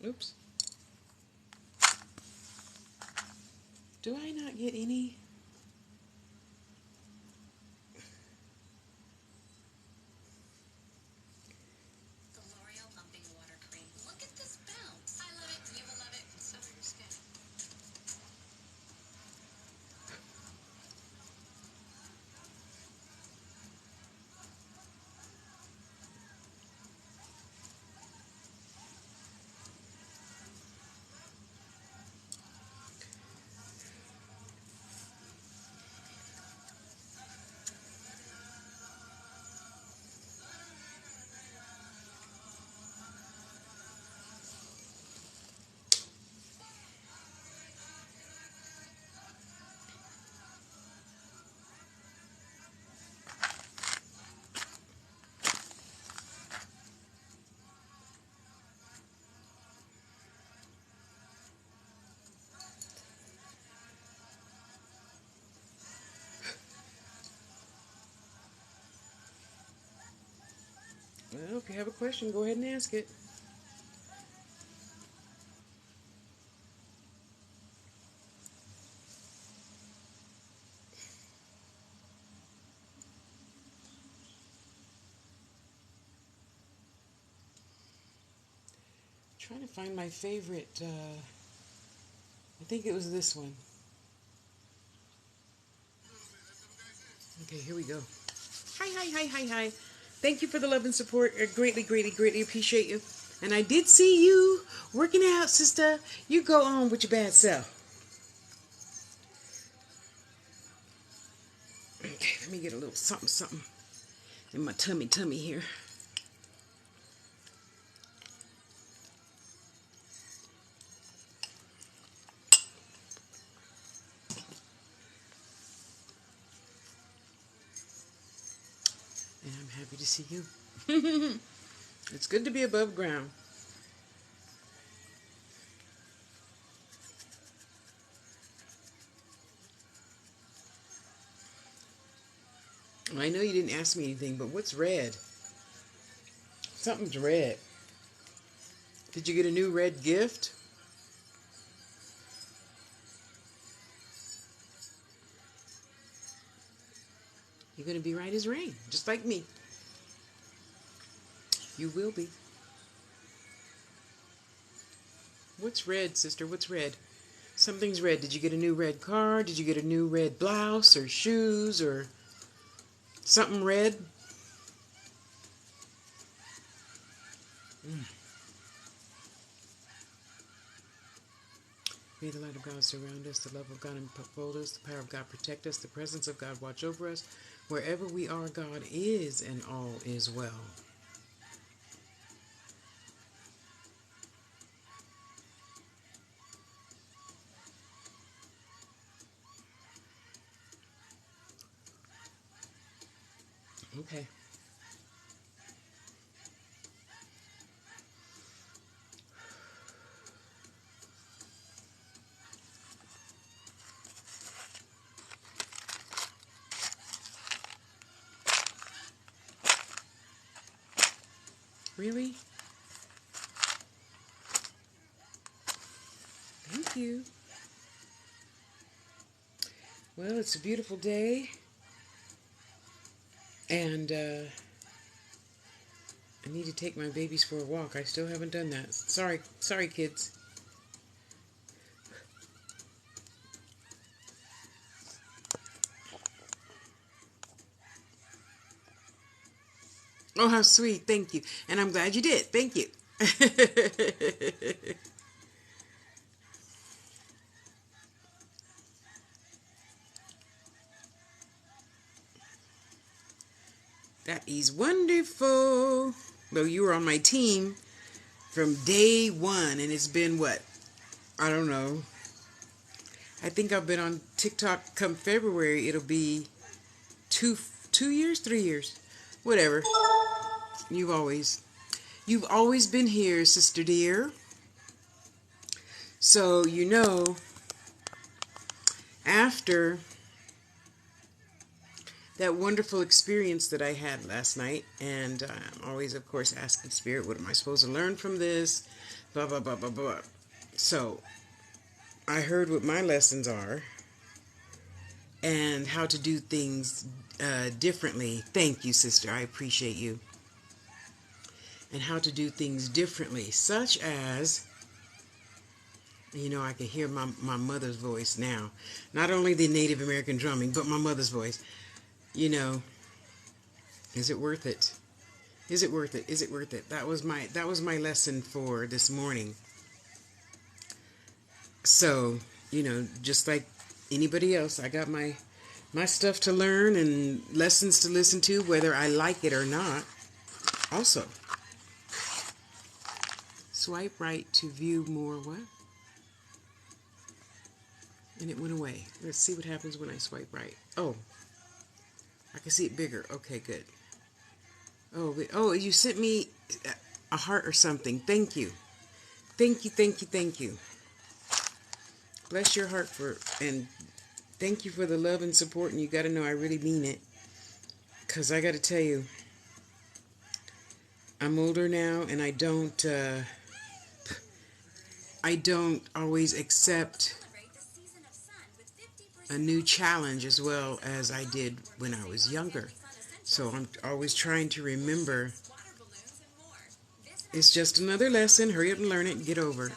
Oops. Do I not get any? The L'Oreal Pumping Water Cream. Look at this bounce. I love it. You will love it. So for your skin. Well, if you have a question, go ahead and ask it. Trying to find my favorite. I think it was this one. Okay, here we go. Hi, hi, hi, hi, hi. Thank you for the love and support. I greatly, greatly, greatly appreciate you. And I did see you working out, sister. You go on with your bad self. Okay, let me get a little something, something in my tummy here. And I'm happy to see you. It's good to be above ground. I know you didn't ask me anything, but what's red? Something's red. Did you get a new red gift? You're going to be right as rain, just like me. You will be. What's red, sister? What's red? Something's red. Did you get a new red car? Did you get a new red blouse or shoes or something red? Mm. May the light of God surround us, the love of God enfold us, the power of God protect us, the presence of God watch over us. Wherever we are, God is, and all is well. Okay. Really? Thank you. Well, it's a beautiful day, and I need to take my babies for a walk. I still haven't done that. Sorry, kids. Oh, how sweet. Thank you. And I'm glad you did. Thank you. That is wonderful. Well, you were on my team from day one, and it's been what? I don't know. I think I've been on TikTok come February. It'll be 2 years, 3 years, whatever. You've always, you've always been here, sister dear. So after that wonderful experience that I had last night, and I'm always, of course, asking Spirit, what am I supposed to learn from this? blah, blah, blah, blah, blah. So I heard what my lessons are and how to do things differently. Thank you, sister. I appreciate you. And how to do things differently, such as, I can hear my mother's voice now. Not only the Native American drumming, but my mother's voice. Is it worth it? Is it worth it? Is it worth it? That was my lesson for this morning. So, just like anybody else, I got my stuff to learn and lessons to listen to, whether I like it or not. Also, swipe right to view more what? And it went away. Let's see what happens when I swipe right. Oh, I can see it bigger. Okay, good. Oh, you sent me a heart or something. Thank you. Thank you, thank you, thank you. Bless your heart and thank you for the love and support, and you got to know I really mean it. Because I got to tell you, I'm older now, and I don't always accept a new challenge as well as I did when I was younger. So I'm always trying to remember, it's just another lesson. Hurry up and learn it and get over it.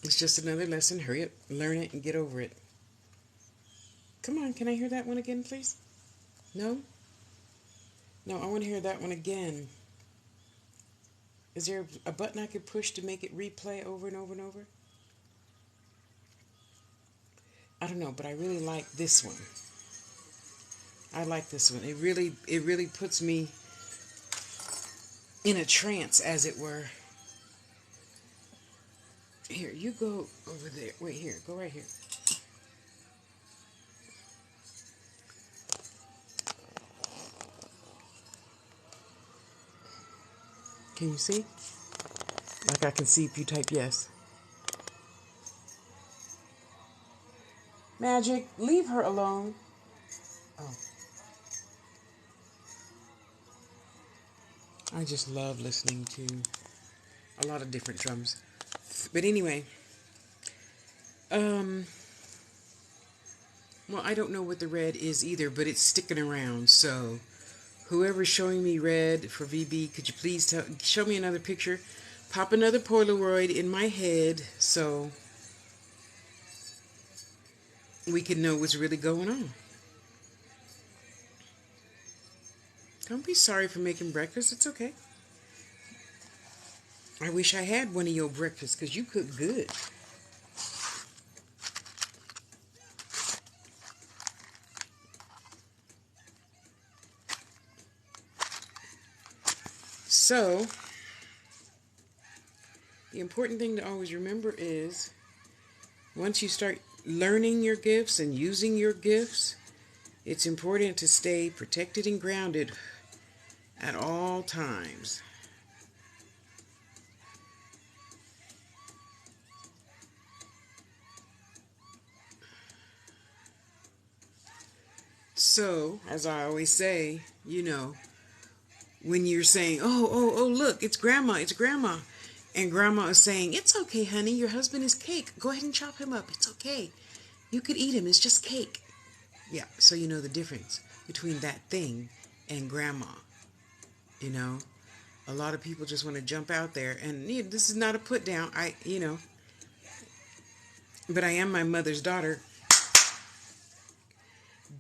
It's just another lesson. Hurry up, learn it, and get over it. Come on, can I hear that one again, please? No? No, I want to hear that one again. Is there a button I could push to make it replay over and over and over? I don't know, but I really like this one. I like this one. It really puts me in a trance, as it were. Here, you go over there. Wait, here, go right here. Can you see? Like I can see if you type yes. Magic, leave her alone. Oh. I just love listening to a lot of different drums. But anyway, well, I don't know what the red is either, but it's sticking around. So whoever's showing me red for VB, could you please show me another picture? Pop another Polaroid in my head so we can know what's really going on. Don't be sorry for making breakfast. It's okay. I wish I had one of your breakfasts because you cook good. So, the important thing to always remember is once you start learning your gifts and using your gifts, it's important to stay protected and grounded at all times. So, as I always say, when you're saying, oh, look, it's grandma, and grandma is saying, it's okay, honey, your husband is cake. Go ahead and chop him up. It's okay. You could eat him. It's just cake. Yeah, so you know the difference between that thing and grandma. A lot of people just want to jump out there, and this is not a put down. But I am my mother's daughter.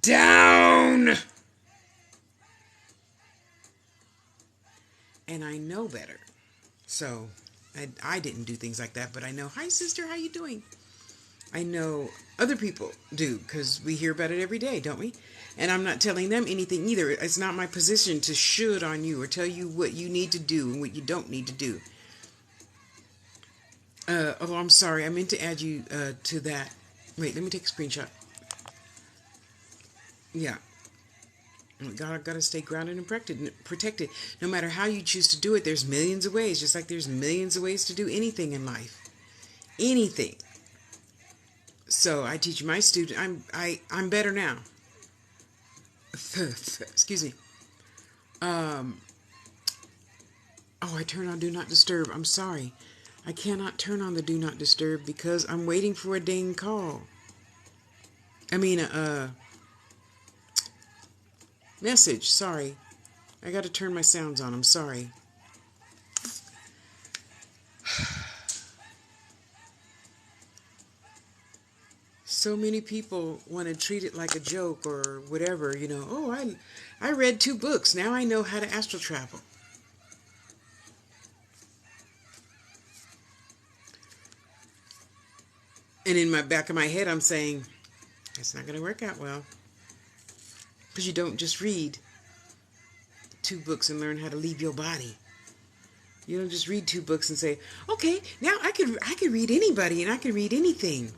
Down! And I know better. So I didn't do things like that, but I know, hi sister, how you doing? I know other people do, because we hear about it every day, don't we? And I'm not telling them anything either. It's not my position to should on you or tell you what you need to do and what you don't need to do. I'm sorry. I meant to add you to that. Wait, let me take a screenshot. Yeah. Gotta stay grounded and protected. No matter how you choose to do it, there's millions of ways. Just like there's millions of ways to do anything in life. Anything. So I teach my students. I'm better now. Excuse me. Oh, I turned on Do Not Disturb. I'm sorry. I cannot turn on the Do Not Disturb because I'm waiting for a dang call. I mean, message. Sorry. I got to turn my sounds on. I'm sorry. So many people want to treat it like a joke or whatever, you know. Oh, I read 2 books. Now I know how to astral travel. And in my back of my head, I'm saying, that's not going to work out well. Because you don't just read 2 books and learn how to leave your body. You don't just read 2 books and say, okay, now I could read anybody and I could read anything.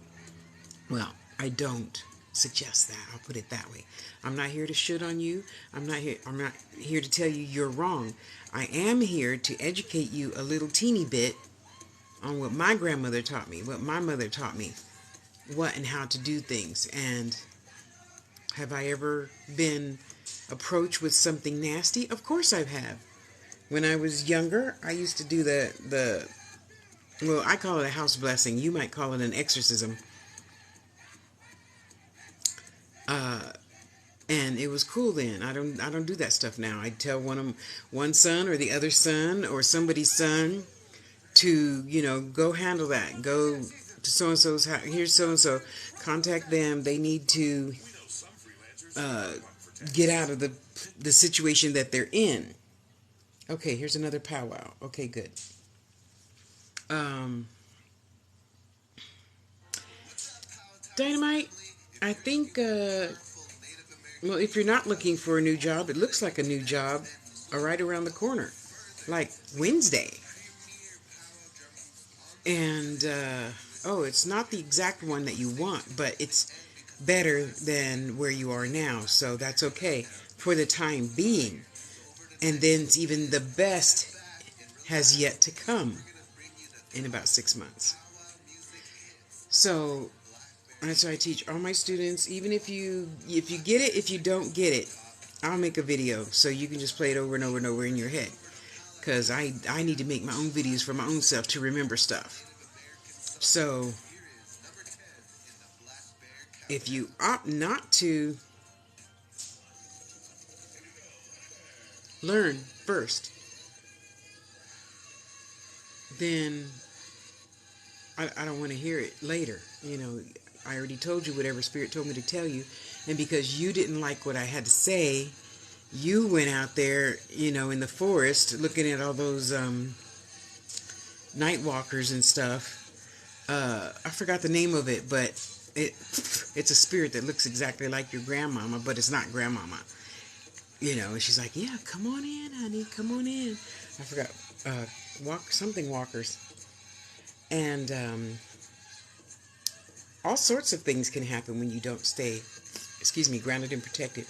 Well, I don't suggest that. I'll put it that way. I'm not here to shit on you. I'm not here to tell you you're wrong. I am here to educate you a little teeny bit on what my grandmother taught me, what my mother taught me, what and how to do things. And have I ever been approached with something nasty? Of course I have. When I was younger, I used to do well, I call it a house blessing. You might call it an exorcism. And it was cool then. I don't do that stuff now. I tell one son or the other son or somebody's son to, go handle that. Go to so-and-so's house. Here's so-and-so. Contact them. They need to get out of the situation that they're in. Okay, here's another powwow. Okay, good. Dynamite, I think, well, if you're not looking for a new job, it looks like a new job right around the corner, like Wednesday. And, it's not the exact one that you want, but it's better than where you are now, so that's okay for the time being. And then even the best has yet to come in about 6 months. So that's why I teach all my students, even if you get it, if you don't get it, I'll make a video so you can just play it over and over and over in your head. Because I need to make my own videos for my own self to remember stuff. So if you opt not to learn first, then I don't want to hear it later. I already told you whatever Spirit told me to tell you. And because you didn't like what I had to say, you went out there, in the forest looking at all those night walkers and stuff. I forgot the name of it, but it's a spirit that looks exactly like your grandmama, but it's not grandmama. And she's like, yeah, come on in, honey, come on in. I forgot, walkers. And all sorts of things can happen when you don't stay, grounded and protected.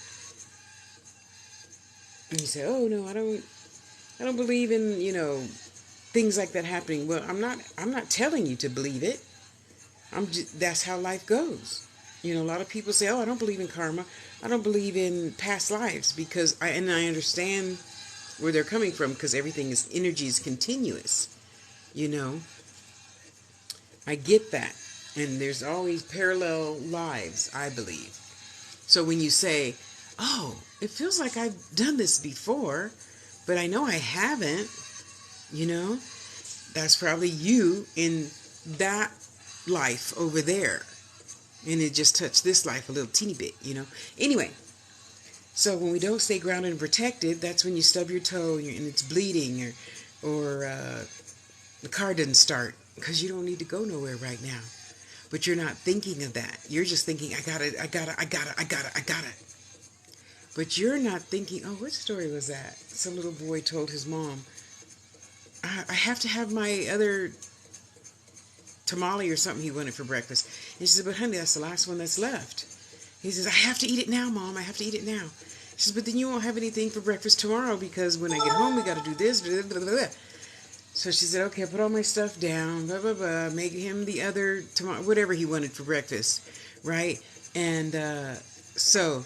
And you say, oh no, I don't believe in, things like that happening. Well, I'm not telling you to believe it. That's how life goes. A lot of people say, oh, I don't believe in karma. I don't believe in past lives because I understand where they're coming from because energy is continuous. I get that. And there's always parallel lives, I believe. So when you say, oh, it feels like I've done this before, but I know I haven't, that's probably you in that life over there. And it just touched this life a little teeny bit, Anyway, so when we don't stay grounded and protected, that's when you stub your toe and it's bleeding or the car doesn't start because you don't need to go nowhere right now. But you're not thinking of that. You're just thinking, I got it. But you're not thinking, oh, what story was that? Some little boy told his mom, I have to have my other tamale or something he wanted for breakfast. And she said, but honey, that's the last one that's left. He says, I have to eat it now, Mom. I have to eat it now. She says, but then you won't have anything for breakfast tomorrow because when I get home, we got to do this, blah, blah, blah, blah. So she said, okay, put all my stuff down, blah, blah, blah, make him the other tomorrow, whatever he wanted for breakfast, right? And so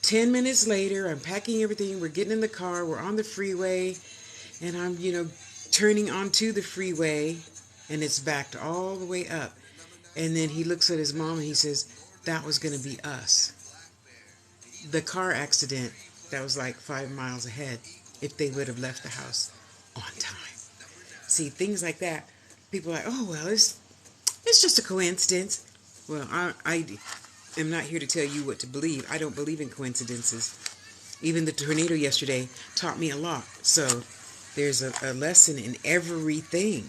10 minutes later, I'm packing everything, we're getting in the car, we're on the freeway, and I'm, turning onto the freeway, and it's backed all the way up. And then he looks at his mom and he says, that was going to be us. The car accident that was like 5 miles ahead if they would have left the house on time. See, things like that, people are like, oh, well, it's just a coincidence. Well, I am not here to tell you what to believe. I don't believe in coincidences. Even the tornado yesterday taught me a lot. So there's a lesson in everything.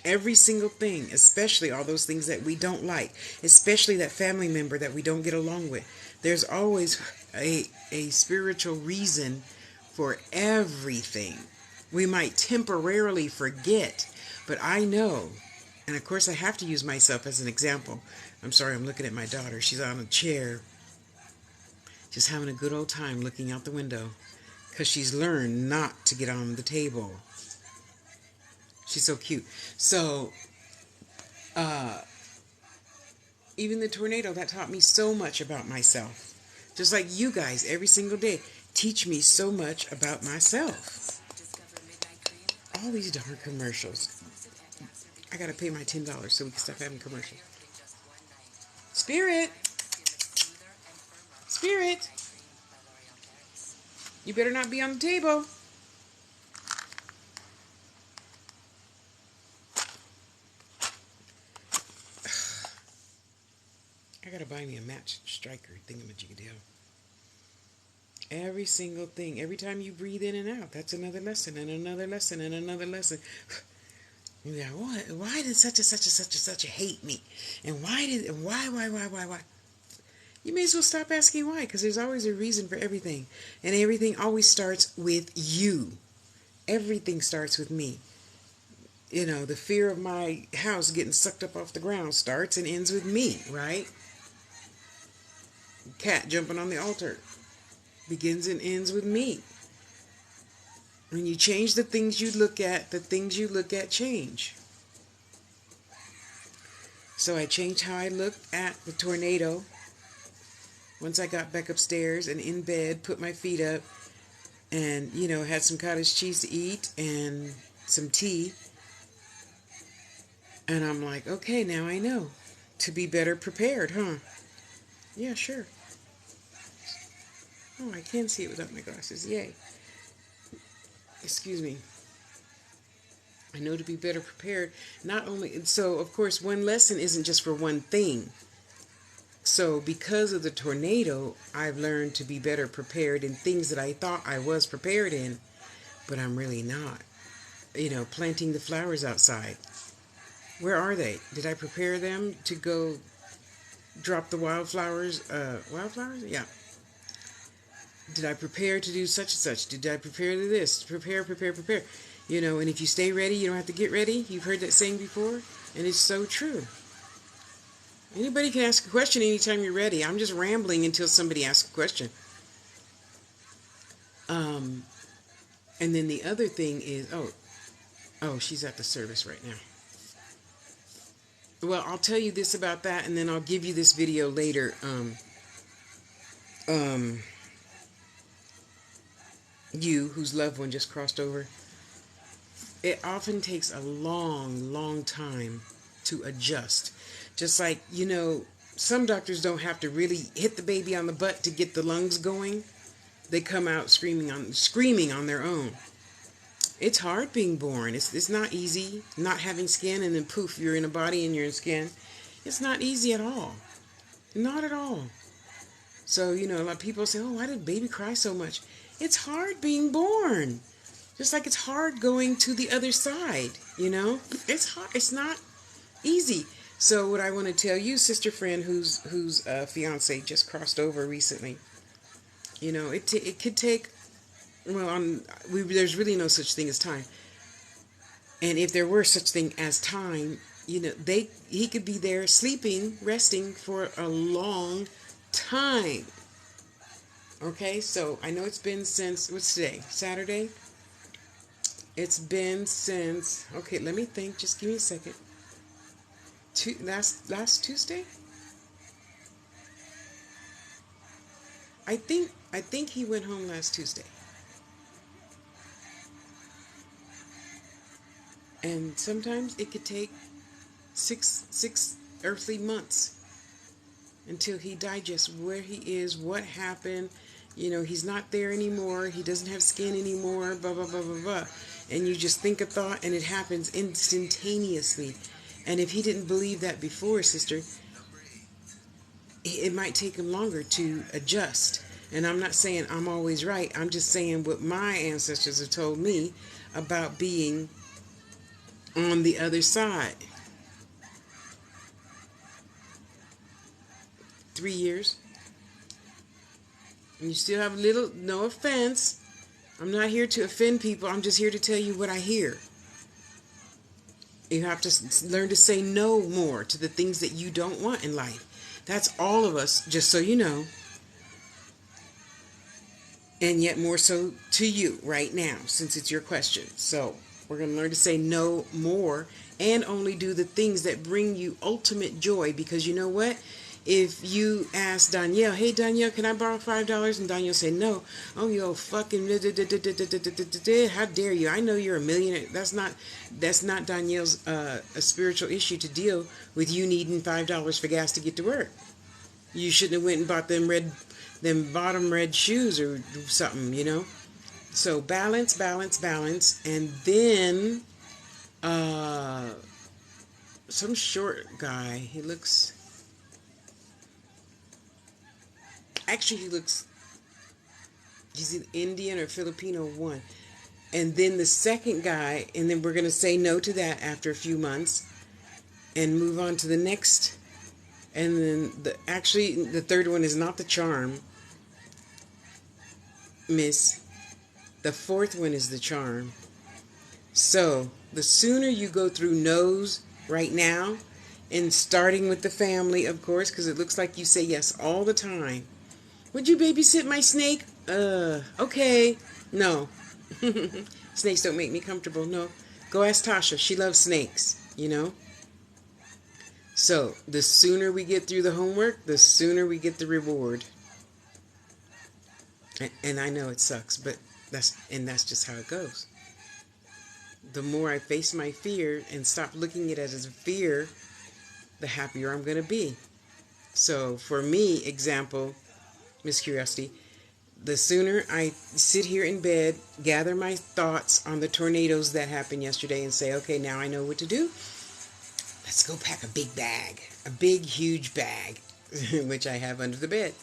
Every single thing, especially all those things that we don't like, especially that family member that we don't get along with. There's always a spiritual reason for everything. We might temporarily forget, but I know, and of course I have to use myself as an example. I'm sorry, I'm looking at my daughter. She's on a chair, just having a good old time looking out the window, because she's learned not to get on the table. She's so cute. So, even the tornado, that taught me so much about myself. Just like you guys, every single day, teach me so much about myself. All these darn commercials. I gotta pay my $10 so we can stop having commercials. Spirit! Spirit! You better not be on the table. I gotta buy me a match striker thingamajiggy-deal. Every single thing. Every time you breathe in and out, that's another lesson and another lesson and another lesson. Yeah, why did such a hate me? And why? You may as well stop asking why, because there's always a reason for everything. And everything always starts with you. Everything starts with me. You know, the fear of my house getting sucked up off the ground starts and ends with me, right? Cat jumping on the altar begins and ends with me. When you change the things you look at, the things you look at change. So I changed how I looked at the tornado. Once I got back upstairs and in bed, put my feet up, and, you know, had some cottage cheese to eat and some tea. And I'm like, okay, now I know. To be better prepared, huh? Yeah, sure. Oh, I can see it without my glasses. Yay. Excuse me. I know to be better prepared. Not only, so of course, one lesson isn't just for one thing. So because of the tornado, I've learned to be better prepared in things that I thought I was prepared in, but I'm really not. You know, planting the flowers outside. Where are they? Did I prepare them to go drop the wildflowers? Wildflowers? Yeah. Did I prepare to do such and such? Did I prepare to this? Prepare. You know, and if you stay ready, you don't have to get ready. You've heard that saying before, and it's so true. Anybody can ask a question anytime you're ready. I'm just rambling until somebody asks a question. And then the other thing is, oh, she's at the service right now. Well, I'll tell you this about that, and then I'll give you this video later. You, whose loved one just crossed over, it often takes a long time to adjust. Just like, you know, some doctors don't have to really hit the baby on the butt to get the lungs going. They come out screaming on their own. It's hard being born. It's not easy. Not having skin and then poof, you're in a body and you're in skin. It's not easy at all. Not at all. So, you know, a lot of people say, oh, why did baby cry so much? It's hard being born. Just like it's hard going to the other side, you know? It's hard. It's not easy. So what I want to tell you, sister friend whose fiance just crossed over recently, you know, it could take, well, there's really no such thing as time. And if there were such thing as time, you know, he could be there sleeping, resting for a long time. Okay, so I know it's been since, what's today? Saturday? It's been since, okay, let me think, just give me a second. Last Tuesday? I think he went home last Tuesday. And sometimes it could take six earthly months until he digests where he is, what happened. He's not there anymore. He doesn't have skin anymore, blah, blah, blah, blah, blah. And you just think a thought and it happens instantaneously. And if he didn't believe that before, sister, it might take him longer to adjust. And I'm not saying I'm always right. I'm just saying what my ancestors have told me about being on the other side. 3 years. And you still have no offense. I'm not here to offend people. I'm just here to tell you what I hear. You have to learn to say no more to the things that you don't want in life. That's all of us, just so you know. And yet more so to you right now, since it's your question. So we're going to learn to say no more and only do the things that bring you ultimate joy. Because you know what? If you ask Danielle, hey Danielle, can I borrow $5? And Danielle say no. Oh, you old fucking, how dare you? I know you're a millionaire. That's not Danielle's a spiritual issue to deal with you needing $5 for gas to get to work. You shouldn't have went and bought them bottom red shoes or something, So balance, balance, balance. And then some short guy, he's an Indian or Filipino one. And then the second guy, and then we're going to say no to that after a few months and move on to the next. And then the third one is not the charm, miss. The fourth one is the charm. So the sooner you go through no's right now, and starting with the family, of course, because it looks like you say yes all the time. Would you babysit my snake? Okay. No. Snakes don't make me comfortable. No. Go ask Tasha. She loves snakes, So, the sooner we get through the homework, the sooner we get the reward. And I know it sucks, but that's just how it goes. The more I face my fear and stop looking at it as a fear, the happier I'm going to be. So, for me, example, Miss Curiosity, the sooner I sit here in bed, gather my thoughts on the tornadoes that happened yesterday and say, okay, now I know what to do. Let's go pack a big bag, a big, huge bag, which I have under the bed,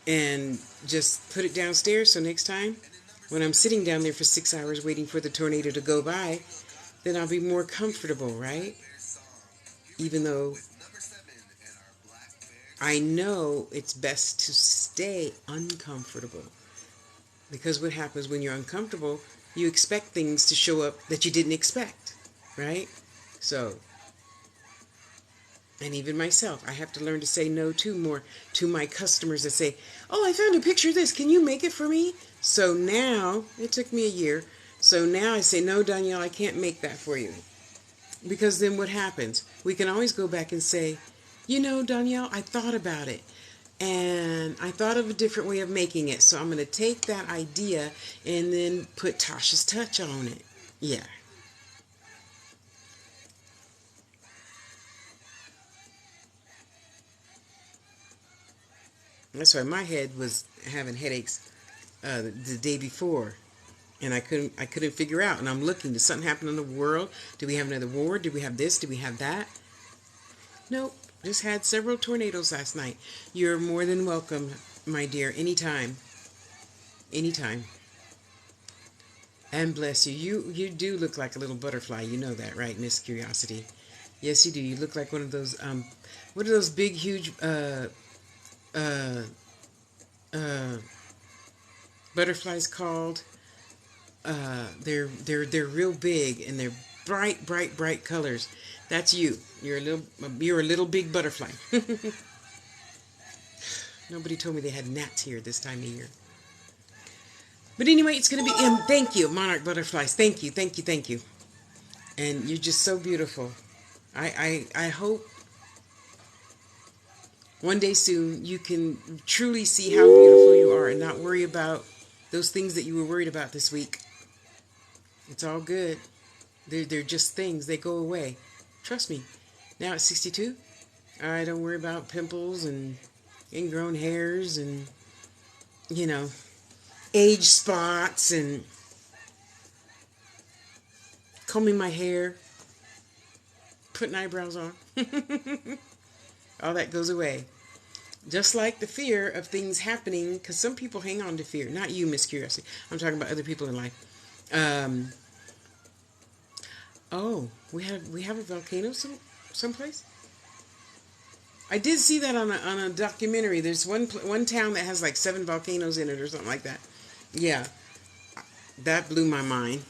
and just put it downstairs. So next time when I'm sitting down there for 6 hours waiting for the tornado to go by, then I'll be more comfortable, right? Even though I know it's best to stay uncomfortable. Because what happens when you're uncomfortable, you expect things to show up that you didn't expect, right? So, and even myself, I have to learn to say no more to my customers that say, oh, I found a picture of this. Can you make it for me? So now, it took me a year. So now I say, no, Danielle, I can't make that for you. Because then what happens? We can always go back and say, Danielle, I thought about it. And I thought of a different way of making it. So I'm going to take that idea and then put Tasha's touch on it. Yeah. That's why my head was having headaches the day before. And I couldn't figure out. And I'm looking, did something happen in the world? Did we have another war? Did we have this? Did we have that? Nope. Just had several tornadoes last night. You're more than welcome, my dear, anytime. Anytime. And bless you. You do look like a little butterfly. You know that, right, Miss Curiosity? Yes, you do. You look like one of those, what are those big, huge, butterflies called? They're real big and they're bright, bright, bright colors. That's you. You're a little big butterfly. Nobody told me they had gnats here this time of year. But anyway, it's going to be, thank you, monarch butterflies. Thank you, thank you, thank you. And you're just so beautiful. I hope one day soon you can truly see how beautiful you are and not worry about those things that you were worried about this week. It's all good. They're just things. They go away. Trust me. Now at 62, I don't worry about pimples and ingrown hairs and, you know, age spots and combing my hair, putting eyebrows on. All that goes away. Just like the fear of things happening, because some people hang on to fear. Not you, Miss Curiosity. I'm talking about other people in life. Oh, we have a volcano someplace. I did see that on a documentary. There's one town that has like 7 volcanoes in it or something like that. Yeah, that blew my mind.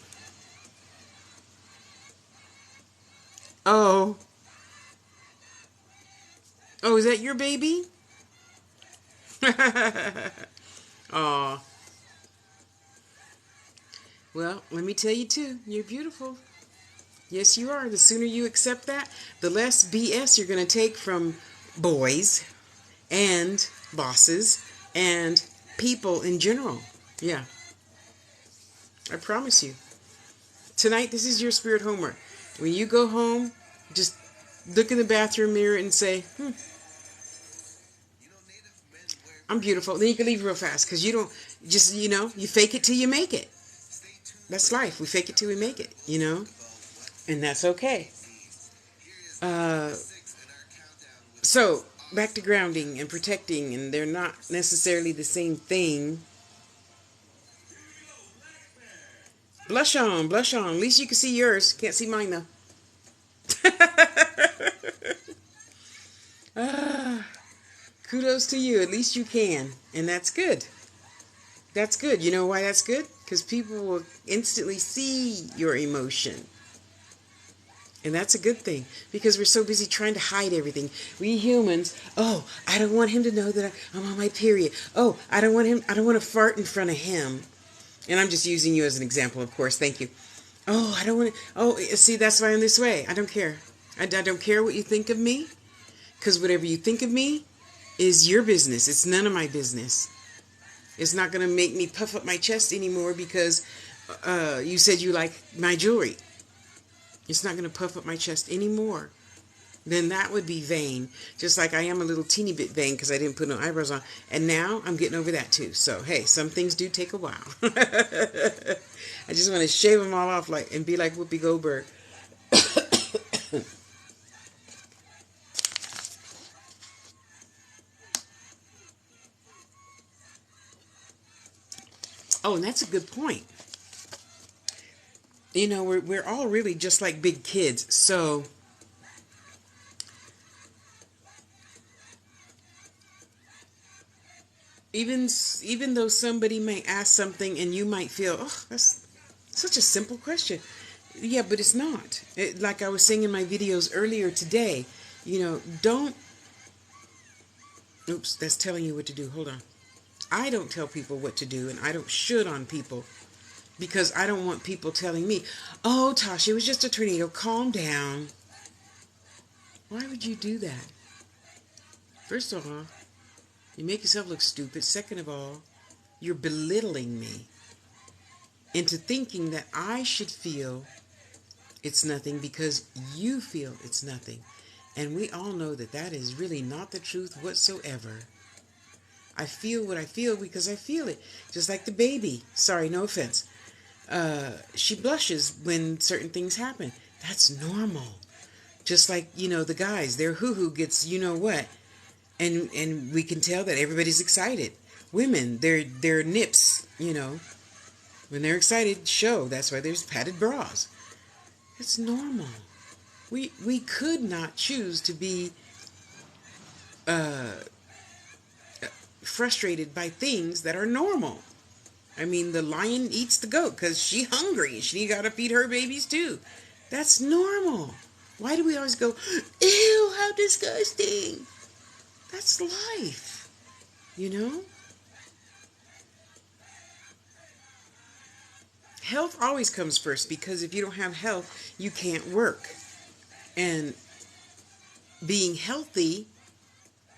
Oh, oh, is that your baby? Oh, well, let me tell you too. You're beautiful. Yes, you are. The sooner you accept that, the less BS you're going to take from boys and bosses and people in general. Yeah, I promise you. Tonight, this is your spirit homework. When you go home, just look in the bathroom mirror and say, I'm beautiful. Then you can leave real fast because you don't just, you fake it till you make it. That's life. We fake it till we make it, and that's okay. Uh, so, back to grounding and protecting, and they're not necessarily the same thing. Blush on, blush on. At least you can see yours. Can't see mine, though. Ah, kudos to you. At least you can. And that's good. That's good. You know why that's good? Because people will instantly see your emotion. And that's a good thing. Because we're so busy trying to hide everything. We humans, oh, I don't want him to know that I'm on my period. Oh, I don't want to fart in front of him. And I'm just using you as an example, of course. Thank you. Oh, I don't want to. Oh, see, that's why I'm this way. I don't care. I don't care what you think of me. Because whatever you think of me is your business. It's none of my business. It's not going to make me puff up my chest anymore because you said you like my jewelry. It's not going to puff up my chest anymore. Then that would be vain. Just like I am a little teeny bit vain because I didn't put no eyebrows on. And now I'm getting over that too. So, hey, some things do take a while. I just want to shave them all off and be like Whoopi Goldberg. Oh, and that's a good point. We're all really just like big kids. So even though somebody may ask something and you might feel, oh, that's such a simple question. Yeah, but it's not. Like I was saying in my videos earlier today, don't. Oops, that's telling you what to do. Hold on. I don't tell people what to do, and I don't should on people because I don't want people telling me, oh, Tasha, it was just a tornado. Calm down. Why would you do that? First of all, you make yourself look stupid. Second of all, you're belittling me into thinking that I should feel it's nothing because you feel it's nothing. And we all know that that is really not the truth whatsoever. I feel what I feel because I feel it. Just like the baby. Sorry, no offense. She blushes when certain things happen. That's normal. Just like, the guys, their hoo-hoo gets what. And we can tell that everybody's excited. Women, their nips, when they're excited, show. That's why there's padded bras. It's normal. We could not choose to be frustrated by things that are normal. I mean, the lion eats the goat because she's hungry. She got to feed her babies too. That's normal. Why do we always go, ew, how disgusting? That's life, Health always comes first because if you don't have health, you can't work. And being healthy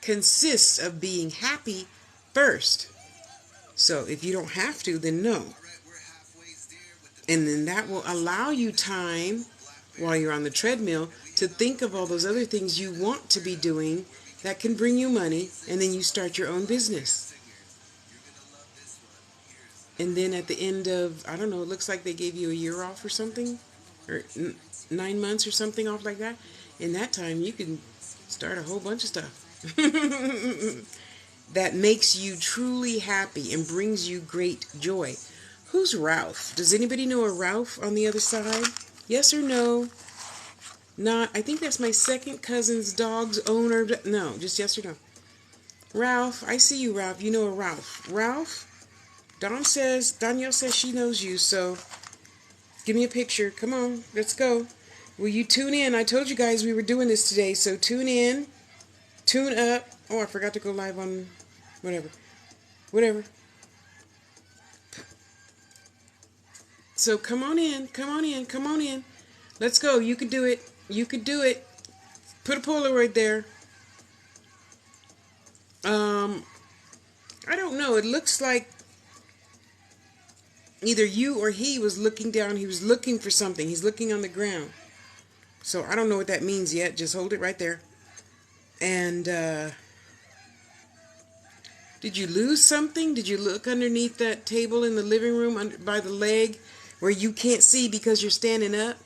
consists of being happy first. So if you don't have to, then no. And then that will allow you time while you're on the treadmill to think of all those other things you want to be doing that can bring you money, and then you start your own business. And then at the end of, I don't know, it looks like they gave you a year off or something, or 9 months or something off like that. In that time, you can start a whole bunch of stuff that makes you truly happy and brings you great joy. Who's Ralph? Does anybody know a Ralph on the other side? Yes or no? Not. I think that's my second cousin's dog's owner. No, just yes or no. Ralph, I see you, Ralph. You know a Ralph. Ralph? Danielle says she knows you, so give me a picture. Come on, let's go. Will you tune in? I told you guys we were doing this today, so tune in, tune up. Oh, I forgot to go live on whatever. Whatever. So come on in, come on in, come on in. Let's go. You could do it. You could do it. Put a Polaroid there. I don't know. It looks like either you or he was looking down. He was looking for something. He's looking on the ground. So I don't know what that means yet. Just hold it right there. And did you lose something? Did you look underneath that table in the living room by the leg where you can't see because you're standing up?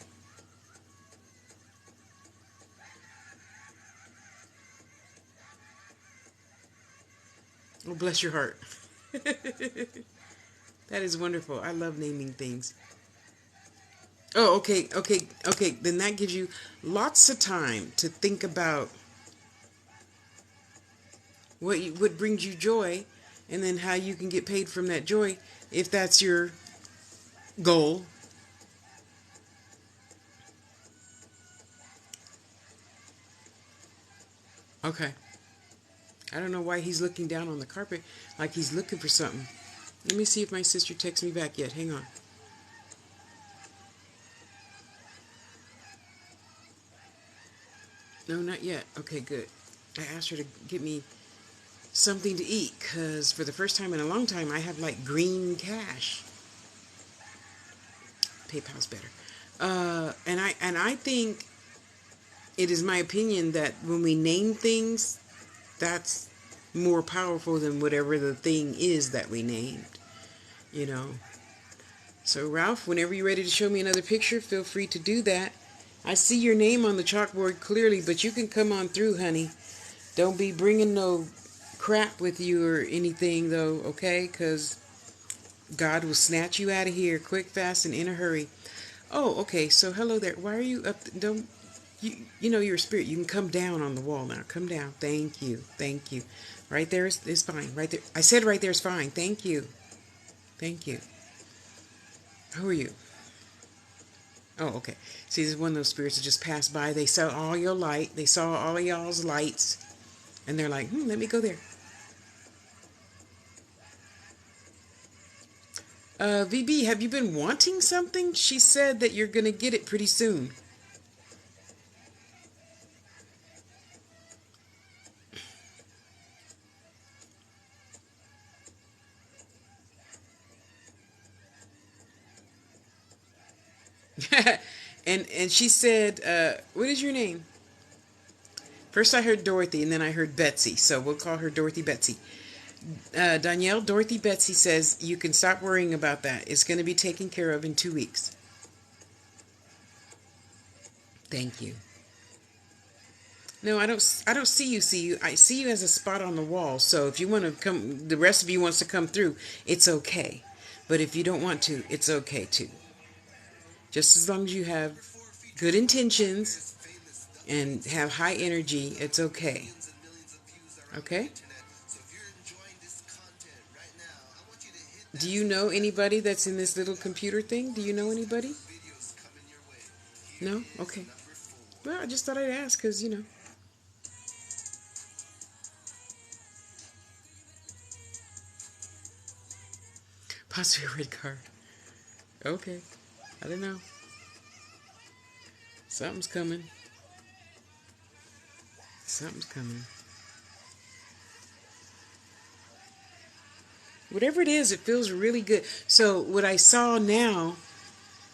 Oh, bless your heart. That is wonderful. I love naming things. Oh, okay. Then that gives you lots of time to think about what brings you joy, and then how you can get paid from that joy if that's your goal. Okay. I don't know why he's looking down on the carpet like he's looking for something. Let me see if my sister texts me back yet. Hang on. No, not yet. Okay, good. I asked her to get me something to eat because for the first time in a long time I have like green cash. PayPal's better. And I think it is my opinion that when we name things, that's more powerful than whatever the thing is that we named. You know. So Ralph, whenever you're ready to show me another picture, feel free to do that. I see your name on the chalkboard clearly, but you can come on through, honey. Don't be bringing no crap with you or anything, though, okay? Because God will snatch you out of here quick, fast, and in a hurry. Oh, okay. So hello there. Why are you up? Don't you know you're a spirit? You can come down on the wall now. Come down. Thank you. Thank you. Right there is fine. Right there. I said right there is fine. Thank you. Thank you. Who are you? Oh, okay. See, this is one of those spirits that just passed by. They saw all your light. They saw all of y'all's lights. And they're like, let me go there. VB, have you been wanting something? She said that you're going to get it pretty soon. and she said, what is your name? First I heard Dorothy, and then I heard Betsy. So we'll call her Dorothy Betsy. Danielle, Dorothy Betsy says you can stop worrying about that. It's going to be taken care of in 2 weeks. Thank you. No, I don't see you. I see you as a spot on the wall. So if you want to come, the rest of you wants to come through, it's okay. But if you don't want to, it's okay too. Just as long as you have good intentions and have high energy, it's okay. Okay? Do you know anybody that's in this little computer thing? Do you know anybody? No? Okay. Well, I just thought I'd ask because, you know. Possibly a red card. Okay. I don't know. Something's coming. Something's coming. Whatever it is, it feels really good. So what I saw now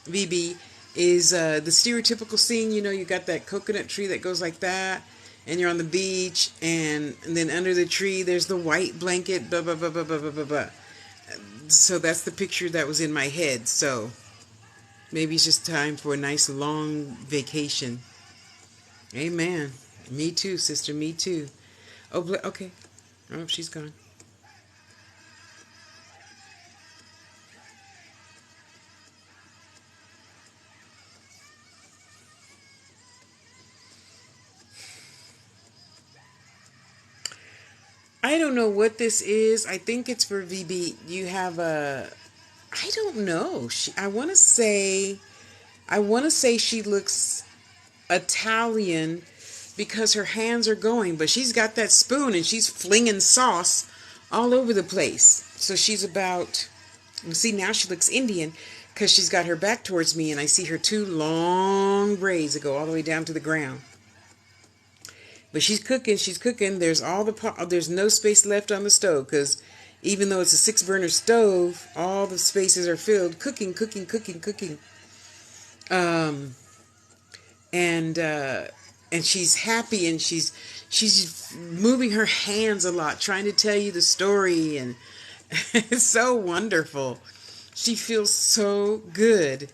VB, is the stereotypical scene. You know, you got that coconut tree that goes like that, and you're on the beach, and then under the tree there's the white blanket, blah, blah, blah, blah, blah, blah, blah, blah. So that's the picture that was in my head. So maybe it's just time for a nice long vacation. Amen. Me too, sister. Me too. Oh, okay. Oh, she's gone. I don't know what this is. I think it's for VB. You have a. I don't know. I want to say. I want to say she looks Italian because her hands are going, but she's got that spoon and she's flinging sauce all over the place. So she's about. See, now she looks Indian because she's got her back towards me, and I see her two long braids that go all the way down to the ground. But she's cooking. She's cooking. There's there's no space left on the stove because even though it's a 6-burner stove, all the spaces are filled. Cooking, cooking, cooking, cooking. Um, and she's happy, and she's moving her hands a lot, trying to tell you the story, and it's so wonderful. She feels so good,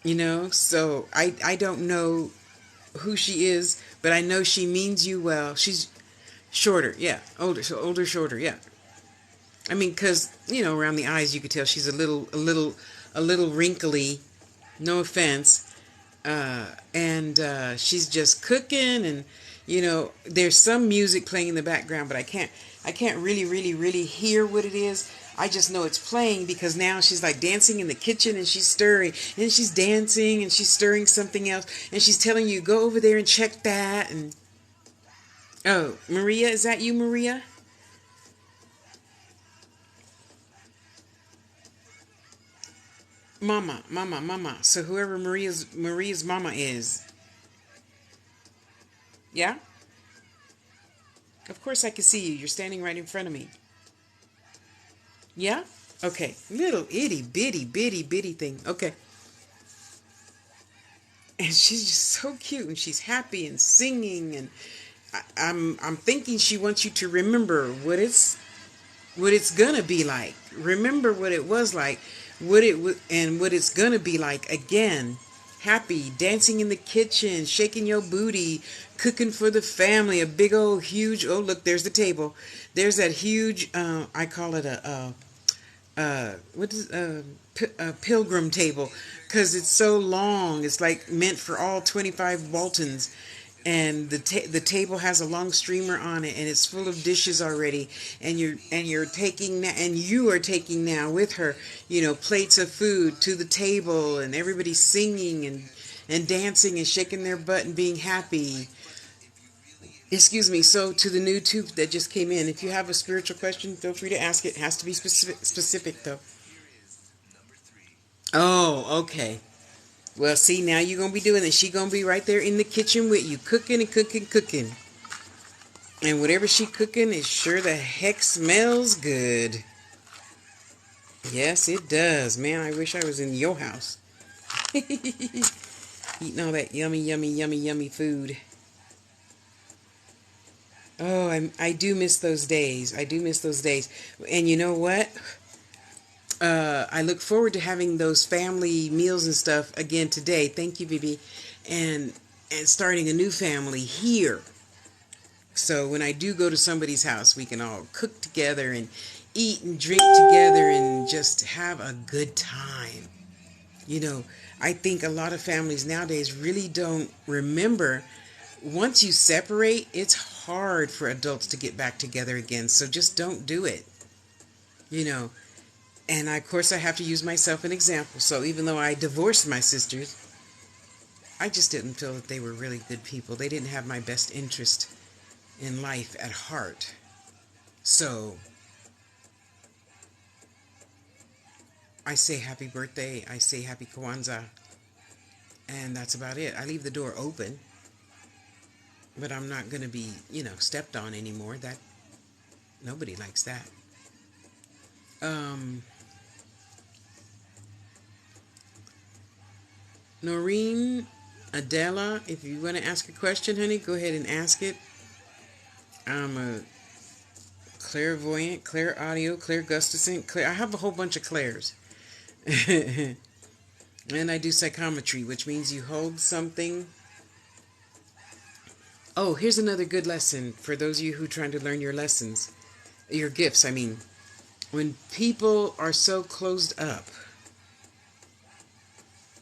you know. So I don't know who she is, but I know she means you well. She's shorter, yeah, older, so older, shorter, yeah. I mean, because you know, around the eyes, you could tell she's a little wrinkly. No offense, and she's just cooking, and you know, there's some music playing in the background, but I can't really, really, really hear what it is. I just know it's playing because now she's like dancing in the kitchen and she's stirring and she's dancing and she's stirring something else and she's telling you go over there and check that. And oh, Maria, is that you, Maria? Mama, mama, mama. So whoever Maria's mama is, yeah. Of course I can see you. You're standing right in front of me. Yeah. Okay. Little itty bitty bitty bitty thing. Okay. And she's just so cute, and she's happy and singing, and I'm thinking she wants you to remember what it's gonna be like. Remember what it was like, and what it's gonna be like again. Happy, dancing in the kitchen, shaking your booty, cooking for the family. A big old huge. Oh look, there's the table. There's that huge. I call it what is a pilgrim table because it's so long. It's like meant for all 25 Waltons, and the table has a long streamer on it, and it's full of dishes already. And you're taking and you are taking now with her, you know, plates of food to the table, and everybody's singing and dancing and shaking their butt and being happy. Excuse me. So to the new tube that just came in, if you have a spiritual question, feel free to ask it. It has to be specific though. Oh, okay. Well, see, now you're gonna be doing it. She gonna be right there in the kitchen with you, cooking and cooking, cooking. And whatever she cooking is sure the heck smells good. Yes, it does. Man, I wish I was in your house. Eating all that yummy, yummy, yummy, yummy food. Oh, I do miss those days. I do miss those days. And you know what? I look forward to having those family meals and stuff again today. Thank you, Bibi. And starting a new family here. So when I do go to somebody's house, we can all cook together and eat and drink together and just have a good time. You know, I think a lot of families nowadays really don't remember. Once you separate, it's hard for adults to get back together again. So just don't do it. You know, and of course, I have to use myself an example. So even though I divorced my sisters, I just didn't feel that they were really good people. They didn't have my best interest in life at heart. So I say happy birthday, I say happy Kwanzaa, and that's about it. I leave the door open, but I'm not going to be, you know, stepped on anymore. That nobody likes that. Um, Noreen, Adela, if you want to ask a question, honey, go ahead and ask it. I'm a clairvoyant, clair audio, clair gustacent, clair. I have a whole bunch of clairs. And I do psychometry, which means you hold something. Oh, here's another good lesson for those of you who are trying to learn your lessons. Your gifts, I mean. When people are so closed up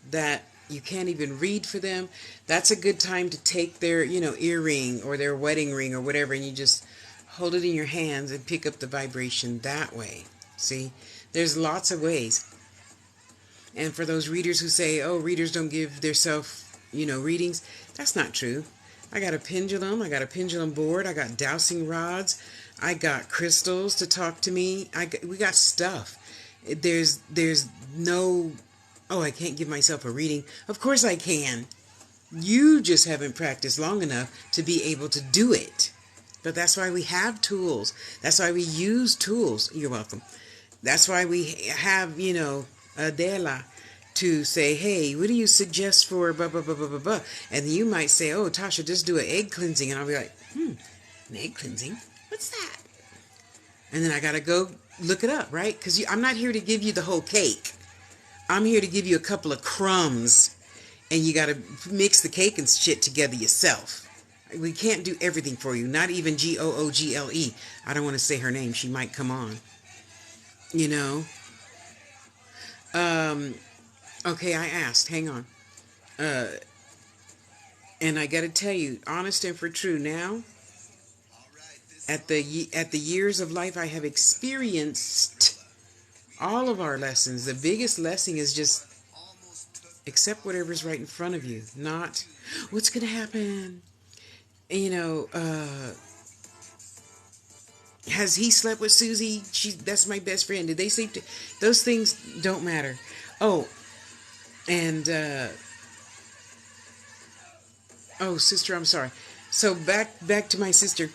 that you can't even read for them, that's a good time to take their, earring or their wedding ring or whatever, and you just hold it in your hands and pick up the vibration that way. See? There's lots of ways. And for those readers who say, oh, readers don't give their self, readings, that's not true. I got a pendulum board, I got dowsing rods, I got crystals to talk to me. We got stuff. There's no, oh, I can't give myself a reading. Of course I can. You just haven't practiced long enough to be able to do it. But that's why we have tools. That's why we use tools. You're welcome. That's why we have, Adela to say, hey, what do you suggest for blah, blah, blah, blah, blah, blah. And you might say, oh, Tasha, just do an egg cleansing. And I'll be like, an egg cleansing? What's that? And then I got to go look it up, right? Because I'm not here to give you the whole cake. I'm here to give you a couple of crumbs. And you got to mix the cake and shit together yourself. We can't do everything for you. Not even Google. I don't want to say her name. She might come on. Okay, I asked. Hang on. And I got to tell you, honest and for true, now, at the years of life I have experienced all of our lessons, the biggest lesson is just accept whatever's right in front of you, not what's going to happen. Has he slept with Susie? That's my best friend. Did they sleep? Those things don't matter. Oh, and oh, sister, I'm sorry. So back to my sister.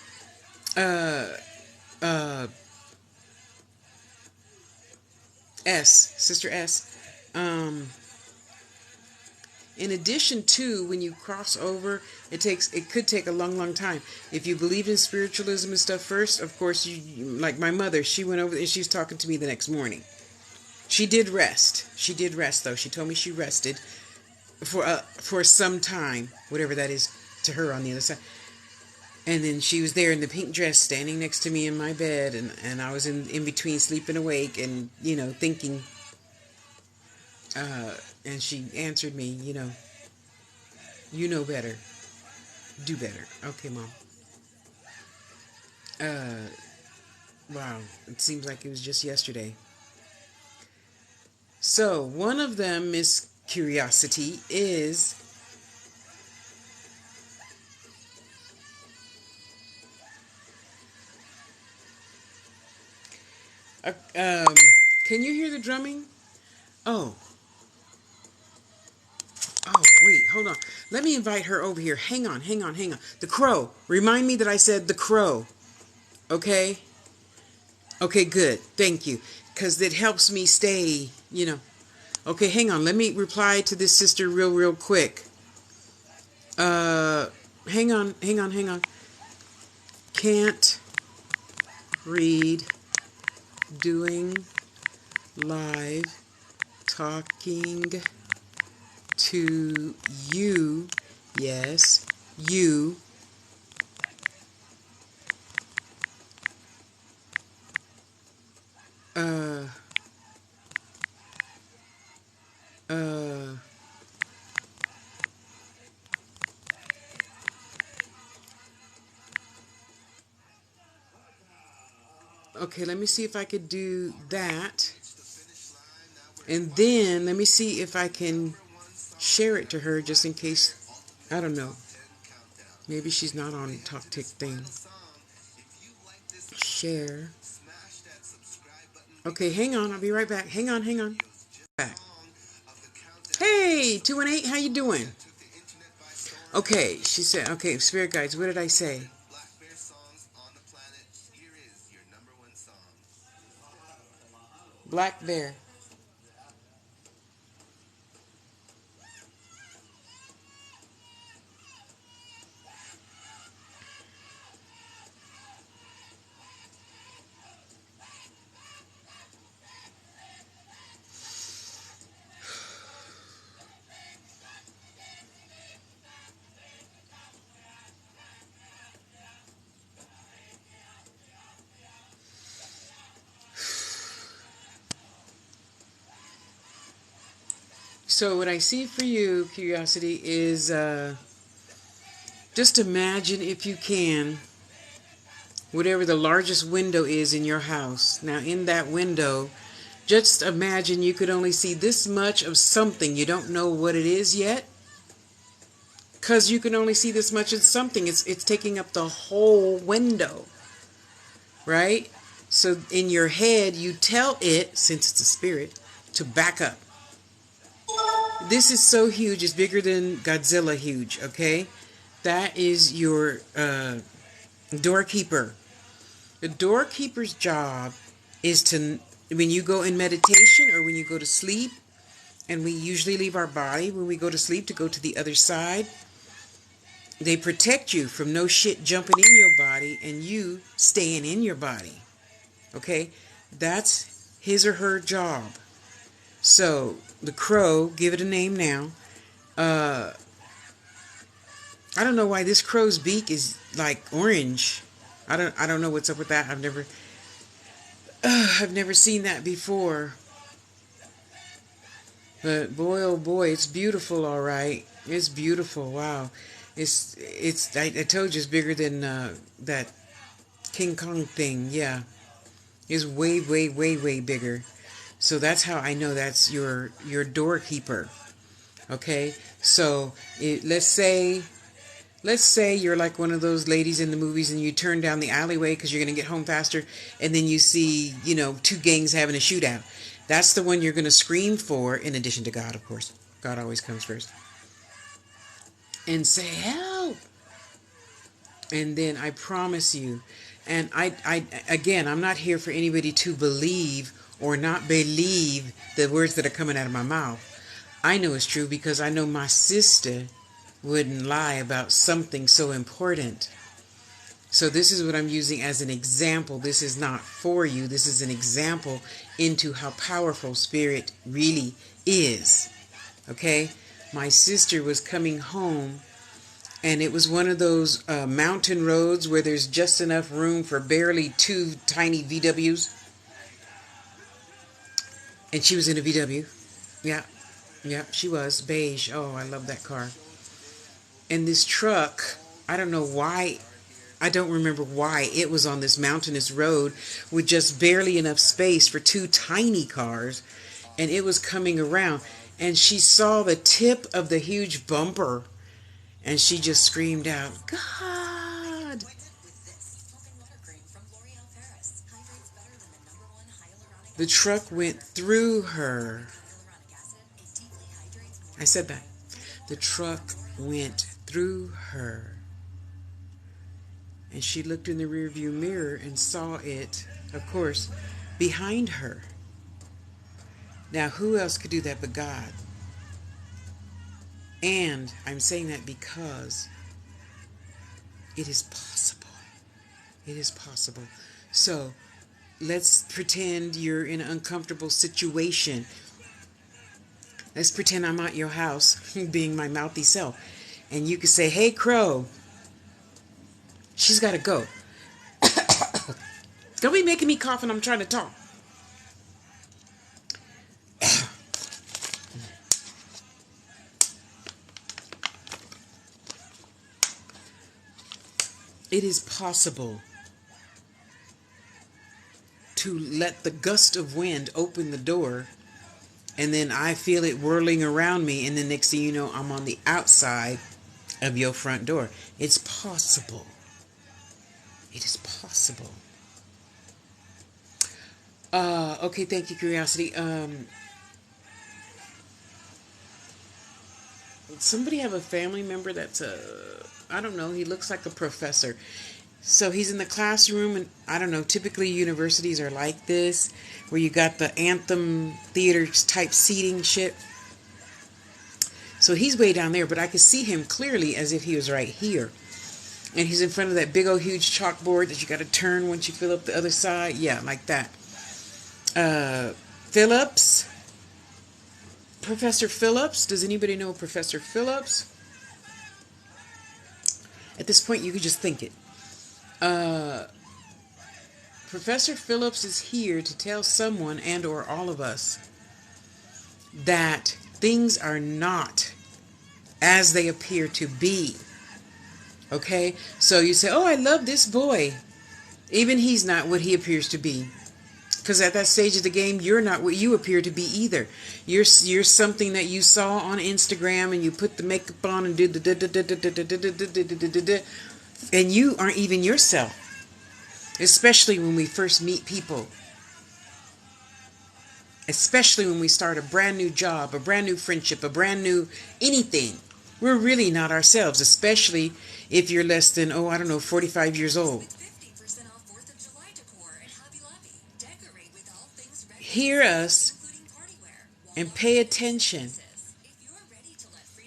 Sister S. In addition to when you cross over, it could take a long time. If you believe in spiritualism and stuff first, of course, you like my mother, she went over and she was talking to me the next morning. She did rest. She did rest though. She told me she rested for some time, whatever that is to her on the other side. And then she was there in the pink dress standing next to me in my bed, and I was in between sleeping awake and, thinking. And she answered me, you know better. Do better. Okay, Mom. Wow. It seems like it was just yesterday. So, one of them, Miss Curiosity, is... can you hear the drumming? Oh, wait, hold on. Let me invite her over here. Hang on. The crow. Remind me that I said the crow. Okay? Okay, good. Thank you. Because it helps me stay, Okay, hang on. Let me reply to this sister real quick. Hang on. Can't read, doing, live, talking to you. Yes, you. Okay, let me see if I could do that. And then let me see if I can share it to her just in case. I don't know. Maybe she's not on Talk Tick thing. Share. Okay, hang on. I'll be right back. Hang on. Back. Hey, 218, how you doing? Okay, she said, okay, Spirit Guides, what did I say? Black Bear. So what I see for you, Curiosity, is just imagine, if you can, whatever the largest window is in your house. Now in that window, just imagine you could only see this much of something. You don't know what it is yet, because you can only see this much of something. It's taking up the whole window, right? So in your head, you tell it, since it's a spirit, to back up. This is so huge, it's bigger than Godzilla huge, okay? That is your doorkeeper. The doorkeeper's job is to, when you go in meditation or when you go to sleep, and we usually leave our body when we go to sleep to go to the other side, they protect you from no shit jumping in your body and you staying in your body. Okay? That's his or her job. So, the crow, give it a name now. I don't know why this crow's beak is like orange. I don't know what's up with that. I've never seen that before. But boy, oh boy, it's beautiful, all right. It's beautiful. Wow. I told you it's bigger than that King Kong thing. Yeah. It's way, way, way, way bigger. So that's how I know that's your doorkeeper. Okay? So let's say you're like one of those ladies in the movies and you turn down the alleyway because you're going to get home faster, and then you see, two gangs having a shootout. That's the one you're going to scream for, in addition to God, of course. God always comes first. And say, help! And then I promise you, and again, I'm not here for anybody to believe or not believe the words that are coming out of my mouth. I know it's true because I know my sister wouldn't lie about something so important. So this is what I'm using as an example. This is not for you. This is an example into how powerful spirit really is. Okay? My sister was coming home, and it was one of those mountain roads where there's just enough room for barely two tiny VWs. And she was in a VW. Yeah. Yeah, she was. Beige. Oh, I love that car. And this truck, I don't know why, I don't remember why it was on this mountainous road with just barely enough space for two tiny cars. And it was coming around. And she saw the tip of the huge bumper. And she just screamed out, God! The truck went through her. I said that. The truck went through her. And she looked in the rearview mirror and saw it, of course, behind her. Now, who else could do that but God? And I'm saying that because it is possible. It is possible. So, let's pretend you're in an uncomfortable situation. Let's pretend I'm at your house, being my mouthy self. And you could say, hey, Crow, she's got to go. Don't be making me cough when I'm trying to talk. It is possible to let the gust of wind open the door, and then I feel it whirling around me, and the next thing you know, I'm on the outside of your front door. It's possible. It is possible. Okay, thank you, Curiosity. Somebody have a family member that's I don't know, he looks like a professor. So he's in the classroom, and I don't know, typically universities are like this, where you got the anthem theater type seating shit. So he's way down there, but I could see him clearly as if he was right here. And he's in front of that big old huge chalkboard that you got to turn once you fill up the other side. Yeah, like that. Phillips. Professor Phillips. Does anybody know Professor Phillips? At this point, you could just think it. Professor Phillips is here to tell someone and or all of us that Things are not as they appear to be. Okay? So you say, oh, I love this boy. Even he's not what he appears to be. Because at that stage of the game, you're not what you appear to be either. You're something that you saw on Instagram, and you put the makeup on and did the and you aren't even yourself. Especially when we first meet people. Especially when we start a brand new job, a brand new friendship, a brand new anything. We're really not ourselves, especially if you're less than, 45 years old. Hear us and pay attention.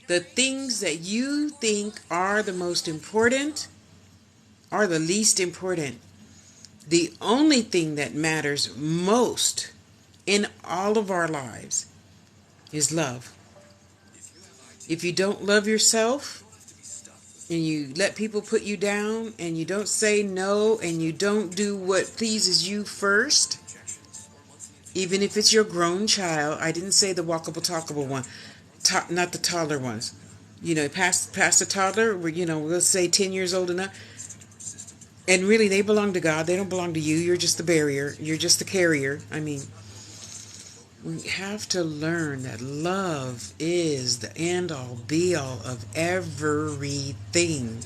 The things that you think are the most important are the least important. The only thing that matters most in all of our lives is love. If you don't love yourself and you let people put you down and you don't say no and you don't do what pleases you first, even if it's your grown child, I didn't say the walkable, talkable one, not the toddler ones. Past the toddler, we'll say 10 years old enough. And really, they belong to God. They don't belong to you. You're just the barrier. You're just the carrier. We have to learn that love is the end-all, be-all of everything.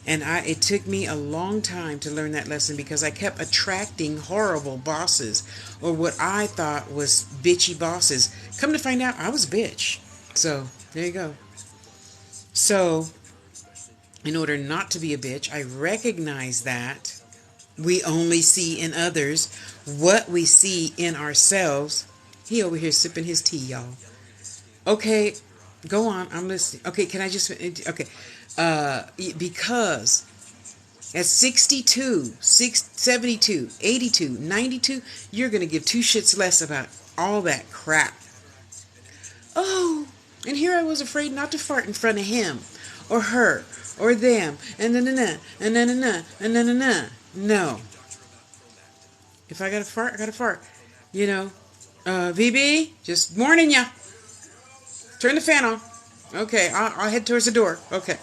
And it took me a long time to learn that lesson because I kept attracting horrible bosses or what I thought was bitchy bosses. Come to find out, I was a bitch. So, there you go. So, in order not to be a bitch, I recognize that we only see in others what we see in ourselves. He over here sipping his tea, y'all. Okay, go on. I'm listening. Okay, can I just... Okay. Because at 62, 72, 82, 92, you're going to give two shits less about all that crap. Oh, and here I was afraid not to fart in front of him or her or them and na-na-na, and na-na-na, and na-na-na. No. If I got to fart, I got to fart. VB, just warning ya. Turn the fan on. Okay, I'll head towards the door. Okay.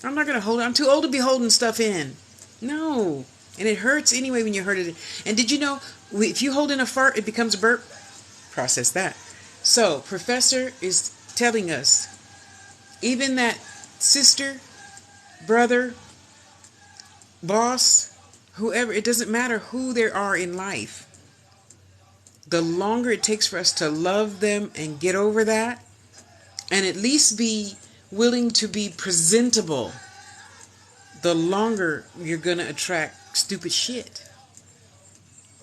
I'm not going to hold it. I'm too old to be holding stuff in. No. And it hurts anyway when you hurt it. And did you know, if you hold in a fart, it becomes a burp? Process that. So, Professor is telling us, even that sister, brother, boss, whoever, it doesn't matter who they are in life. The longer it takes for us to love them and get over that, and at least be willing to be presentable, the longer you're going to attract stupid shit.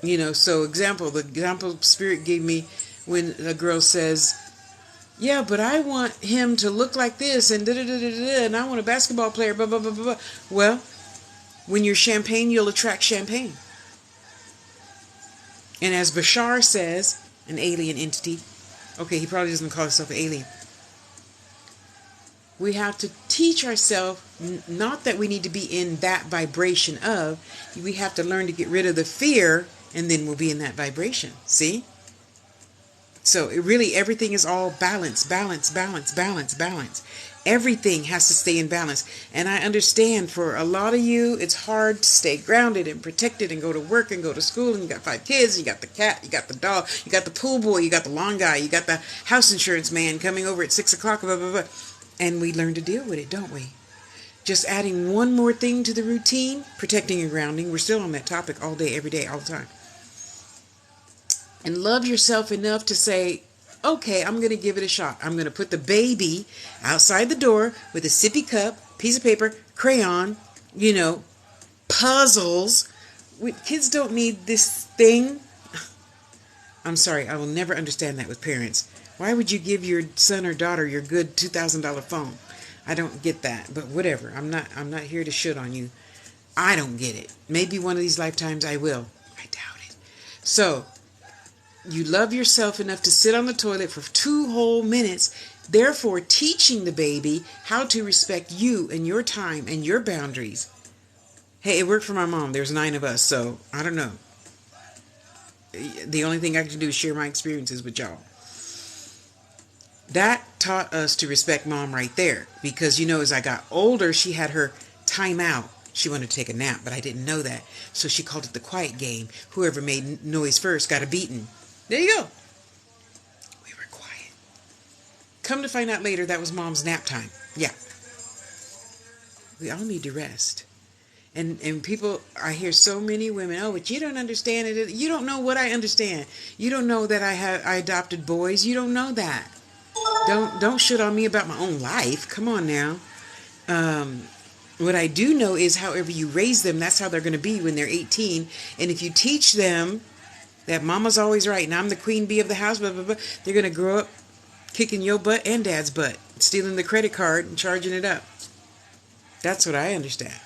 So the example Spirit gave me when a girl says, yeah, but I want him to look like this and da-da-da-da-da, and I want a basketball player, blah, blah, blah, blah. Well, when you're champagne, you'll attract champagne. And as Bashar says, an alien entity, okay, he probably doesn't call himself an alien. We have to teach ourselves, not that we need to be in that vibration of, we have to learn to get rid of the fear, and then we'll be in that vibration. See? So everything is all balance, balance, balance, balance, balance. Everything has to stay in balance. And I understand for a lot of you, it's hard to stay grounded and protected and go to work and go to school, and you got 5 kids, you got the cat, you got the dog, you got the pool boy, you got the lawn guy, you got the house insurance man coming over at 6 o'clock, blah, blah, blah. And we learn to deal with it, don't we? Just adding one more thing to the routine, protecting your grounding. We're still on that topic all day, every day, all the time. And love yourself enough to say, okay, I'm going to give it a shot. I'm going to put the baby outside the door with a sippy cup, piece of paper, crayon, puzzles. Kids don't need this thing. I'm sorry, I will never understand that with parents. Why would you give your son or daughter your good $2,000 phone? I don't get that, but whatever. I'm not here to shit on you. I don't get it. Maybe one of these lifetimes I will. I doubt it. So, you love yourself enough to sit on the toilet for 2 whole minutes, therefore teaching the baby how to respect you and your time and your boundaries. Hey, it worked for my mom. There's 9 of us, so I don't know. The only thing I can do is share my experiences with y'all. That taught us to respect mom right there. Because, as I got older, she had her time out. She wanted to take a nap, but I didn't know that. So she called it the quiet game. Whoever made noise first got a beating. There you go. We were quiet. Come to find out later, that was mom's nap time. Yeah. We all need to rest. And people, I hear so many women, oh, but you don't understand it. You don't know what I understand. You don't know that I adopted boys. You don't know that. Don't shit on me about my own life. Come on now. What I do know is however you raise them, that's how they're going to be when they're 18. And if you teach them that mama's always right and I'm the queen bee of the house, blah, blah, blah, they're going to grow up kicking your butt and dad's butt, stealing the credit card and charging it up. That's what I understand.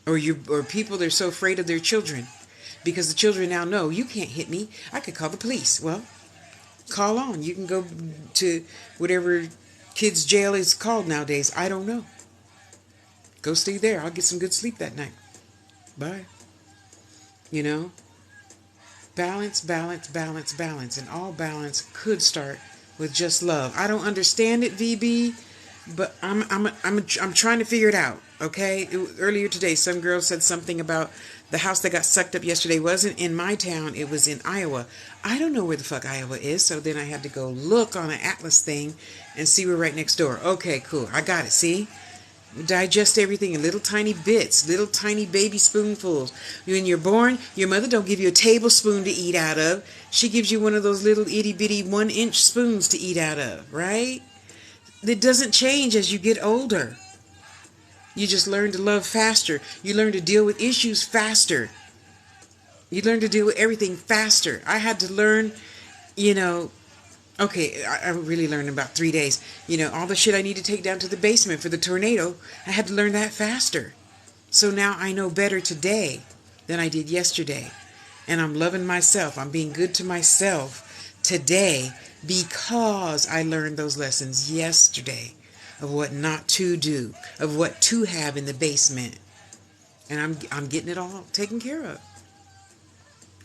Or people, they're so afraid of their children because the children now know, you can't hit me. I could call the police. Well, call on. You can go to whatever kids' jail is called nowadays. I don't know. Go stay there. I'll get some good sleep that night. Bye. Balance, balance, balance, balance. And all balance could start with just love. I don't understand it, VB, but I'm trying to figure it out. Okay? Earlier today, some girl said something about the house that got sucked up yesterday wasn't in my town. It was in Iowa. I don't know where the fuck Iowa is, so then I had to go look on an atlas thing and see we're right next door. Okay, cool. I got it. See? Digest everything in little tiny bits, little tiny baby spoonfuls. When you're born, your mother don't give you a tablespoon to eat out of. She gives you one of those little itty bitty 1-inch spoons to eat out of, right? It doesn't change as you get older. You just learn to love faster. You learn to deal with issues faster. You learn to deal with everything faster. I had to learn, okay, I really learned in about 3 days. All the shit I need to take down to the basement for the tornado, I had to learn that faster. So now I know better today than I did yesterday. And I'm loving myself. I'm being good to myself today because I learned those lessons yesterday of what not to do, of what to have in the basement. And I'm getting it all taken care of.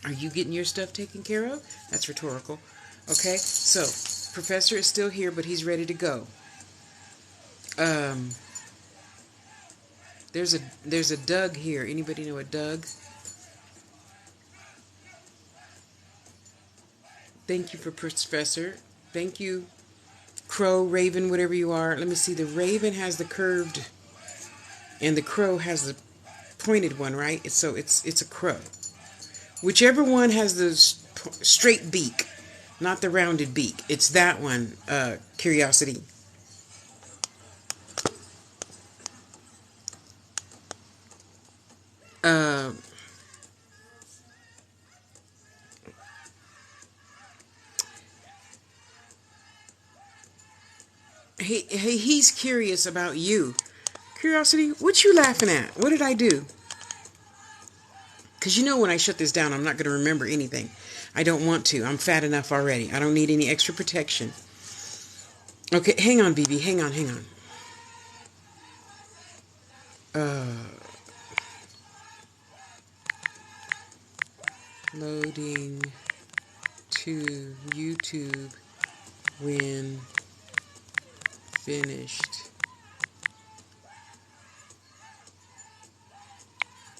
Are you getting your stuff taken care of? That's rhetorical. Okay, so Professor is still here, but he's ready to go. There's a Doug here. Anybody know a Doug? Thank you for Professor. Thank you, Crow, Raven, whatever you are. Let me see. The Raven has the curved, and the Crow has the pointed one, right? So it's a crow. Whichever one has the straight beak. Not the rounded beak. It's that one, Curiosity. He's curious about you. Curiosity, what you laughing at? What did I do? Because when I shut this down, I'm not going to remember anything. I don't want to. I'm fat enough already. I don't need any extra protection. Okay, hang on, BB. Hang on. Loading to YouTube when finished.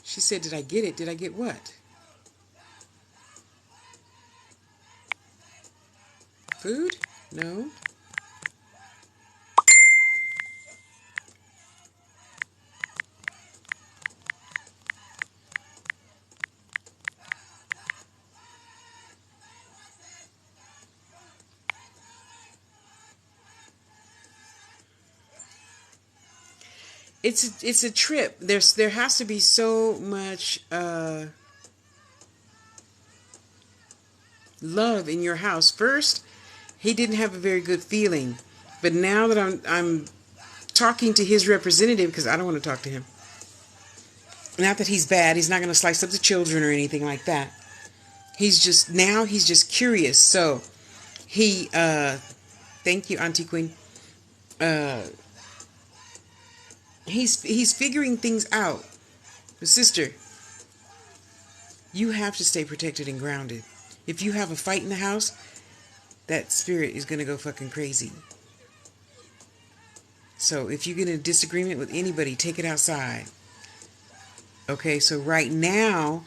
She said, did I get it? Did I get what? Food? No. It's a trip. There has to be so much love in your house. First, he didn't have a very good feeling, but now that I'm talking to his representative, because I don't want to talk to him. Not that he's bad. He's not going to slice up the children or anything like that. He's just curious. So he thank you, Auntie Queen. He's figuring things out. But sister, you have to stay protected and grounded. If you have a fight in the house, that spirit is going to go fucking crazy. So if you get in a disagreement with anybody, take it outside. Okay, so right now,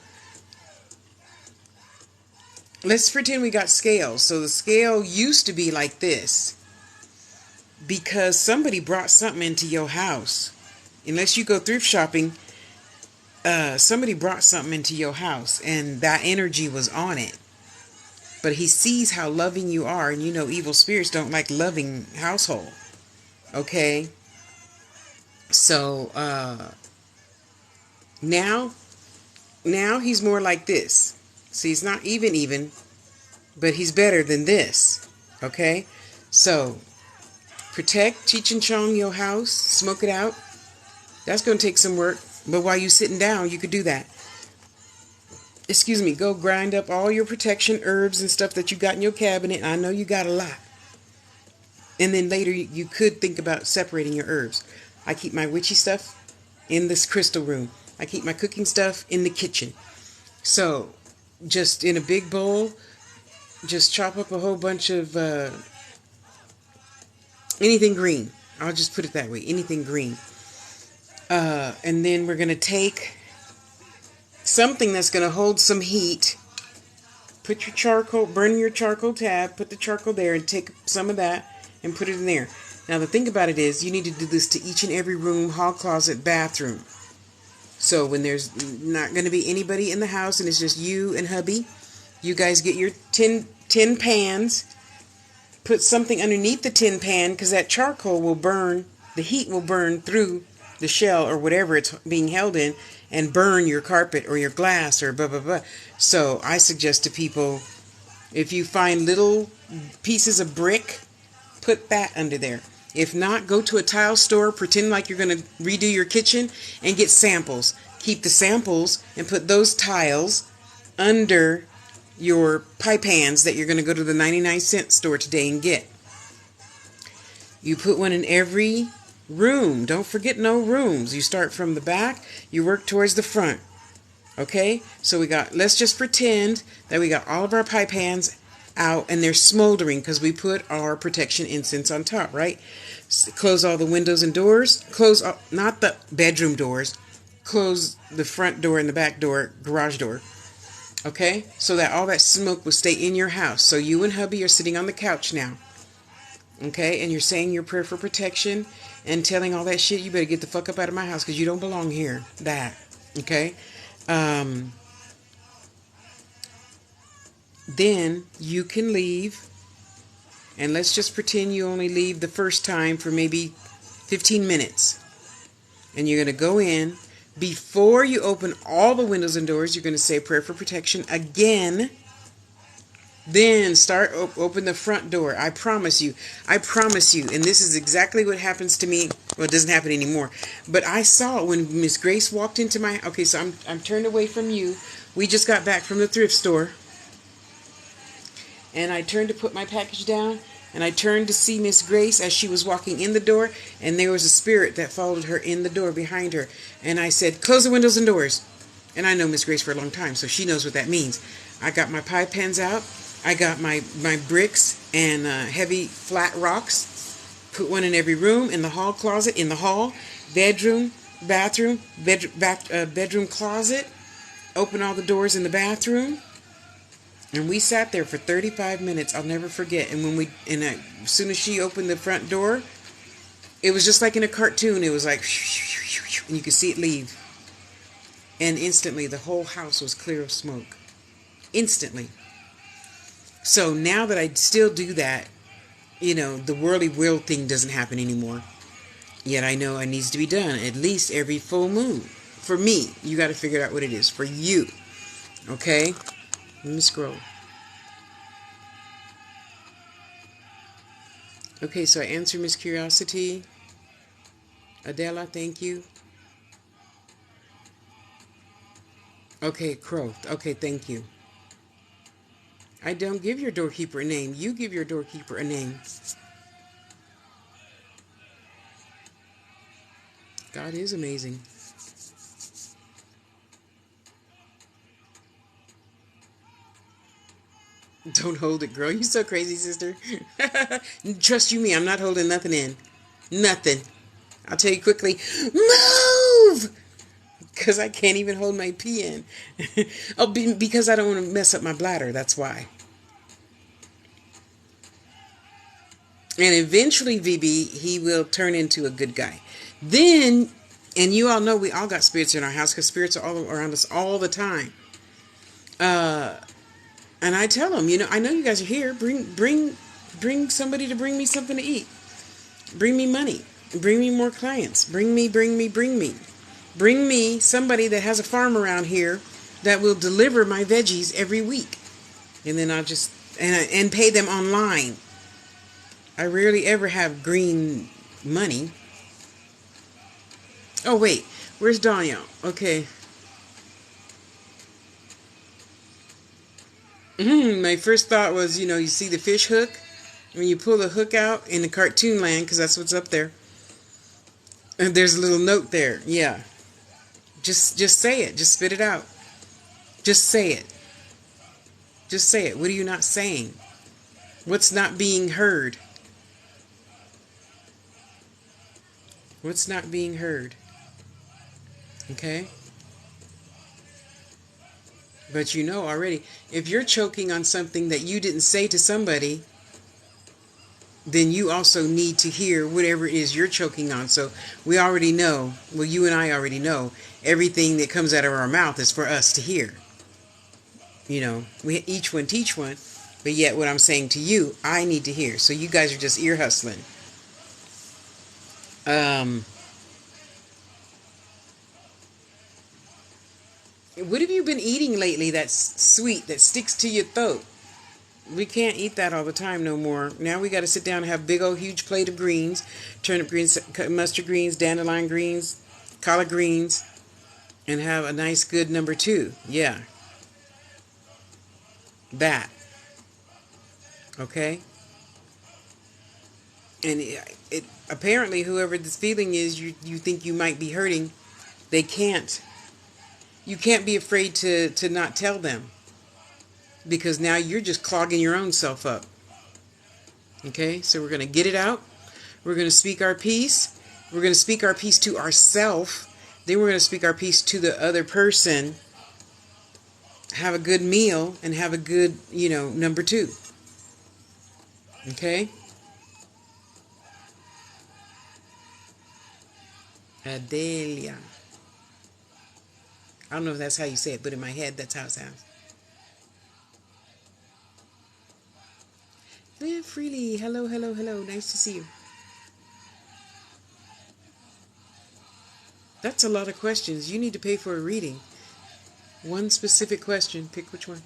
let's pretend we got scales. So the scale used to be like this because somebody brought something into your house. Unless you go thrift shopping, somebody brought something into your house and that energy was on it. But he sees how loving you are, and you know evil spirits don't like loving household. Okay? So now he's more like this. See, he's not even, but he's better than this. Okay? So protect, Cheech and Chong your house, smoke it out. That's going to take some work. But while you're sitting down, you could do that. Excuse me, go grind up all your protection herbs and stuff that you got in your cabinet. I know you got a lot. And then later you could think about separating your herbs. I keep my witchy stuff in this crystal room. I keep my cooking stuff in the kitchen. So just in a big bowl, just chop up a whole bunch of anything green. I'll just put it that way, anything green. And then we're going to take something that's going to hold some heat. Put your charcoal, burn your charcoal tab, put the charcoal there and take some of that and put it in there. Now the thing about it is you need to do this to each and every room, hall, closet, bathroom. So when there's not going to be anybody in the house and it's just you and hubby, you guys get your tin pans, put something underneath the tin pan because that charcoal will burn, the heat will burn through the shell or whatever it's being held in and burn your carpet or your glass or blah, blah, blah. So I suggest to people, if you find little pieces of brick, put that under there. If not, go to a tile store, pretend like you're going to redo your kitchen and get samples. Keep the samples and put those tiles under your pie pans that you're going to go to the 99-cent store today and get. You put one in every room. Don't forget no rooms. You start from the back, you work towards the front. Okay? So let's just pretend that we got all of our pie pans out and they're smoldering because we put our protection incense on top, right? Close all the windows and doors. Close not the bedroom doors. Close the front door and the back door, garage door. Okay? So that all that smoke will stay in your house. So you and hubby are sitting on the couch now. Okay? And you're saying your prayer for protection and telling all that shit. You better get the fuck up out of my house because you don't belong here. That. Okay? Then you can leave. And let's just pretend you only leave the first time for maybe 15 minutes. And you're going to go in. Before you open all the windows and doors, you're going to say a prayer for protection again. Then start open the front door. I promise you. And this is exactly what happens to me. Well, it doesn't happen anymore. But I saw it when Miss Grace walked into my... Okay, so I'm turned away from you. We just got back from the thrift store. And I turned to put my package down, and I turned to see Miss Grace as she was walking in the door, and there was a spirit that followed her in the door behind her. And I said, close the windows and doors. And I know Miss Grace for a long time, so she knows what that means. I got my pie pans out. I got my bricks and heavy flat rocks. Put one in every room, in the hall closet, in the hall, bedroom, bathroom, bedroom closet. Open all the doors in the bathroom. And we sat there for 35 minutes. I'll never forget. And as soon as she opened the front door, it was just like in a cartoon. It was like, and you could see it leave. And instantly, the whole house was clear of smoke. Instantly. So now that I still do that, the whirly whirl thing doesn't happen anymore. Yet I know it needs to be done at least every full moon. For me, you got to figure out what it is. For you. Okay? Let me scroll. Okay, so I answered Miss Curiosity. Adela, thank you. Okay, Crow. Okay, thank you. I don't give your doorkeeper a name. You give your doorkeeper a name. God is amazing. Don't hold it, girl. You so crazy, sister. Trust you me, I'm not holding nothing in. Nothing. I'll tell you quickly, move! Because I can't even hold my pee in. Oh, because I don't want to mess up my bladder. That's why. And eventually, VB, he will turn into a good guy. Then, and you all know we all got spirits in our house because spirits are all around us all the time. And I tell them, I know you guys are here. Bring somebody to bring me something to eat. Bring me money. Bring me more clients. Bring me. Bring me somebody that has a farm around here that will deliver my veggies every week. And then I'll just, and pay them online. I rarely ever have green money. Oh, wait. Where's Daniel? Okay. My first thought was, you see the fish hook? When you pull the hook out in the cartoon land, because that's what's up there. And there's a little note there. Yeah. Just say it. Just spit it out. Just say it. Just say it. What are you not saying? What's not being heard? What's not being heard? Okay? But you know already, if you're choking on something that you didn't say to somebody, then you also need to hear whatever it is you're choking on. So we already know, well, you and I already know, everything that comes out of our mouth is for us to hear. We each one teach one, but yet what I'm saying to you, I need to hear. So you guys are just ear hustling. What have you been eating lately that's sweet, that sticks to your throat? We can't eat that all the time no more. Now we got to sit down and have a big old huge plate of greens, turnip greens, mustard greens, dandelion greens, collard greens, and have a nice good number 2. Yeah. That. Okay? And it apparently whoever this feeling is you think you might be hurting, they can't. You can't be afraid to not tell them. Because now you're just clogging your own self up. Okay? So we're going to get it out. We're going to speak our peace. We're going to speak our peace to ourselves. Then we're going to speak our peace to the other person. Have a good meal and have a good, number 2. Okay? Adelia. I don't know if that's how you say it, but in my head, that's how it sounds. Live freely. Hello, hello, hello. Nice to see you. That's a lot of questions. You need to pay for a reading. One specific question. Pick which one.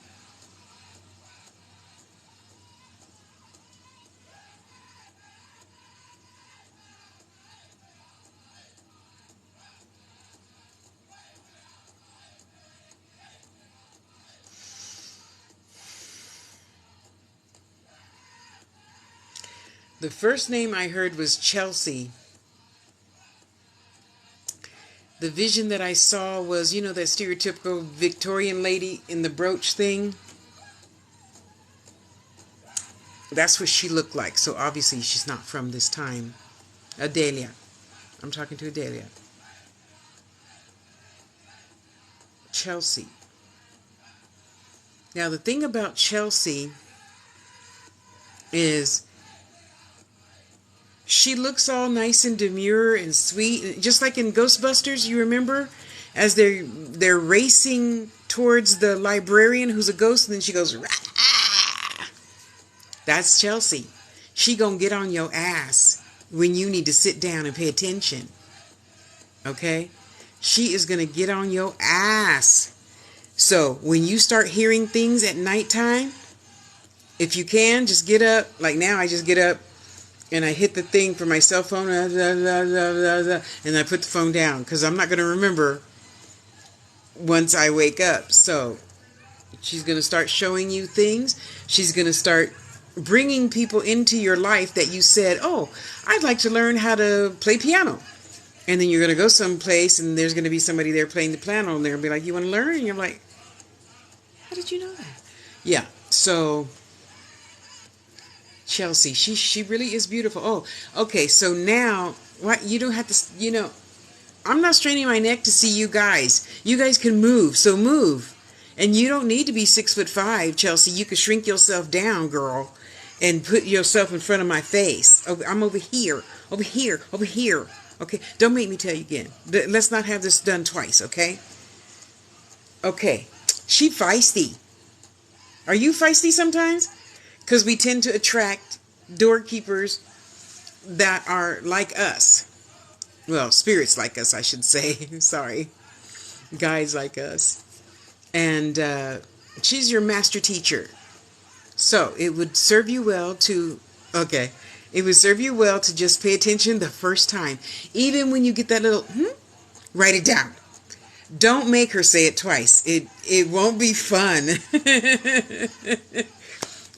The first name I heard was Chelsea. The vision that I saw was, that stereotypical Victorian lady in the brooch thing. That's what she looked like. So obviously she's not from this time. Adelia. I'm talking to Adelia. Chelsea. Now the thing about Chelsea is she looks all nice and demure and sweet, just like in Ghostbusters. You remember, as they're racing towards the librarian who's a ghost, and then she goes, "Rah!" That's Chelsea. She gonna get on your ass when you need to sit down and pay attention. Okay, she is gonna get on your ass. So when you start hearing things at nighttime, if you can, just get up. Like now, I just get up. And I hit the thing for my cell phone, and I put the phone down because I'm not going to remember once I wake up. So she's going to start showing you things. She's going to start bringing people into your life that you said, oh, I'd like to learn how to play piano. And then you're going to go someplace and there's going to be somebody there playing the piano and they'll be like, you want to learn? And you're like, how did you know that? Yeah, so Chelsea. She really is beautiful. Oh, okay. So now, what you don't have to. I'm not straining my neck to see you guys. You guys can move, so move. And you don't need to be 6'5", Chelsea. You can shrink yourself down, girl, and put yourself in front of my face. I'm over here, over here, over here. Okay, don't make me tell you again. Let's not have this done twice, okay? Okay, she feisty. Are you feisty sometimes? Because we tend to attract doorkeepers that are like us. Well, spirits like us, I should say. Sorry. Guys like us. And she's your master teacher. So it would serve you well to, okay, it would serve you well to just pay attention the first time. Even when you get that little, write it down. Don't make her say it twice. It won't be fun.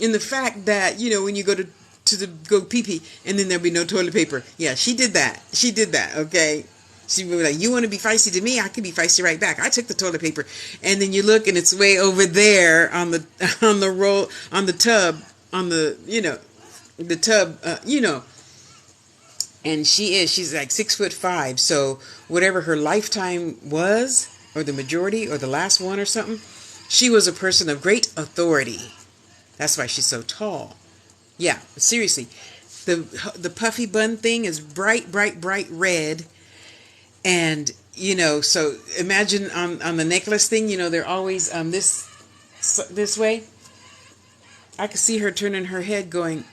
In the fact that, when you go to go pee-pee and then there'll be no toilet paper. Yeah, she did that. She did that, okay? She would be like, you want to be feisty to me? I can be feisty right back. I took the toilet paper. And then you look and it's way over there on the roll, on the tub, on the, the tub, And she's like 6'5". So whatever her lifetime was, or the majority, or the last one or something, she was a person of great authority. That's why she's so tall. Yeah, seriously. The puffy bun thing is bright, bright, bright red. And, so imagine on the necklace thing, they're always this way. I could see her turning her head going,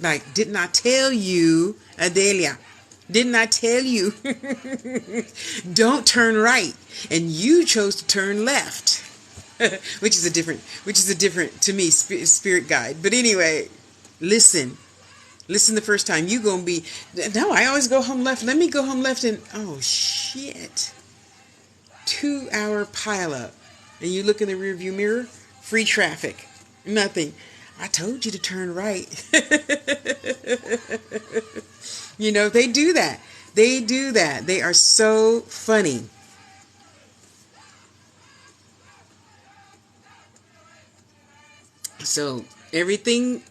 like, didn't I tell you, Adelia? Didn't I tell you? Don't turn right. And you chose to turn left. which is a different to me spirit guide. But anyway, listen the first time. You gonna be, no, I always go home left. Let me go home left. And oh shit, 2-hour pile up, and you look in the rear view mirror, free traffic, nothing. I told you to turn right. They do that. They are so funny. So everything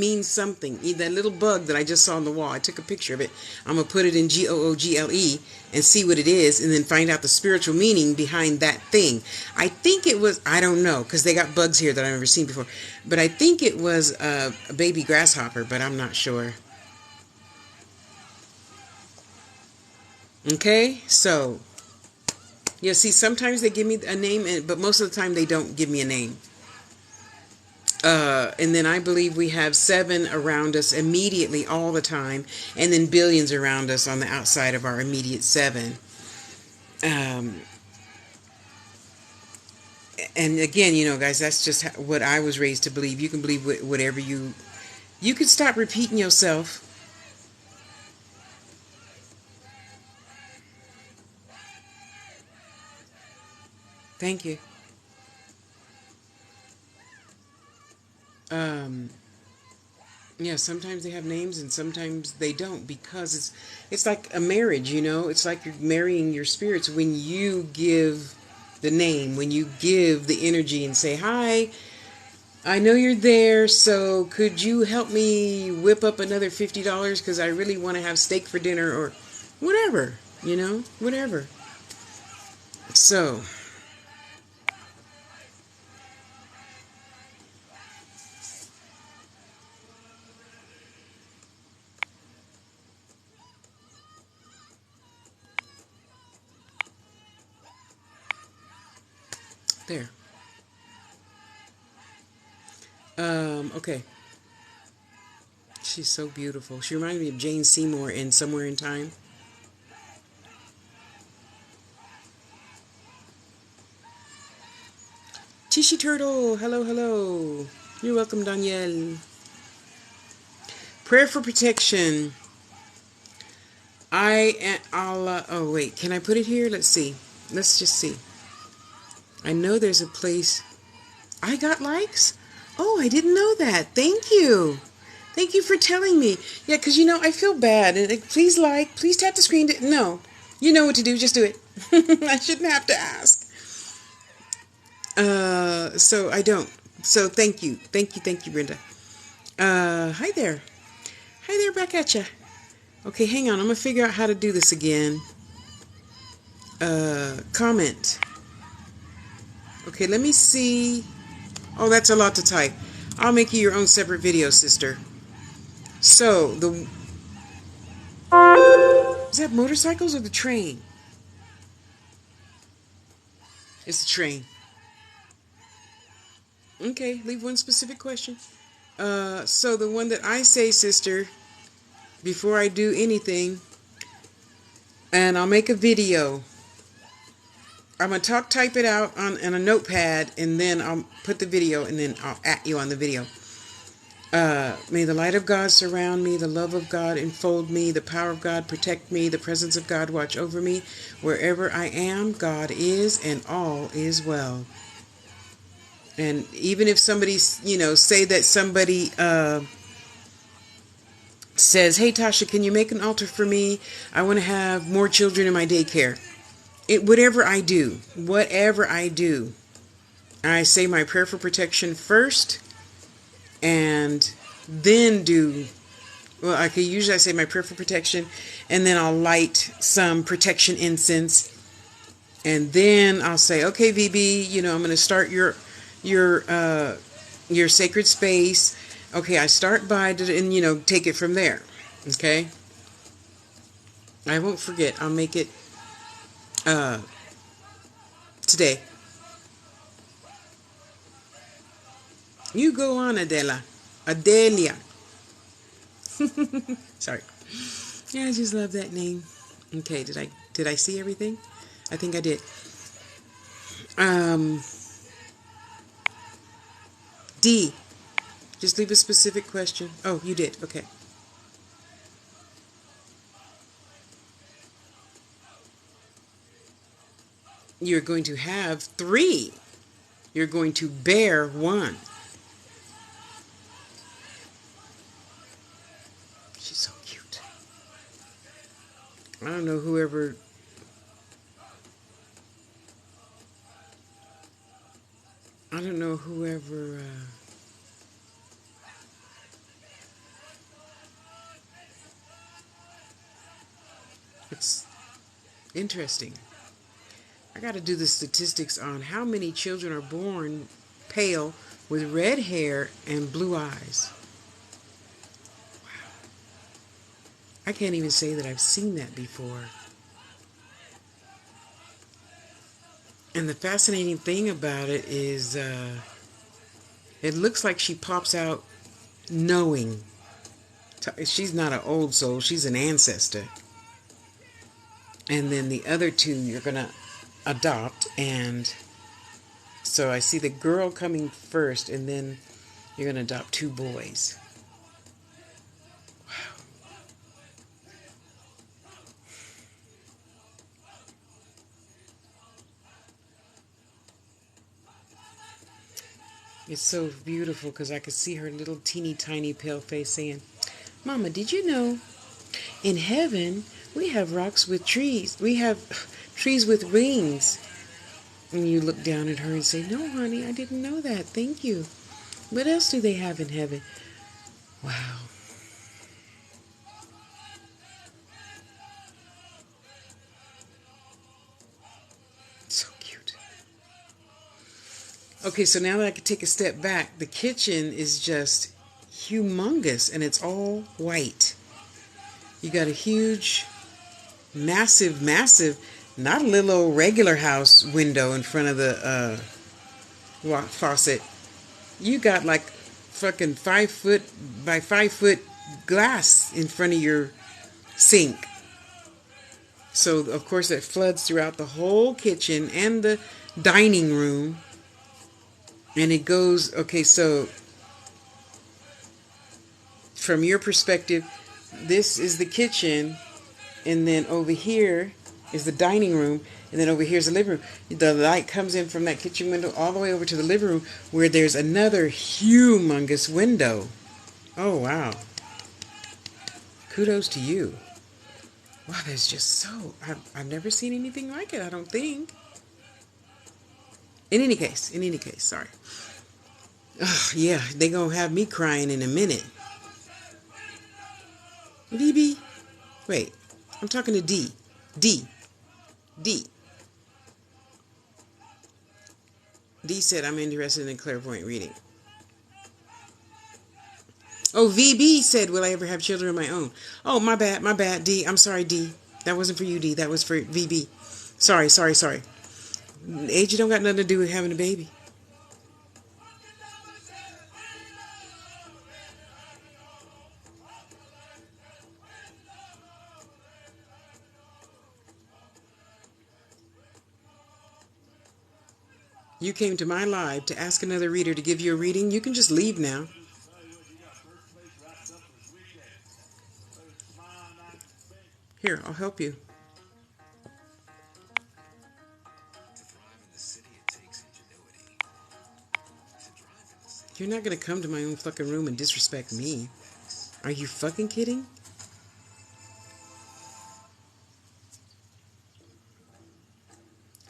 means something. That little bug that I just saw on the wall, I took a picture of it. I'm going to put it in Google and see what it is, and then find out the spiritual meaning behind that thing. I think it was, I don't know, because they got bugs here that I've never seen before. But I think it was a baby grasshopper, but I'm not sure. Okay, so, see, sometimes they give me a name, but most of the time they don't give me a name. And then I believe we have 7 around us immediately all the time, and then billions around us on the outside of our immediate 7. And again, guys, that's just what I was raised to believe. You can believe whatever you can stop repeating yourself. Thank you. Sometimes they have names and sometimes they don't, because it's like a marriage, it's like you're marrying your spirits when you give the name, when you give the energy and say, hi, I know you're there, so could you help me whip up another $50 because I really want to have steak for dinner, or whatever, whatever. So there. Okay. She's so beautiful. She reminded me of Jane Seymour in Somewhere in Time. Tishy Turtle, hello, hello. You're welcome, Danielle. Prayer for protection. Oh wait, can I put it here? Let's see. Let's just see. I know there's a place. I got likes? Oh, I didn't know that. Thank you. Thank you for telling me. Yeah, because I feel bad. And please please tap the screen. No, you know what to do. Just do it. I shouldn't have to ask. So I don't. So thank you. Thank you, Brenda. Hi there. Hi there, back at ya. Okay, hang on. I'm gonna figure out how to do this again. Comment. Okay, let me see. Oh, that's a lot to type. I'll make you your own separate video, sister. So, is that motorcycles or the train? It's the train. Okay, leave one specific question. So the one that I say, sister, before I do anything, and I'll make a video. I'm going to type it out on a notepad, and then I'll put the video, and then I'll at you on the video. May the light of God surround me, the love of God enfold me, the power of God protect me, the presence of God watch over me. Wherever I am, God is, and all is well. And even if somebody, say that somebody says, hey, Tasha, can you make an altar for me? I want to have more children in my daycare. Whatever I do, I say my prayer for protection first, and then usually I say my prayer for protection, and then I'll light some protection incense, and then I'll say, okay, VB, I'm going to start your sacred space. Okay, I start by, and take it from there. Okay, I won't forget. I'll make it today. You go on, Adelia. Sorry. Yeah, I just love that name. Okay, did I see everything? I think I did. D. Just leave a specific question. Oh, you did. Okay. You're going to have 3. You're going to bear 1. She's so cute. I don't know whoever... It's interesting. I got to do the statistics on how many children are born pale with red hair and blue eyes. Wow. I can't even say that I've seen that before. And the fascinating thing about it is it looks like she pops out knowing. She's not an old soul, she's an ancestor. And then the other 2 you're going to adopt. And so I see the girl coming first, and then you're going to adopt 2 boys. Wow. It's so beautiful because I could see her little teeny tiny pale face saying, Mama, did you know in heaven we have rocks with trees? We have trees with wings. And you look down at her and say, no, honey, I didn't know that. Thank you. What else do they have in heaven? Wow. So cute. Okay, so now that I can take a step back, the kitchen is just humongous, and it's all white. You got a huge, massive, not a little old regular house window in front of the faucet. You got like fucking 5 foot by 5 foot glass in front of your sink. So of course it floods throughout the whole kitchen and the dining room. And it goes, okay, so from your perspective, this is the kitchen, and then over here is the dining room, and then over here is the living room. The light comes in from that kitchen window all the way over to the living room, where there's another humongous window. Oh, wow. Kudos to you. Wow, there's just so... I've never seen anything like it, I don't think. In any case, sorry. Ugh, yeah, they gonna have me crying in a minute. BB, wait, I'm talking to D. D. D. D said I'm interested in clairvoyant reading. Oh, VB said, will I ever have children of my own? Oh, my bad, D. I'm sorry, D. That wasn't for you, D. That was for VB. Sorry. Age don't got nothing to do with having a baby. You came to my live to ask another reader to give you a reading. You can just leave now. Here, I'll help you. You're not gonna come to my own fucking room and disrespect me. Are you fucking kidding?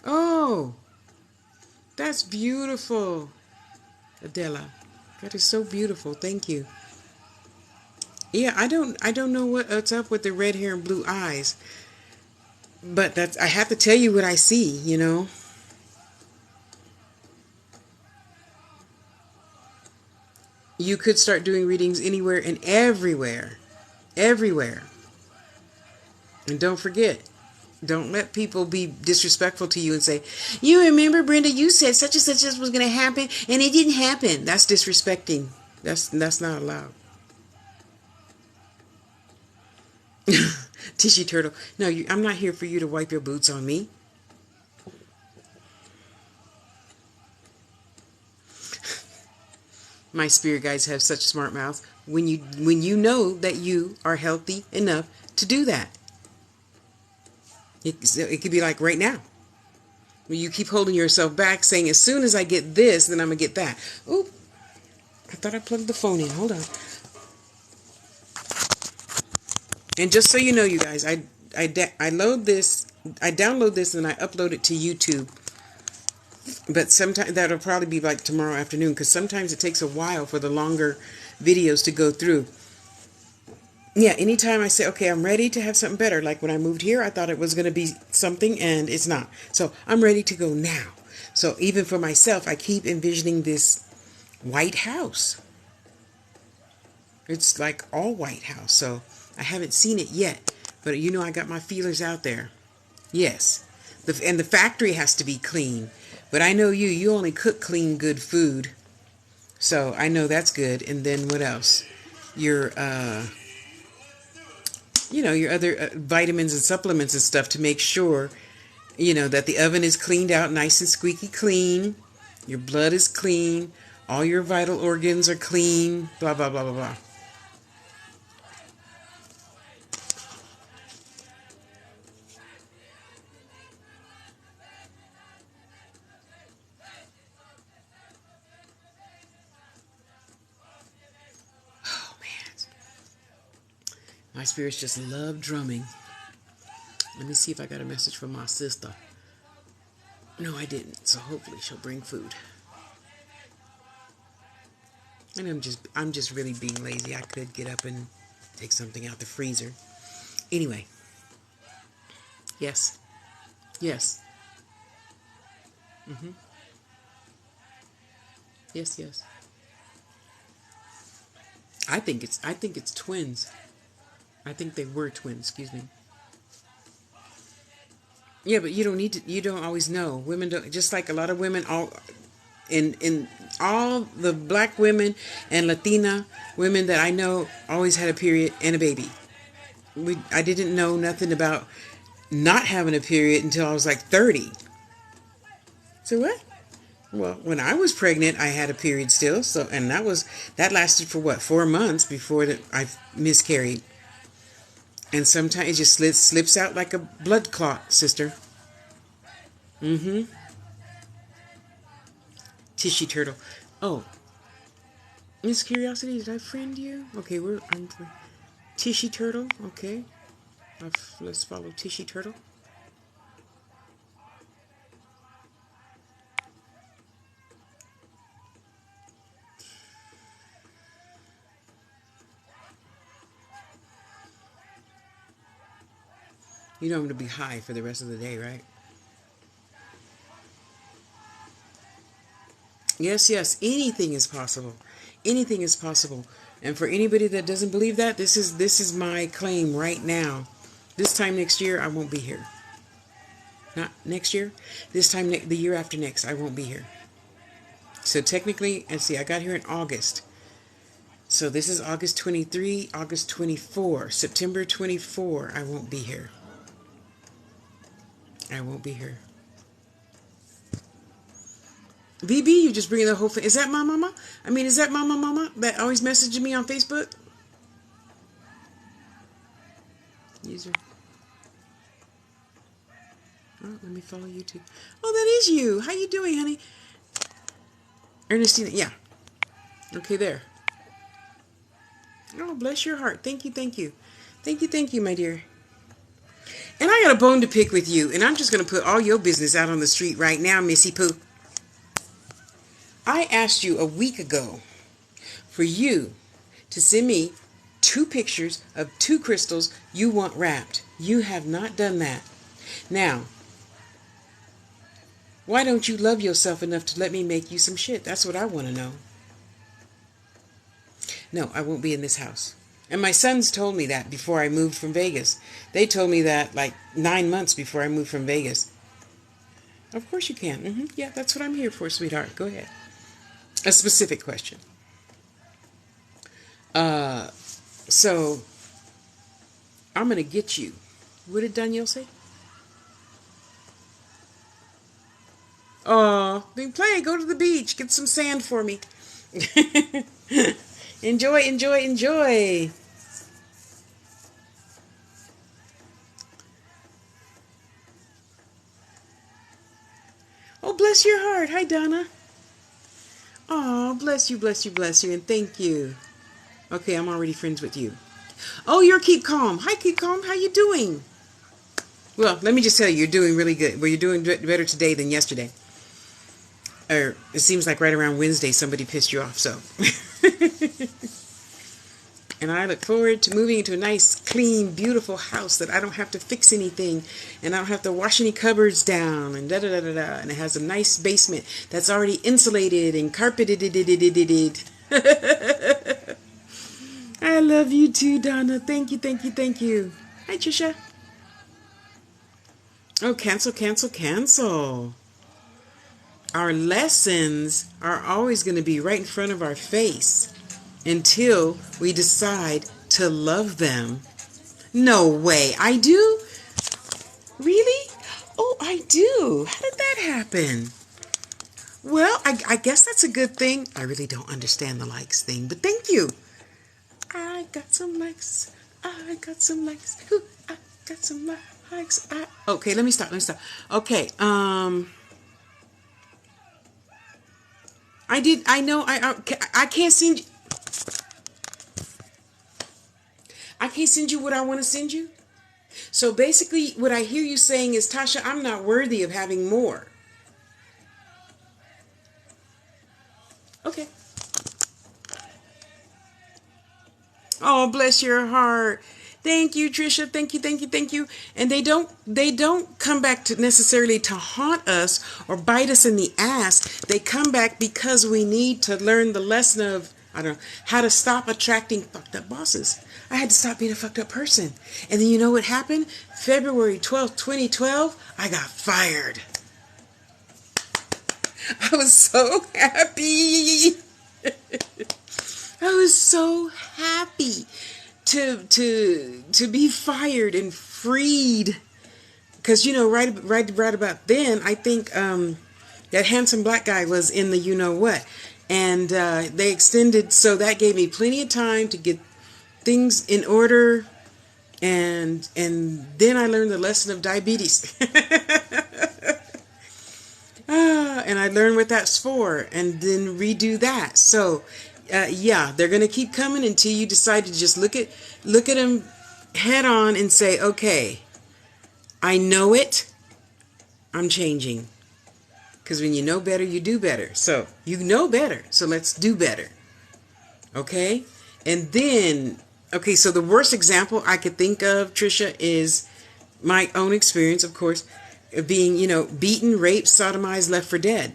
Oh, that's beautiful, Adela. That is so beautiful. Thank you. Yeah, I don't know what's up with the red hair and blue eyes, but that's I have to tell you what I see. You could start doing readings anywhere and everywhere, everywhere. And don't forget, don't let people be disrespectful to you and say, "You remember, Brenda? You said such and such was going to happen, and it didn't happen." That's disrespecting. That's not allowed. Tishy turtle. No, I'm not here for you to wipe your boots on me. My spirit guides have such smart mouths. When you know that you are healthy enough to do that, it could be like right now. When you keep holding yourself back, saying, "As soon as I get this, then I'm gonna get that." Oop! I thought I plugged the phone in. Hold on. And just so you know, you guys, I load this, I download this, and I upload it to YouTube. But sometimes that'll probably be like tomorrow afternoon, because sometimes it takes a while for the longer videos to go through. Yeah, anytime I say, okay, I'm ready to have something better, like when I moved here, I thought it was going to be something, and it's not. So I'm ready to go now. So even for myself, I keep envisioning this white house. It's like all white house. So I haven't seen it yet, but I got my feelers out there. Yes. And the factory has to be clean. But I know you only cook clean, good food. So I know that's good. And then what else? Your, your other vitamins and supplements and stuff to make sure, that the oven is cleaned out nice and squeaky clean. Your blood is clean. All your vital organs are clean. Blah, blah, blah, blah, blah. Oh, man. My spirits just love drumming. Let me see if I got a message from my sister. No, I didn't. So hopefully she'll bring food. And I'm just really being lazy. I could get up and take something out the freezer. Anyway. Yes. Yes. Mhm. Yes. I think it's twins. I think they were twins, excuse me. Yeah, but you don't always know. Women don't, just like a lot of women, all in all the black women and Latina women that I know always had a period and a baby. I didn't know nothing about not having a period until I was like 30. So what? Well, when I was pregnant, I had a period still. So, and that lasted for what, 4 months before I miscarried. And sometimes it just slips out like a blood clot, sister. Mm-hmm. Tishy turtle. Oh, Miss Curiosity, did I friend you? Okay, I'm Tishy turtle. Okay, let's follow Tishy turtle. You know I'm going to be high for the rest of the day, right? Yes, yes. Anything is possible. Anything is possible. And for anybody that doesn't believe that, this is my claim right now. This time next year, I won't be here. Not next year. This time the year after next, I won't be here. So technically, and see, I got here in August. So this is August 23, August 24, September 24. I won't be here. I won't be here. VB, you just bring the whole thing. Is that my mama? I mean, is that mama that always messaging me on Facebook? User. Oh, let me follow you too. Oh, that is you. How you doing, honey? Ernestina, yeah. Okay, there. Oh, bless your heart. Thank you, thank you. Thank you, my dear. And I got a bone to pick with you, and I'm just going to put all your business out on the street right now, Missy Pooh. I asked you a week ago for you to send me 2 pictures of 2 crystals you want wrapped. You have not done that. Now, why don't you love yourself enough to let me make you some shit? That's what I want to know. No, I won't be in this house. And my sons told me that before I moved from Vegas. They told me that like 9 months before I moved from Vegas. Of course you can. Yeah, that's what I'm here for, sweetheart. Go ahead. A specific question. So, I'm going to get you. What did Danielle say? Oh, then play. Go to the beach. Get some sand for me. Enjoy, enjoy, enjoy. Oh, bless your heart. Hi, Donna. Oh, bless you, bless you, bless you, and thank you. Okay, I'm already friends with you. Oh, you're Keep Calm. Hi, Keep Calm. How you doing? Well, let me just tell you, you're doing really good. Well, you're doing better today than yesterday. Or it seems like right around Wednesday somebody pissed you off, so. And I look forward to moving into a nice, clean, beautiful house that I don't have to fix anything, and I don't have to wash any cupboards down, and da-da-da-da-da. And it has a nice basement that's already insulated and carpeted. I love you too, Donna. Thank you, thank you, thank you. Hi, Trisha. Oh, cancel, cancel, cancel. Our lessons are always going to be right in front of our face until we decide to love them. No way. I do? Really? Oh, I do. How did that happen? Well, I guess that's a good thing. I really don't understand the likes thing, but thank you. I got some likes. I got some likes. Ooh, I got some likes. Okay, let me stop. Okay, I can't send you. I can't send you what I want to send you. So basically, what I hear you saying is, Tasha, I'm not worthy of having more. Okay. Oh, bless your heart. Thank you, Trisha. Thank you, thank you, thank you. And they don't come back to necessarily to haunt us or bite us in the ass. They come back because we need to learn the lesson of, I don't know, how to stop attracting fucked up bosses. I had to stop being a fucked up person. And then you know what happened? February 12th, 2012, I got fired. I was so happy. I was so happy to be fired and freed. Because, you know, right about then, I think that handsome black guy was in the you-know-what. And they extended, so that gave me plenty of time to get things in order. And then I learned the lesson of diabetes. And I learned what that's for, and then redo that. So, yeah, they're going to keep coming until you decide to just look at them head on and say, okay, I know it, I'm changing. Because when you know better, you do better. So, you know better, so let's do better. Okay? And then, okay, so the worst example I could think of, Trisha, is my own experience, of course, of being, beaten, raped, sodomized, left for dead.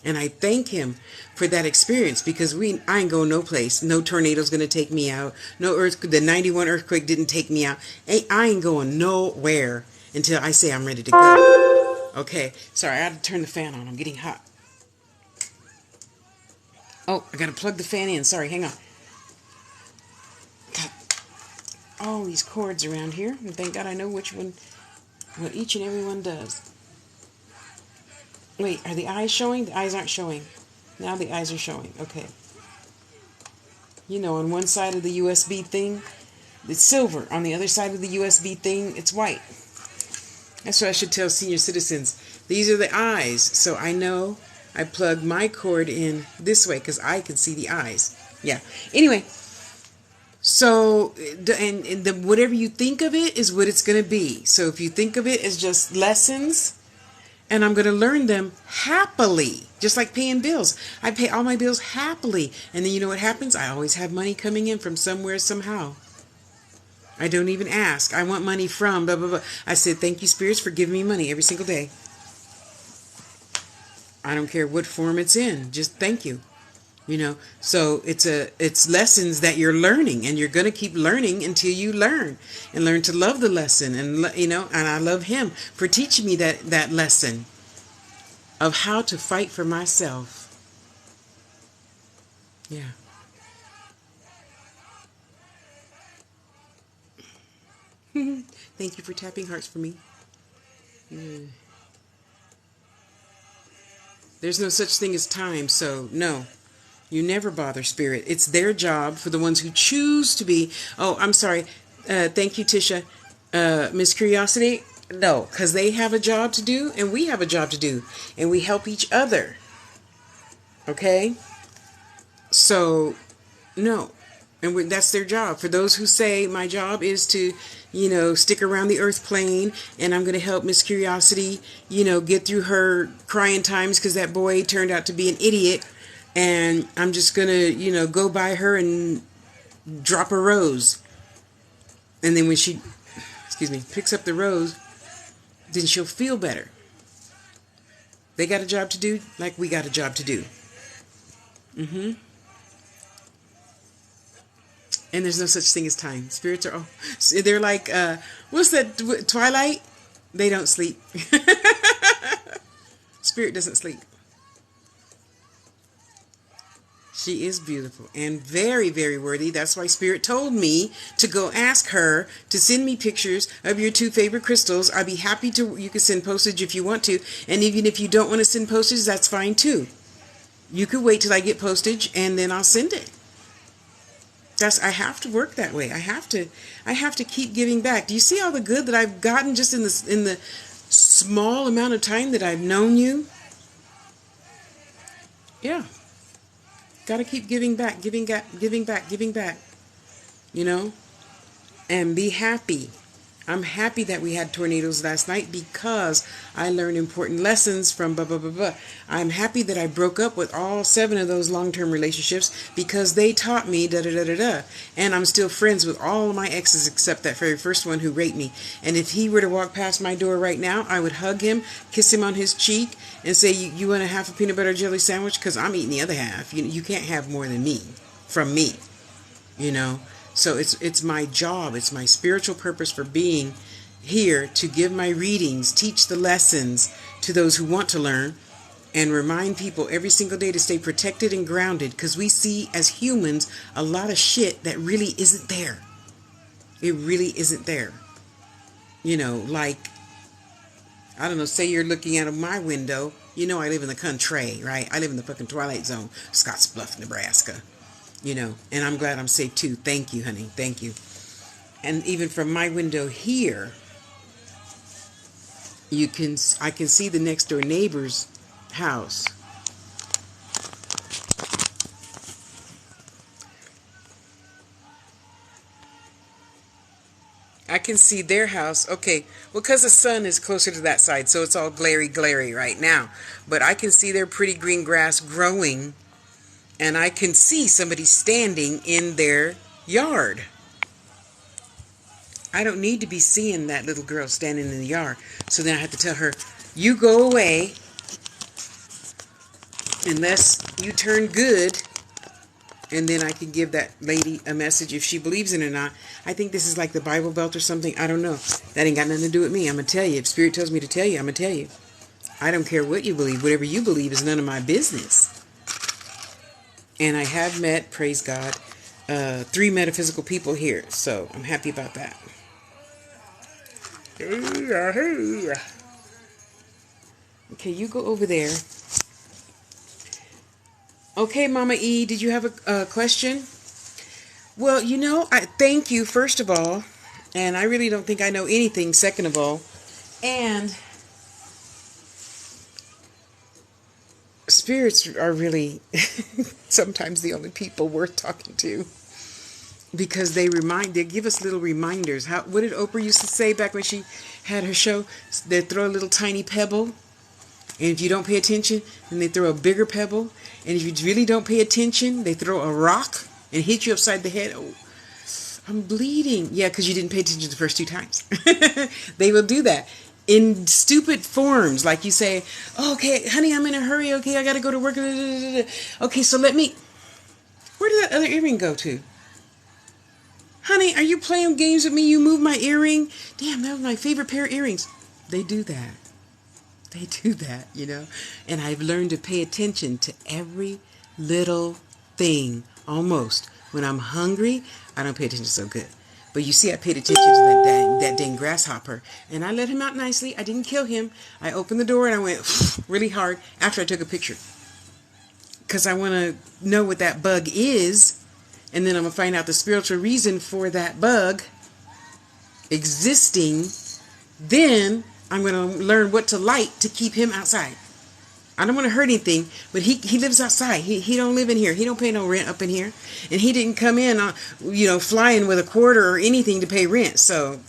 And I thank him for that experience, because I ain't going no place. No tornado's going to take me out. No the 91 earthquake didn't take me out. I ain't going nowhere until I say I'm ready to go. Okay, sorry, I had to turn the fan on. I'm getting hot. Oh, I got to plug the fan in. Sorry, hang on. Got all these cords around here, and thank God I know what each and every one does. Wait, are the eyes showing? The eyes aren't showing. Now the eyes are showing. Okay. On one side of the USB thing, it's silver. On the other side of the USB thing, it's white. That's what I should tell senior citizens. These are the eyes. So I know I plug my cord in this way because I can see the eyes. Yeah. Anyway, so, and whatever you think of it is what it's going to be. So if you think of it as just lessons, and I'm going to learn them happily, just like paying bills. I pay all my bills happily. And then you know what happens? I always have money coming in from somewhere, somehow. I don't even ask. I want money from blah, blah, blah. I said, thank you, spirits, for giving me money every single day. I don't care what form it's in. Just thank you. So it's lessons that you're learning, and you're going to keep learning until you learn and learn to love the lesson. And, and I love him for teaching me that lesson of how to fight for myself. Yeah. Thank you for tapping hearts for me. Yeah. There's no such thing as time, so no. You never bother spirit. It's their job for the ones who choose to be. Oh, I'm sorry. Thank you, Tisha. Miss Curiosity? No, because they have a job to do and we have a job to do. And we help each other. Okay? So, no. And that's their job. For those who say my job is to, stick around the earth plane and I'm going to help Miss Curiosity, get through her crying times because that boy turned out to be an idiot. And I'm just going to, go by her and drop a rose. And then when she, picks up the rose, then she'll feel better. They got a job to do like we got a job to do. And there's no such thing as time. Spirits are, they're like, what's that, Twilight? They don't sleep. Spirit doesn't sleep. She is beautiful and very, very worthy. That's why Spirit told me to go ask her to send me pictures of your 2 favorite crystals. I'd be happy to, you can send postage if you want to. And even if you don't want to send postage, that's fine too. You could wait till I get postage and then I'll send it. I have to work that way. I have to keep giving back. Do you see all the good that I've gotten just in the small amount of time that I've known you? Yeah. Got to keep giving back, giving back, and be happy. I'm happy that we had tornadoes last night because I learned important lessons from blah, blah, blah, blah. I'm happy that I broke up with all 7 of those long-term relationships because they taught me da, da, da, da, da. And I'm still friends with all of my exes except that very first one who raped me. And if he were to walk past my door right now, I would hug him, kiss him on his cheek, and say, you want a half a peanut butter jelly sandwich? Because I'm eating the other half. You can't have more than me, from me, So it's my job, it's my spiritual purpose for being here to give my readings, teach the lessons to those who want to learn, and remind people every single day to stay protected and grounded, because we see as humans a lot of shit that really isn't there. It really isn't there. Like, I don't know, say you're looking out of my window. I live in the country, right? I live in the fucking Twilight Zone, Scottsbluff, Nebraska. And I'm glad I'm safe too. Thank you, honey. Thank you. And even from my window here, I can see the next door neighbor's house. I can see their house. Okay, well, because the sun is closer to that side, so it's all glary right now. But I can see their pretty green grass growing. And I can see somebody standing in their yard. I don't need to be seeing that little girl standing in the yard. So then I have to tell her, you go away unless you turn good. And then I can give that lady a message if she believes in it or not. I think this is like the Bible Belt or something. I don't know. That ain't got nothing to do with me. I'm going to tell you. If Spirit tells me to tell you, I'm going to tell you. I don't care what you believe. Whatever you believe is none of my business. And I have met, praise God, 3 metaphysical people here. So I'm happy about that. Okay, you go over there. Okay, Mama E, did you have a question? Well, I thank you, first of all. And I really don't think I know anything, second of all. And spirits are really sometimes the only people worth talking to. Because they give us little reminders. What did Oprah used to say back when she had her show? They throw a little tiny pebble. And if you don't pay attention, then they throw a bigger pebble. And if you really don't pay attention, they throw a rock and hit you upside the head. Oh, I'm bleeding. Yeah, because you didn't pay attention the first 2 times. They will do that in stupid forms. Like you say, oh, okay, honey, I'm in a hurry. Okay, I got to go to work. Okay, so where did that other earring go to? Honey, are you playing games with me? You moved my earring. Damn, that was my favorite pair of earrings. They do that. They do that, And I've learned to pay attention to every little thing, almost. When I'm hungry, I don't pay attention so good. But you see, I paid attention to that dang grasshopper. And I let him out nicely. I didn't kill him. I opened the door and I went really hard after I took a picture. Because I want to know what that bug is. And then I'm going to find out the spiritual reason for that bug existing. Then I'm going to learn what to light to keep him outside. I don't want to hurt anything, but he lives outside. He don't live in here. He don't pay no rent up in here. And he didn't come in, flying with a quarter or anything to pay rent. So,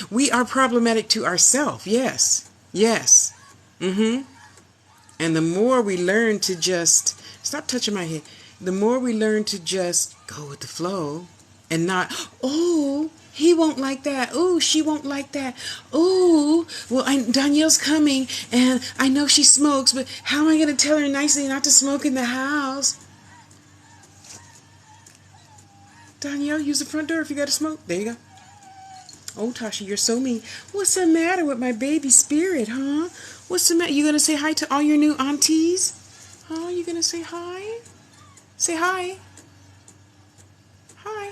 we are problematic to ourselves. Yes. Yes. And the more we learn to just, stop touching my head. The more we learn to just go with the flow and not, he won't like that. Oh, she won't like that. Oh, well, Danielle's coming, and I know she smokes, but how am I going to tell her nicely not to smoke in the house? Danielle, use the front door if you got to smoke. There you go. Oh, Tasha, you're so mean. What's the matter with my baby spirit, huh? What's the matter? You going to say hi to all your new aunties? Huh? You going to say hi? Say hi. Hi.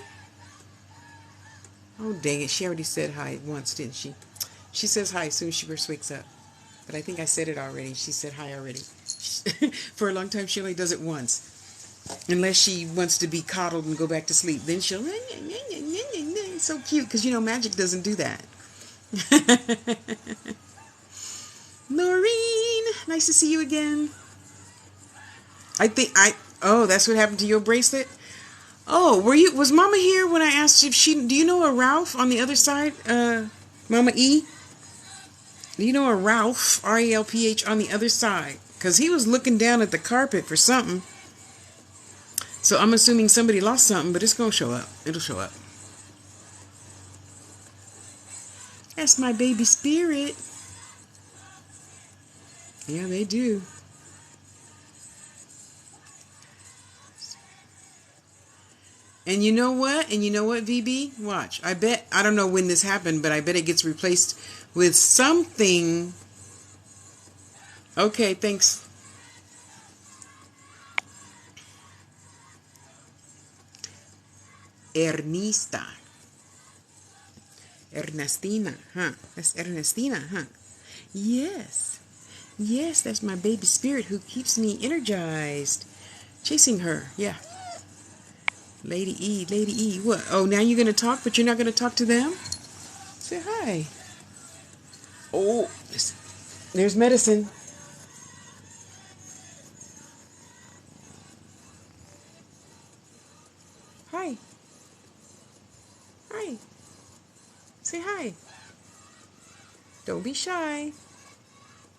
Oh, dang it. She already said hi once, didn't she? She says hi as soon as she first wakes up. But I think I said it already. She said hi already. For a long time, she only does it once. Unless she wants to be coddled and go back to sleep. Then she'll... It's so cute because, Magic doesn't do that. Noreen, nice to see you again. Oh, that's what happened to your bracelet? Oh, was Mama do you know a Ralph on the other side? Mama E? Do you know a Ralph, R-A-L-P-H, on the other side? Because he was looking down at the carpet for something. So I'm assuming somebody lost something, but it's going to show up. It'll show up. That's my baby spirit. Yeah, they do. And you know what? VB? Watch. I don't know when this happened, but I bet it gets replaced with something. Okay, thanks. Ernestina, huh? That's Ernestina, huh? Yes. Yes, that's my baby spirit who keeps me energized. Chasing her, yeah. Lady E, what? Oh, now you're going to talk, but you're not going to talk to them? Say hi. Oh, listen. There's medicine. Hi. Hi. Say hi. Don't be shy.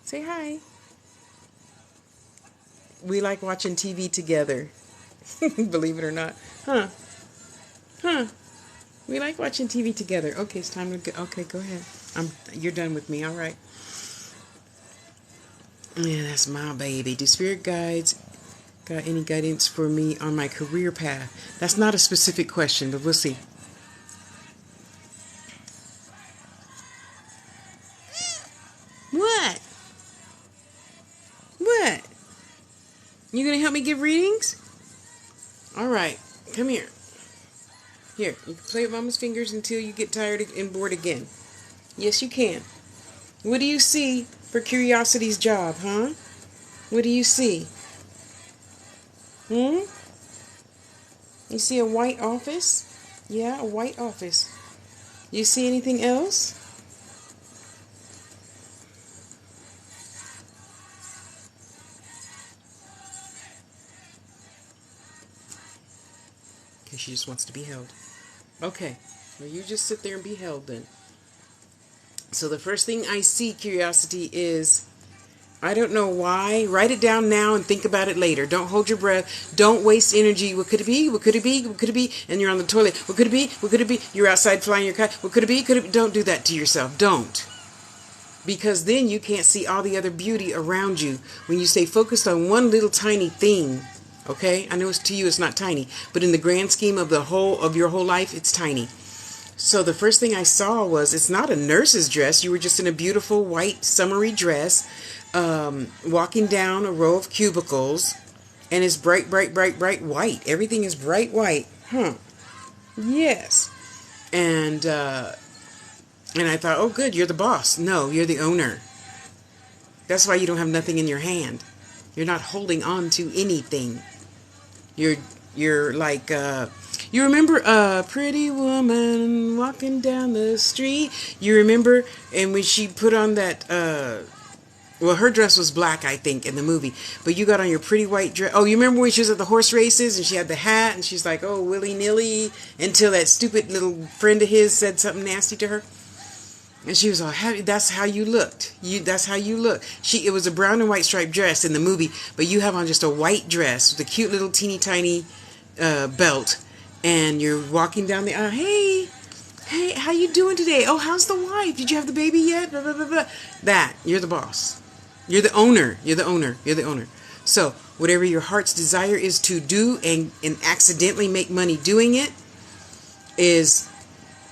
Say hi. We like watching TV together. Believe it or not. Huh. We like watching TV together. Okay, it's time to go. Okay, go ahead. You're done with me. All right. Yeah, that's my baby. Do spirit guides got any guidance for me on my career path? That's not a specific question, but we'll see. What? What? You gonna help me give readings? All right, come here. Here, you can play with Mama's fingers until you get tired and bored again. Yes, you can. What do you see for Curiosity's job, huh? What do you see? You see a white office? Yeah, a white office. You see anything else? Okay, she just wants to be held. Okay, well, you just sit there and be held then. So the first thing I see, Curiosity, is, I don't know why. Write it down now and think about it later. Don't hold your breath. Don't waste energy. What could it be? What could it be? What could it be? And you're on the toilet. What could it be? What could it be? You're outside flying your kite. What could it be? Could it be? Don't do that to yourself. Don't. Because then you can't see all the other beauty around you. When you stay focused on one little tiny thing, okay? I know it's to you it's not tiny, but in the grand scheme of the whole of your whole life, it's tiny. So the first thing I saw was, it's not a nurse's dress. You were just in a beautiful white summery dress, walking down a row of cubicles, and it's bright, bright, bright, bright white. Everything is bright white. Yes. And I thought, oh good, you're the boss. No, you're the owner. That's why you don't have nothing in your hand. You're not holding on to anything. You're like, you remember a pretty woman walking down the street? You remember, and when she put on that, well, her dress was black, I think, in the movie. But you got on your pretty white dress. Oh, you remember when she was at the horse races and she had the hat and she's like, oh, willy-nilly, until that stupid little friend of his said something nasty to her? And she was all happy. That's how you looked. That's how you look. It was a brown and white striped dress in the movie, but you have on just a white dress with a cute little teeny tiny belt, and you're walking down the aisle. Hey, how you doing today? Oh, how's the wife? Did you have the baby yet? Blah, blah, blah, blah. That, you're the boss. You're the owner. You're the owner. You're the owner. So whatever your heart's desire is to do and accidentally make money doing it is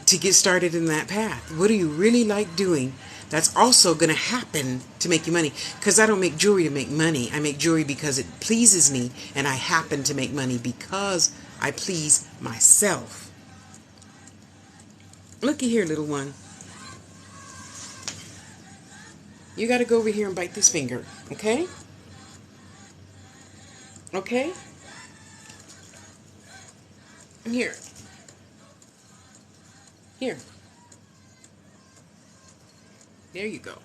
to get started in that path. What do you really like doing? That's also going to happen to make you money. Because I don't make jewelry to make money. I make jewelry because it pleases me, and I happen to make money because I please myself. Looky here, little one. You got to go over here and bite this finger, okay? Okay? Here. Here. There you go.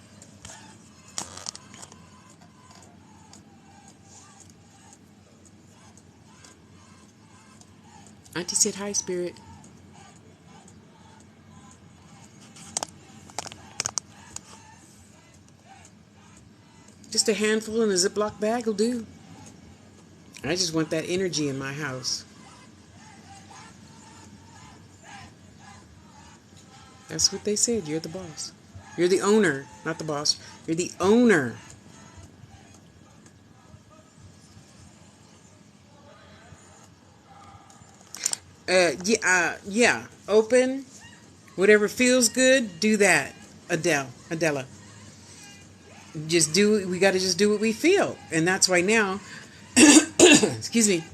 Auntie said hi, Spirit. Just a handful in a Ziploc bag will do. I just want that energy in my house. That's what they said. You're the boss. You're the owner, not the boss. You're the owner. Yeah. Open. Whatever feels good, do that. Adela. We got to just do what we feel. And that's why now, excuse me,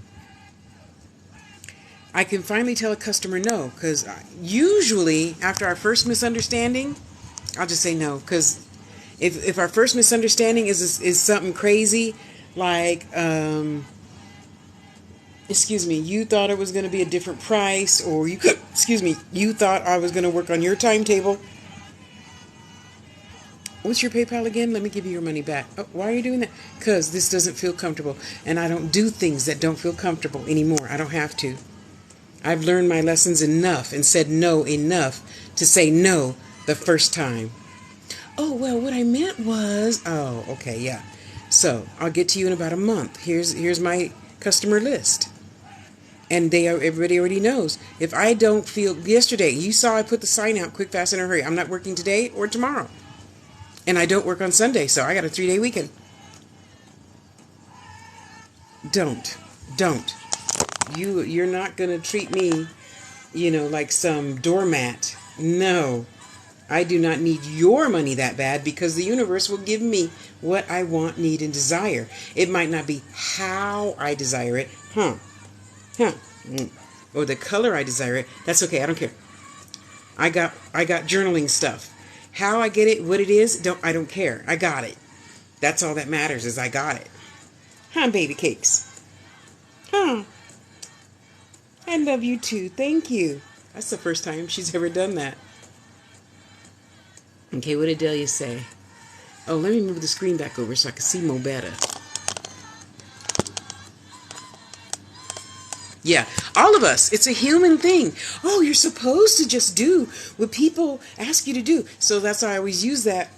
I can finally tell a customer no, because usually after our first misunderstanding, I'll just say no. Because if our first misunderstanding is something crazy, like, excuse me, you thought it was going to be a different price, or you thought I was going to work on your timetable. What's your PayPal again? Let me give you your money back. Oh, why are you doing that? Because this doesn't feel comfortable, and I don't do things that don't feel comfortable anymore. I don't have to. I've learned my lessons enough and said no enough to say no the first time. Oh, well, what I meant was, oh, okay, yeah. So I'll get to you in about a month. Here's my customer list. And everybody already knows. If I don't feel, yesterday, you saw I put the sign out, quick, fast, in a hurry. I'm not working today or tomorrow. And I don't work on Sunday, so I got a 3-day weekend. Don't. You're not going to treat me, like some doormat. No. I do not need your money that bad, because the universe will give me what I want, need, and desire. It might not be how I desire it. Or the color I desire it. That's okay. I don't care. I got journaling stuff. How I get it, what it is, I don't care. I got it. That's all that matters, is I got it. Baby cakes? I love you too. Thank you. That's the first time she's ever done that. Okay, what did Delia say? Oh, let me move the screen back over so I can see more better. Yeah, all of us. It's a human thing. Oh, you're supposed to just do what people ask you to do. So that's why I always use that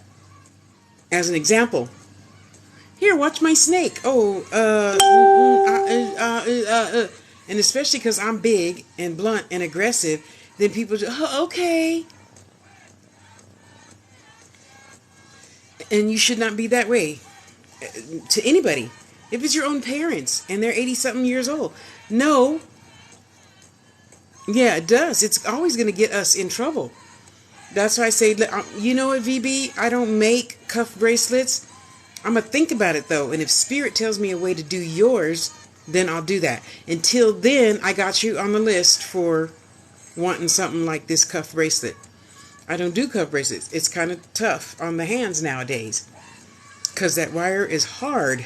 as an example. Here, watch my snake. Oh, and especially because I'm big and blunt and aggressive, then people just, oh, okay. And you should not be that way to anybody. If it's your own parents and they're 80-something years old. No. Yeah, it does. It's always going to get us in trouble. That's why I say, you know what, VB? I don't make cuff bracelets. I'm going to think about it, though. And if Spirit tells me a way to do yours, then I'll do that. Until then, I got you on the list for wanting something like this cuff bracelet. I don't do cuff bracelets. It's kind of tough on the hands nowadays, because that wire is hard.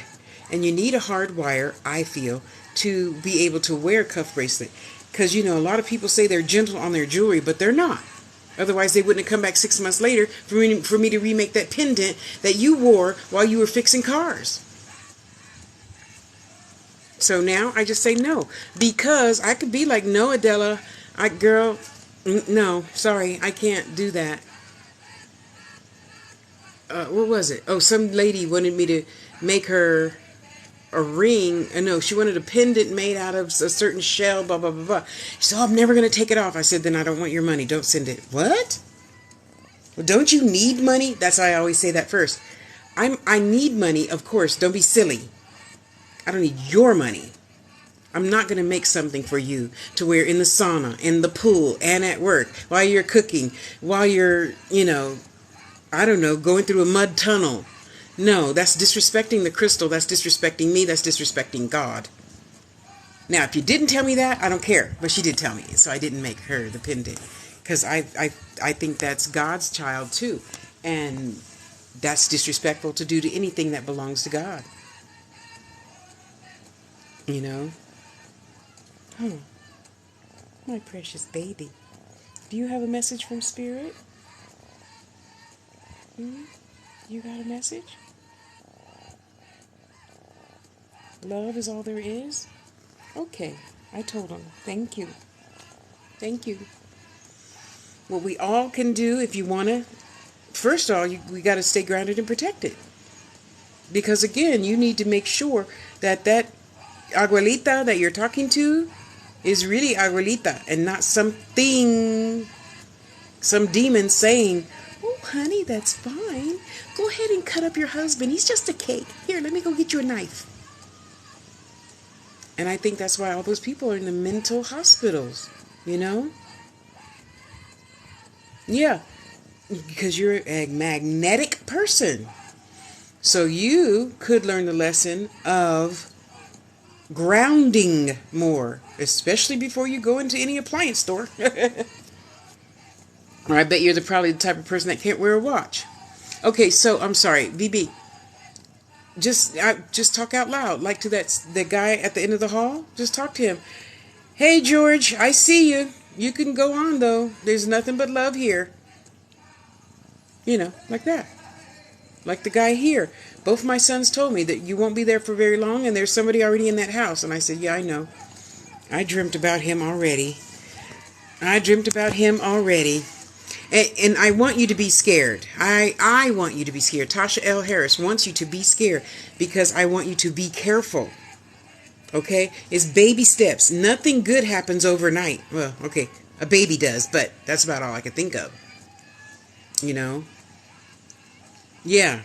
And you need a hard wire, I feel, to be able to wear a cuff bracelet. Because, a lot of people say they're gentle on their jewelry, but they're not. Otherwise, they wouldn't have come back 6 months later for me to remake that pendant that you wore while you were fixing cars. So now I just say no. Because I could be like, no, Adela, girl, no, sorry, I can't do that. What was it? Oh, some lady wanted me to make her a ring. No, she wanted a pendant made out of a certain shell, blah, blah, blah, blah. She said, oh, I'm never going to take it off. I said, then I don't want your money. Don't send it. What? Well, don't you need money? That's why I always say that first. I need money, of course. Don't be silly. I don't need your money. I'm not going to make something for you to wear in the sauna, in the pool, and at work, while you're cooking, while you're, I don't know, going through a mud tunnel. No, that's disrespecting the crystal. That's disrespecting me. That's disrespecting God. Now, if you didn't tell me that, I don't care. But she did tell me, so I didn't make her the pendant. Because I think that's God's child, too. And that's disrespectful to do to anything that belongs to God. Oh, my precious baby. Do you have a message from Spirit? You got a message? Love is all there is? Okay, I told him. Thank you. Thank you. What we all can do, if you want to, first of all, we got to stay grounded and protected. Because again, you need to make sure that abuelita that you're talking to is really abuelita and not some demon saying, oh, honey, that's fine. Go ahead and cut up your husband. He's just a cake. Here, let me go get you a knife. And I think that's why all those people are in the mental hospitals, Yeah, because you're a magnetic person. So you could learn the lesson of grounding more, especially before you go into any appliance store. Or I bet you're probably the type of person that can't wear a watch. Okay, so I'm sorry, VB. Just talk out loud, like to the guy at the end of the hall. Just talk to him. Hey, George, I see you. You can go on though. There's nothing but love here. Like that. Like the guy here. Both my sons told me that you won't be there for very long, and there's somebody already in that house. And I said, yeah, I know. I dreamt about him already. And I want you to be scared. I want you to be scared. Tasha L. Harris wants you to be scared because I want you to be careful. Okay? It's baby steps. Nothing good happens overnight. Well, okay, a baby does, but that's about all I can think of. You know? Yeah.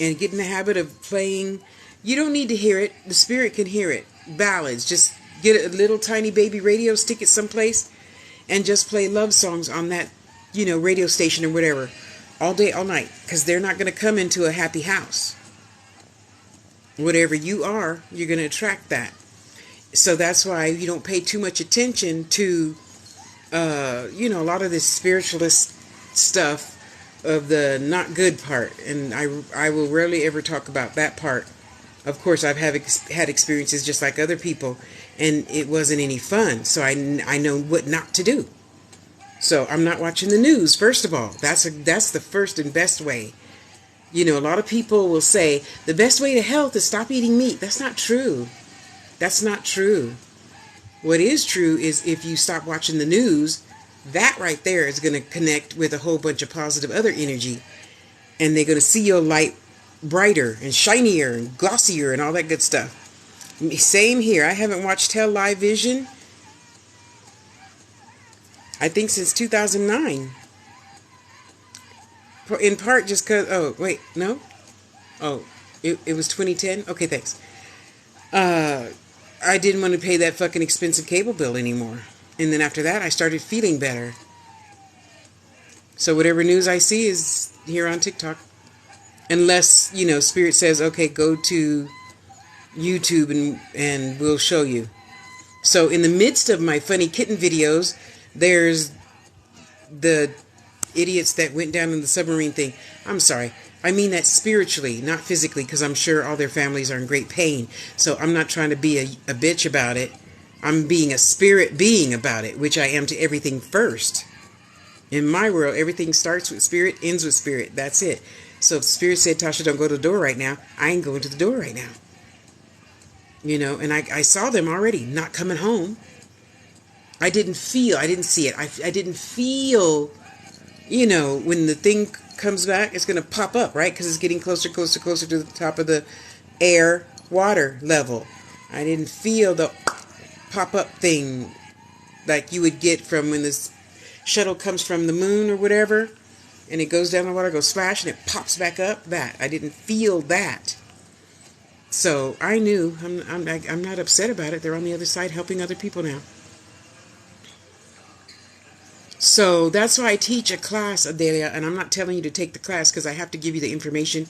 And get in the habit of playing. You don't need to hear it. The spirit can hear it. Ballads. Just get a little tiny baby radio, stick it someplace, and just play love songs on that, radio station or whatever, all day, all night. Because they're not going to come into a happy house. Whatever you are, you're going to attract that. So that's why you don't pay too much attention to, a lot of this spiritualist stuff of the not good part. And I will rarely ever talk about that part. Of course, I've had experiences just like other people, and it wasn't any fun. So I know what not to do. So I'm not watching the news, first of all. That's the first and best way. A lot of people will say, the best way to health is stop eating meat. That's not true. That's not true. What is true is if you stop watching the news, that right there is going to connect with a whole bunch of positive other energy. And they're going to see your light brighter and shinier and glossier and all that good stuff. Same here. I haven't watched Tell Live Vision, I think, since 2009. In part just because, oh, wait, no? Oh, it was 2010? Okay, thanks. I didn't want to pay that fucking expensive cable bill anymore. And then after that, I started feeling better. So whatever news I see is here on TikTok. Unless, Spirit says, okay, go to YouTube and we'll show you. So in the midst of my funny kitten videos, there's the idiots that went down in the submarine thing. I'm sorry. I mean that spiritually, not physically, because I'm sure all their families are in great pain. So I'm not trying to be a bitch about it. I'm being a spirit being about it, which I am to everything first. In my world, everything starts with spirit, ends with spirit. That's it. So if spirit said, Tasha, don't go to the door right now, I ain't going to the door right now. And I saw them already not coming home. I didn't see it. I didn't feel, when the thing comes back, it's going to pop up, right? Because it's getting closer to the top of the air water level. I didn't feel the pop-up thing like you would get from when this shuttle comes from the moon or whatever, and it goes down the water, goes splash, and it pops back up. That I didn't feel that. So I knew I'm not upset about it. They're on the other side helping other people now. So that's why I teach a class, Adelia, and I'm not telling you to take the class because I have to give you the information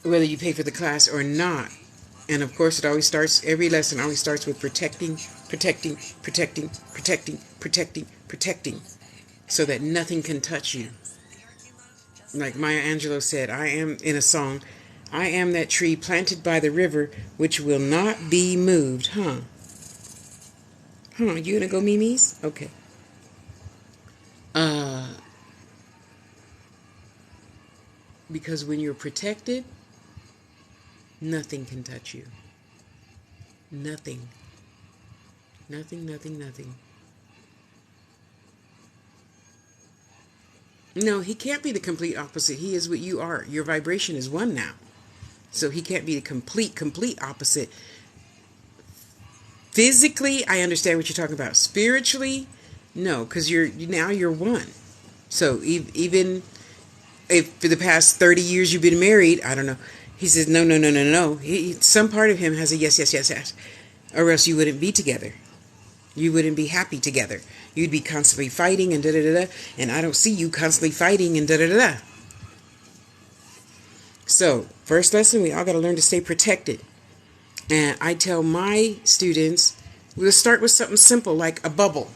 whether you pay for the class or not. And of course, every lesson always starts with protecting, protecting, protecting, protecting, protecting, protecting, so that nothing can touch you. Like Maya Angelou said, I am, in a song, I am that tree planted by the river which will not be moved. You gonna go Mimi's? Okay. Because when you're protected, nothing can touch you. Nothing. Nothing, nothing, nothing. No, he can't be the complete opposite. He is what you are. Your vibration is one now. So he can't be the complete opposite. Physically, I understand what you're talking about. Spiritually, no, because you're one. So even if for the past 30 years you've been married, I don't know. He says, no. Some part of him has a yes, yes, yes, yes. Or else you wouldn't be together. You wouldn't be happy together. You'd be constantly fighting and da-da-da-da. And I don't see you constantly fighting and da-da-da-da. So, first lesson, we all got to learn to stay protected. And I tell my students, we'll start with something simple like a bubble.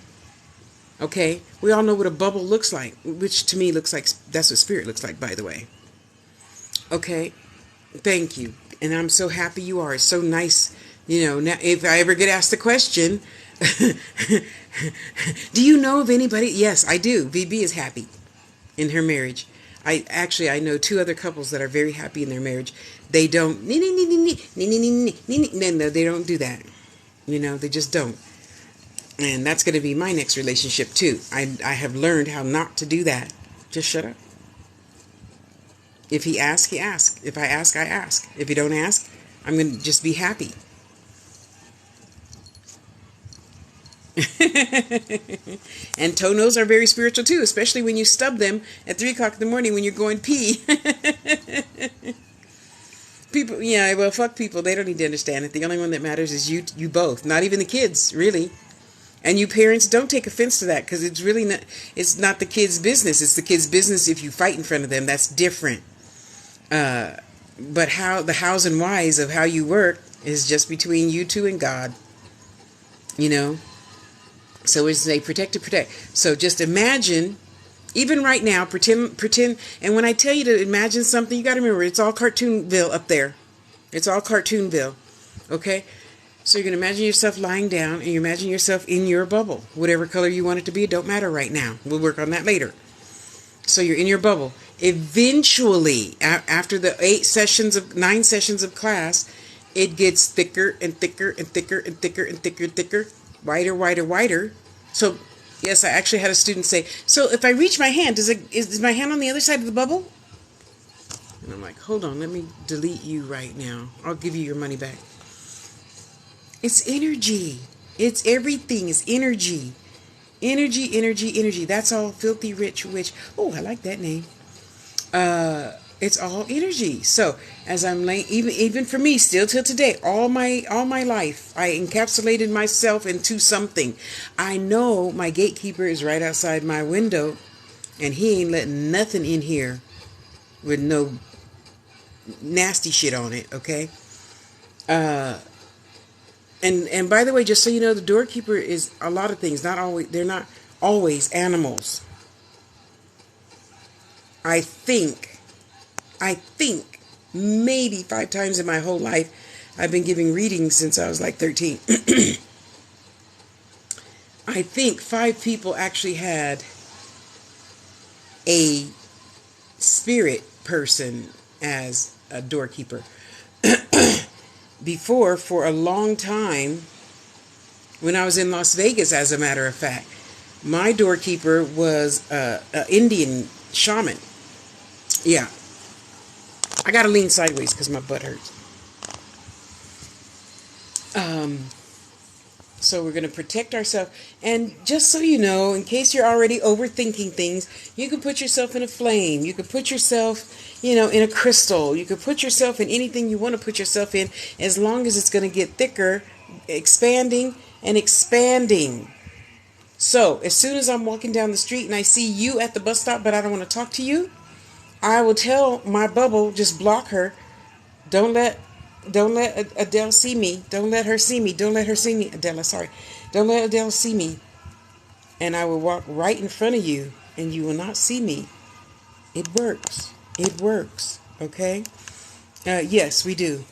Okay? We all know what a bubble looks like, which to me looks like, that's what spirit looks like, by the way. Okay? Thank you. And I'm so happy you are. It's so nice. Now, if I ever get asked the question, do you know of anybody? Yes, I do. VB is happy in her marriage. I know two other couples that are very happy in their marriage. They don't, no, they don't do that. They just don't. And that's going to be my next relationship too. I have learned how not to do that. Just shut up. If he asks, he asks. If I ask, I ask. If you don't ask, I'm going to just be happy. And toenails are very spiritual too, especially when you stub them at 3 o'clock in the morning when you're going pee. People, yeah, well, fuck people. They don't need to understand it. The only one that matters is you both. Not even the kids, really. And you parents, don't take offense to that, because it's really not. It's not the kids' business. It's the kids' business if you fight in front of them. That's different. But how the hows and whys of how you work is just between you two and God. You know. So it's a protect to protect. So just imagine. Even right now, pretend, and when I tell you to imagine something, you got to remember, it's all Cartoonville up there. It's all Cartoonville, okay? So you're going to imagine yourself lying down, and you imagine yourself in your bubble. Whatever color you want it to be, it don't matter right now. We'll work on that later. So you're in your bubble. Eventually, after the 9 sessions of class, it gets thicker and thicker and thicker and thicker and thicker and thicker, wider, wider, wider. So yes, I actually had a student say, so if I reach my hand, is my hand on the other side of the bubble? And I'm like, hold on, let me delete you right now. I'll give you your money back. It's energy. It's everything. It's energy. Energy, energy, energy. That's all Filthy Rich Witch. Oh, I like that name. It's all energy. So as I'm laying, even for me, still till today, all my life, I encapsulated myself into something. I know my gatekeeper is right outside my window, and he ain't letting nothing in here with no nasty shit on it. Okay. And by the way, just so you know, the doorkeeper is a lot of things. They're not always animals. I think maybe 5 times in my whole life, I've been giving readings since I was like 13. I think 5 people actually had a spirit person as a doorkeeper. Before, for a long time, when I was in Las Vegas, as a matter of fact, my doorkeeper was an Indian shaman. Yeah. I gotta lean sideways because my butt hurts. So we're gonna protect ourselves. And just so you know, in case you're already overthinking things, you can put yourself in a flame. You can put yourself, in a crystal. You can put yourself in anything you want to put yourself in, as long as it's gonna get thicker, expanding and expanding. So as soon as I'm walking down the street and I see you at the bus stop, but I don't want to talk to you, I will tell my bubble, just block her. Don't let Adele see me. Don't let her see me. Don't let her see me. Adele, sorry. Don't let Adele see me. And I will walk right in front of you, and you will not see me. It works. It works. Okay? Yes, we do.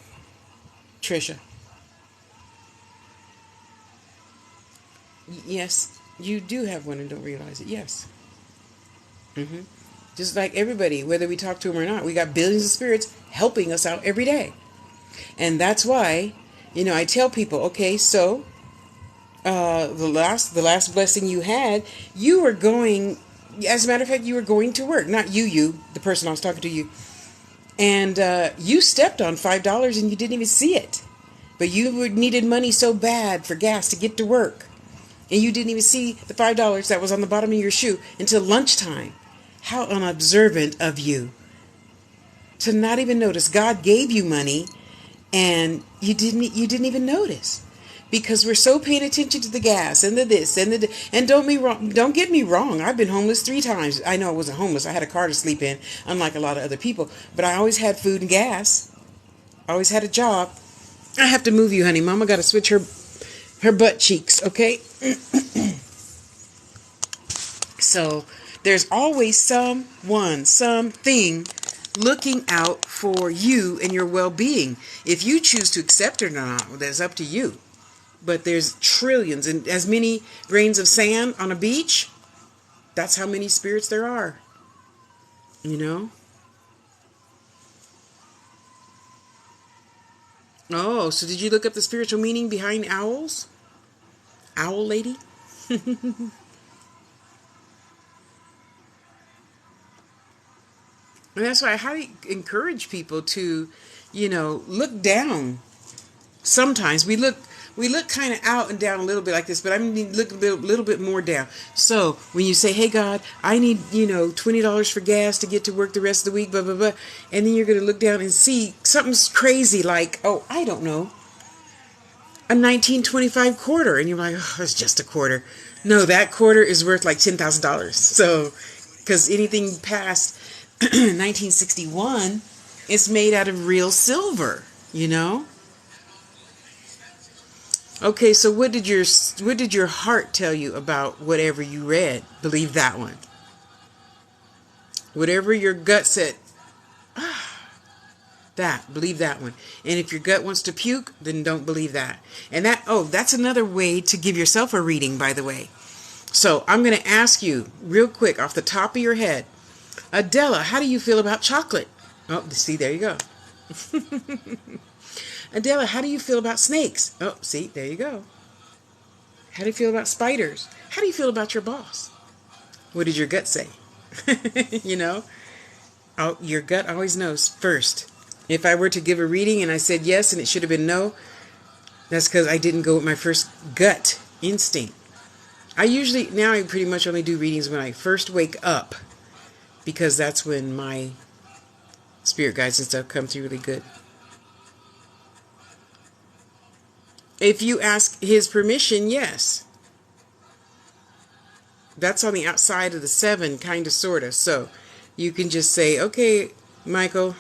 Trisha. Yes, you do have one and don't realize it. Yes. Just like everybody, whether we talk to them or not, we got billions of spirits helping us out every day. And that's why, I tell people, okay, so the last blessing you had, you were going, as a matter of fact, you were going to work. Not you, the person I was talking to, you. And you stepped on $5 and you didn't even see it. But you needed money so bad for gas to get to work. And you didn't even see the $5 that was on the bottom of your shoe until lunchtime. How unobservant of you to not even notice. God gave you money and you didn't even notice, because we're so paying attention to the gas and the this and the and don't get me wrong, I've been homeless 3 times. I know I wasn't homeless. I had a car to sleep in, unlike a lot of other people, but I always had food and gas. I always had a job. I have to move you, honey. Mama got to switch her butt cheeks, okay? So there's always something looking out for you and your well-being. If you choose to accept it or not, well, that's up to you. But there's trillions, and as many grains of sand on a beach, that's how many spirits there are. Oh, so did you look up the spiritual meaning behind owls? Owl lady? And that's why I highly encourage people to, look down. Sometimes we look we look kind of out and down a little bit like this, but I mean look a little bit more down. So when you say, hey God, I need, $20 for gas to get to work the rest of the week, blah, blah, blah. And then you're going to look down and see something's crazy like, oh, I don't know, a 1925 quarter. And you're like, oh, it's just a quarter. No, that quarter is worth like $10,000. So, because anything past 1961 is made out of real silver, Okay, so what did your heart tell you about whatever you read? Believe that one. Whatever your gut said, believe that one. And if your gut wants to puke, then don't believe that. And that's another way to give yourself a reading, by the way. So I'm going to ask you real quick off the top of your head, Adela, how do you feel about chocolate? Oh, see, there you go. Adela, how do you feel about snakes? Oh, see, there you go. How do you feel about spiders? How do you feel about your boss? What did your gut say? Oh, your gut always knows first. If I were to give a reading and I said yes and it should have been no, that's because I didn't go with my first gut instinct. I pretty much only do readings when I first wake up, because that's when my spirit guides and stuff come through really good. If you ask his permission, yes. That's on the outside of the 7, kind of, sort of. So you can just say, okay, Michael,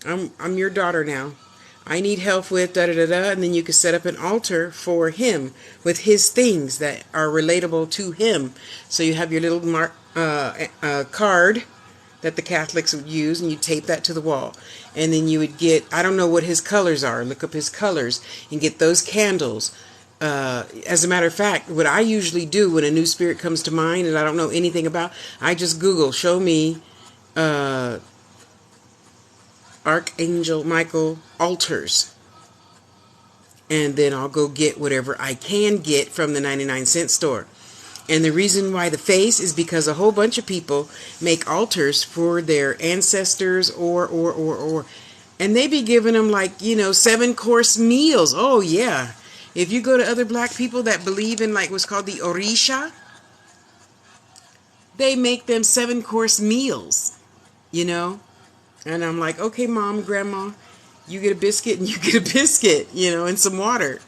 I'm your daughter now. I need help with da-da-da-da. And then you can set up an altar for him with his things that are relatable to him. So you have your little card that the Catholics would use, and you tape that to the wall. And then you would get, I don't know what his colors are, look up his colors and get those candles. As a matter of fact, what I usually do when a new spirit comes to mind and I don't know anything about, I just Google, show me Archangel Michael altars. And then I'll go get whatever I can get from the 99-cent store. And the reason why the face is because a whole bunch of people make altars for their ancestors or. And they be giving them 7-course meals. Oh, yeah. If you go to other black people that believe in what's called the Orisha, they make them 7-course meals, And I'm like, okay, Mom, Grandma, you get a biscuit and you get a biscuit, and some water.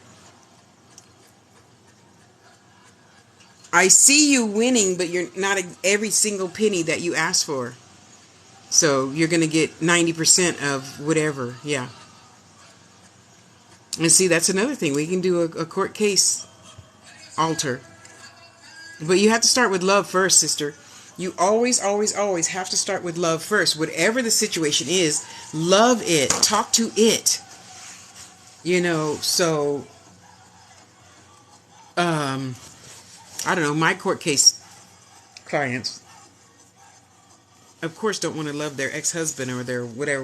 I see you winning, but you're not every single penny that you asked for. So you're going to get 90% of whatever. Yeah. And see, that's another thing. We can do a court case altar. But you have to start with love first, sister. You always, always, always have to start with love first. Whatever the situation is, love it. Talk to it. So, I don't know, my court case clients, of course, don't want to love their ex-husband or their whatever.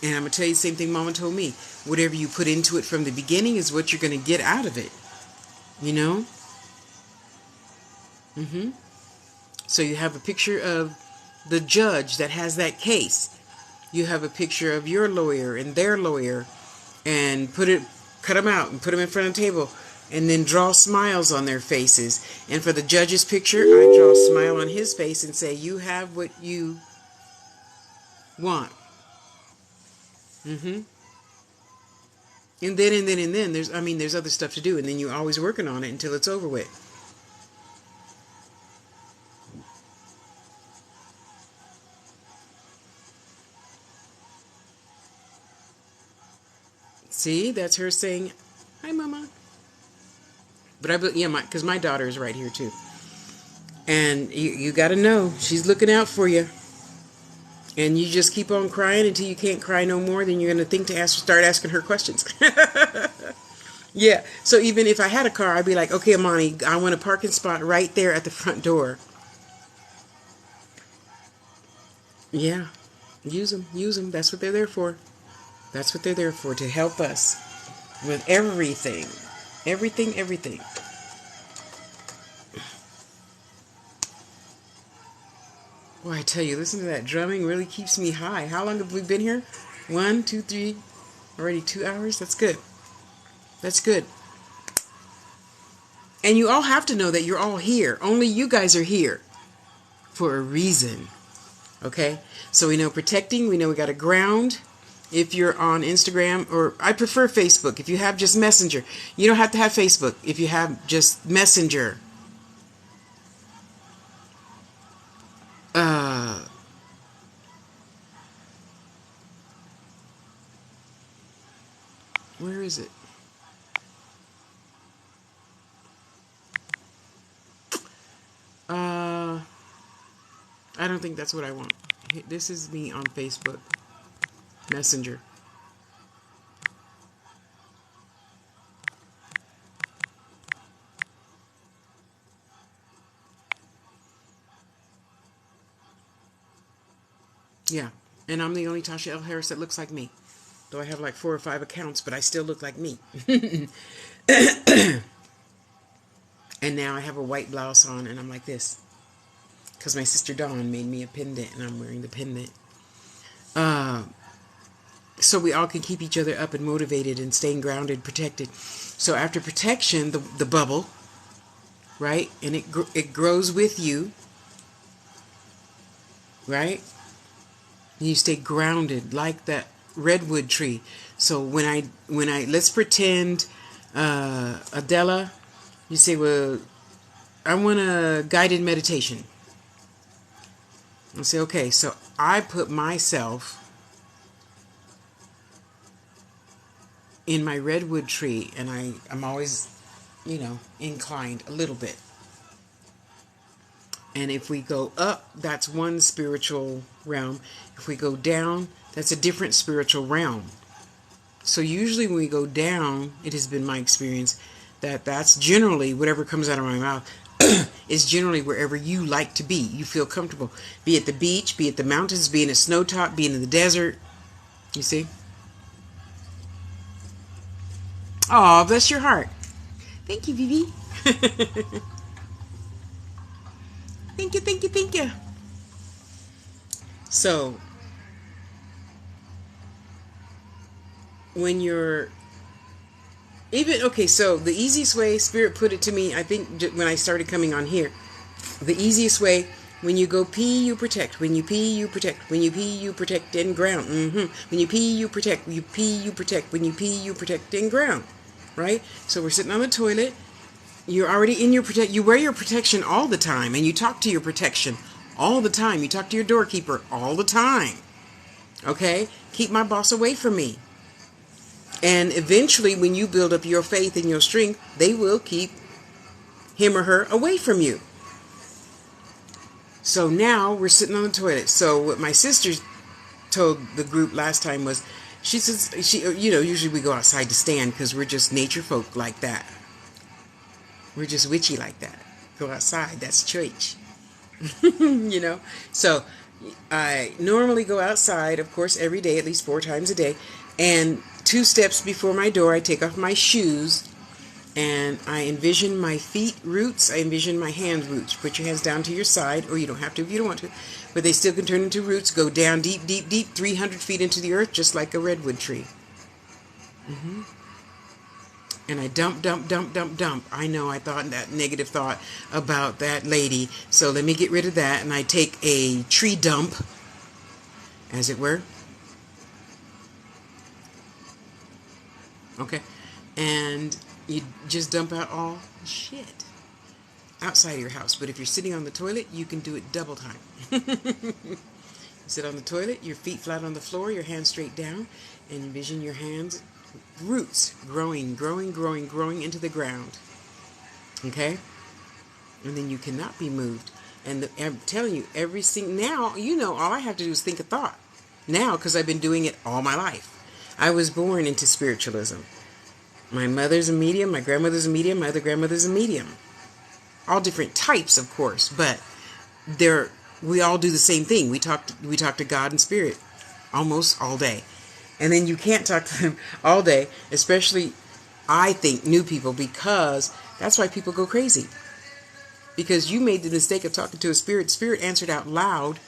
And I'm going to tell you the same thing Mama told me. Whatever you put into it from the beginning is what you're going to get out of it. So you have a picture of the judge that has that case. You have a picture of your lawyer and their lawyer, and cut them out and put them in front of the table, and then draw smiles on their faces. And for the judge's picture, I draw a smile on his face and say, you have what you want. And then there's other stuff to do, and then you're always working on it until it's over with. See, that's her saying, hi, Mama. But because my daughter is right here too. And you got to know, she's looking out for you. And you just keep on crying until you can't cry no more. Then you're going to think to start asking her questions. Yeah. So even if I had a car, I'd be like, okay, Amani, I want a parking spot right there at the front door. Yeah. Use them. That's what they're there for. That's what they're there for, to help us with everything. Everything. Boy, I tell you, listen to that drumming really keeps me high. How long have we been here? 1, 2, 3. Already 2 hours? That's good. That's good. And you all have to know that you're all here. Only you guys are here for a reason. Okay? So we know protecting. We know we got to ground. If you're on Instagram, or I prefer Facebook. If you have just Messenger. You don't have to have Facebook. If you have just Messenger. Where is it? I don't think that's what I want. This is me on Facebook Messenger. Yeah, and I'm the only Tasha L. Harris that looks like me. Though I have like 4 or 5 accounts, but I still look like me. And now I have a white blouse on and I'm like this. Because my sister Dawn made me a pendant and I'm wearing the pendant. So we all can keep each other up and motivated and staying grounded, protected. So after protection, the bubble, right? And it grows with you, right? And you stay grounded like that redwood tree. So when I let's pretend Adela, you say, well, I want a guided meditation. I say, okay, so I put myself in my redwood tree, and I'm always, inclined a little bit. And if we go up, that's one spiritual realm. If we go down, that's a different spiritual realm. So usually when we go down, it has been my experience that that's generally whatever comes out of my mouth is generally wherever you like to be. You feel comfortable. Be at the beach, be at the mountains, be in a snow top, be in the desert. You see? Oh, bless your heart. Thank you, Vivi. Thank you, thank you, thank you. So, when you're so the easiest way Spirit put it to me, I think when I started coming on here, the easiest way, when you go pee, you protect. When you pee, you protect. When you pee, you protect and ground. When you pee, you protect. When you pee, you protect. When you pee, you protect and ground. Right? So we're sitting on the toilet. You're already in your you wear your protection all the time, and you talk to your protection all the time. You talk to your doorkeeper all the time. Okay? Keep my boss away from me. And eventually, when you build up your faith and your strength, they will keep him or her away from you. So now we're sitting on the toilet. So what my sister told the group last time was, she says, usually we go outside to stand because we're just nature folk like that. We're just witchy like that. Go outside. That's church. So I normally go outside, of course, every day, at least 4 times a day. And 2 steps before my door, I take off my shoes and I envision my feet roots. I envision my hand roots. Put your hands down to your side, or you don't have to if you don't want to. But they still can turn into roots. Go down deep, deep, deep, 300 feet into the earth, just like a redwood tree. And I dump, dump, dump, dump, dump. I know I thought that negative thought about that lady. So let me get rid of that. And I take a tree dump, as it were. Okay. And you just dump out all shit outside of your house. But if you're sitting on the toilet, you can do it double time. You sit on the toilet, your feet flat on the floor, your hands straight down, and envision your hands, roots growing, growing, growing, growing into the ground. Okay? And then you cannot be moved. And I'm telling you, now, all I have to do is think a thought. Now, because I've been doing it all my life. I was born into spiritualism. My mother's a medium, my grandmother's a medium, my other grandmother's a medium. All different types, of course, but we all do the same thing. We talk to God and Spirit almost all day. And then you can't talk to them all day, especially, I think, new people, because that's why people go crazy. Because you made the mistake of talking to a spirit. Spirit answered out loud,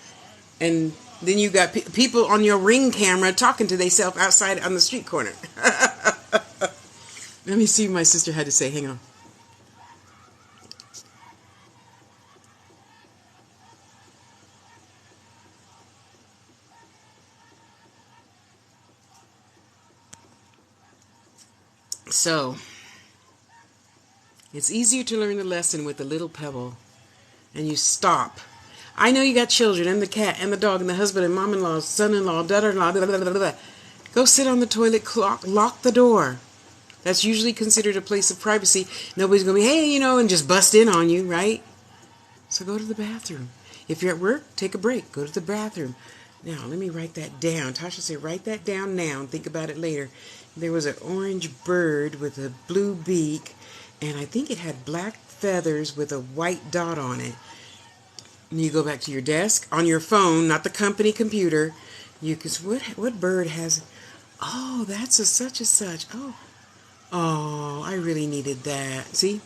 and Then you got people on your Ring camera talking to themselves outside on the street corner. Let me see what my sister had to say. Hang on. So, it's easier to learn the lesson with a little pebble. And you stop. I know you got children and the cat and the dog and the husband and mom-in-law, son-in-law, daughter-in-law, blah, blah, blah, blah. Go sit on the toilet, lock the door. That's usually considered a place of privacy. Nobody's going to be, hey, and just bust in on you, right? So go to the bathroom. If you're at work, take a break. Go to the bathroom. Now, let me write that down. Tasha said, write that down now and think about it later. There was an orange bird with a blue beak, and I think it had black feathers with a white dot on it. And you go back to your desk, on your phone, not the company computer. You can, what bird has, oh, that's a such and such. Oh, I really needed that. See?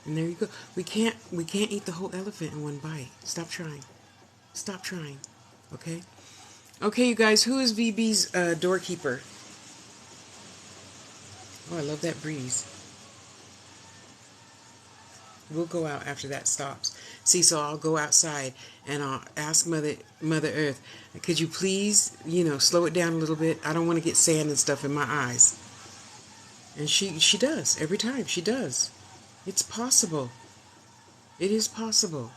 And there you go. We can't eat the whole elephant in one bite. Stop trying. Stop trying. Okay? Okay, you guys, who is VB's doorkeeper? Oh, I love that breeze. We'll go out after that stops. See, so I'll go outside and I'll ask Mother Earth, could you please, slow it down a little bit? I don't want to get sand and stuff in my eyes. And she does. Every time she does. It's possible. It is possible.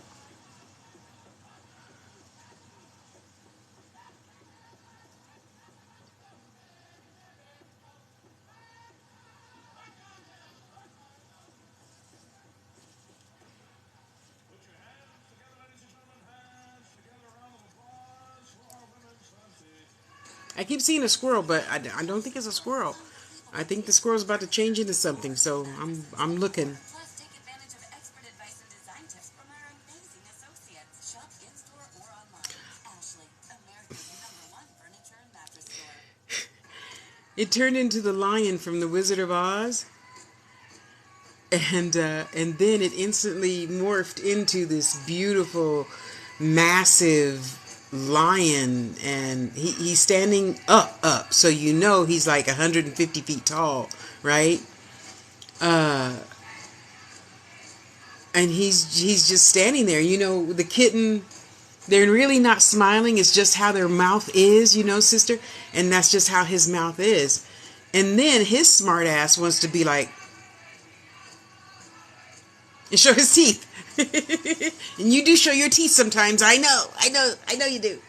I keep seeing a squirrel, but I don't think it's a squirrel. I think the squirrel's about to change into something, so I'm looking. Plus, take advantage of expert advice and design tips from our amazing associates. Shop in-store or online. Ashley, America's #1 furniture and mattress store. It turned into the lion from The Wizard of Oz, and then it instantly morphed into this beautiful, massive lion, and he's standing up, so he's like 150 feet tall, right? And he's just standing there. The kitten, they're really not smiling. It's just how their mouth is, sister, and that's just how his mouth is. And then his smart ass wants to be like, and show his teeth. And you do show your teeth sometimes. I know you do.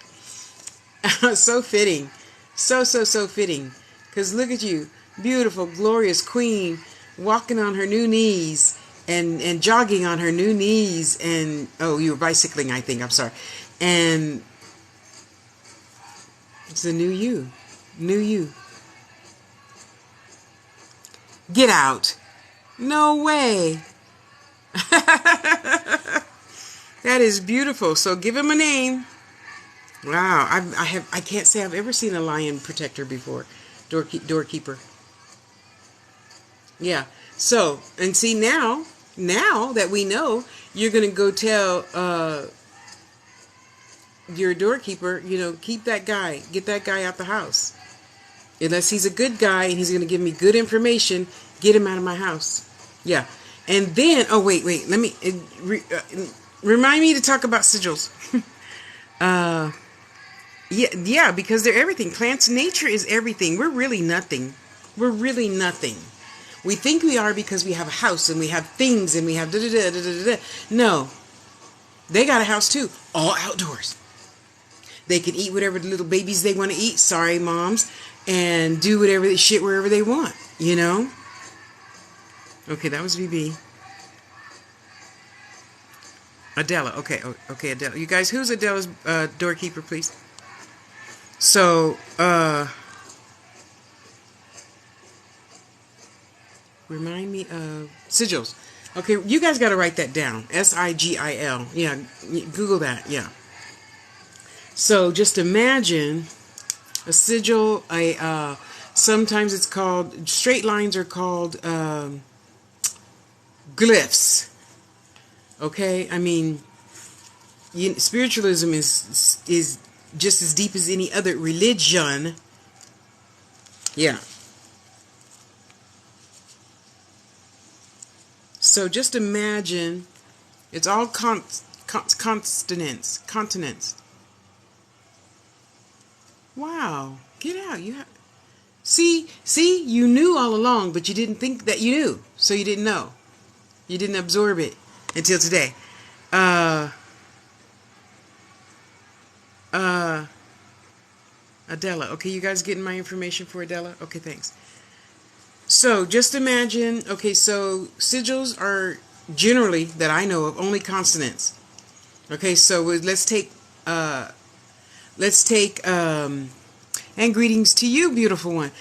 So fitting. So fitting. Because look at you. Beautiful, glorious queen walking on her new knees and jogging on her new knees. And, oh, you were bicycling, I think. I'm sorry. And it's the new you. New you. Get out. No way. That is beautiful. So give him a name. Wow, I can't say I've ever seen a lion protector before, doorkeeper. Yeah. So, and see now that we know, you're gonna go tell your doorkeeper, keep that guy, get that guy out the house. Unless he's a good guy and he's gonna give me good information, get him out of my house. Yeah. And then, oh wait, let me remind me to talk about sigils. Yeah, because they're everything. Plants, nature is everything. We're really nothing. We're really nothing. We think we are because we have a house and we have things and we have da-da-da-da-da-da. No. They got a house too. All outdoors. They can eat whatever the little babies they want to eat. Sorry, moms. And do whatever shit wherever they want. Okay, that was VB. Adela. Okay, Adela. You guys, who's Adela's doorkeeper, please? So, remind me of sigils. Okay, you guys got to write that down. S-I-G-I-L. Yeah, Google that. Yeah. So, just imagine a sigil. Sometimes it's called, straight lines are called glyphs. Okay, I mean, spiritualism is just as deep as any other religion. Yeah. So just imagine, it's all continents. Wow. Get out. See, you knew all along, but you didn't think that you knew. So you didn't know. You didn't absorb it until today. Adela. Okay, you guys getting my information for Adela? Okay, thanks. So just imagine, okay, so sigils are generally, that I know of, only consonants. Okay, so let's take, and greetings to you, beautiful one.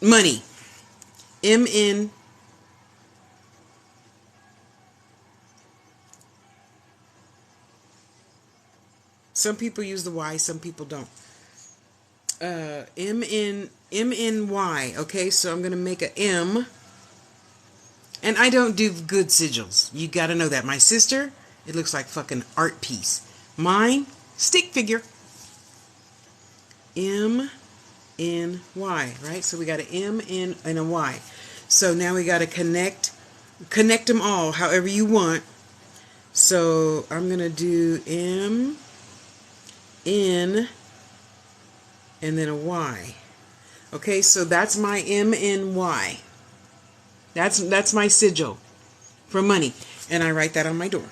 Money. M-N. Some people use the Y, some people don't. M-N-Y. Okay, so I'm going to make a M. And I don't do good sigils. You got to know that. My sister, it looks like fucking art piece. Mine, stick figure. M-N-Y, right? So we got an M, N, and a Y. So now we got to connect them all however you want. So I'm going to do M, N, and then a Y. Okay, so that's my M-N-Y. That's my sigil for money. And I write that on my door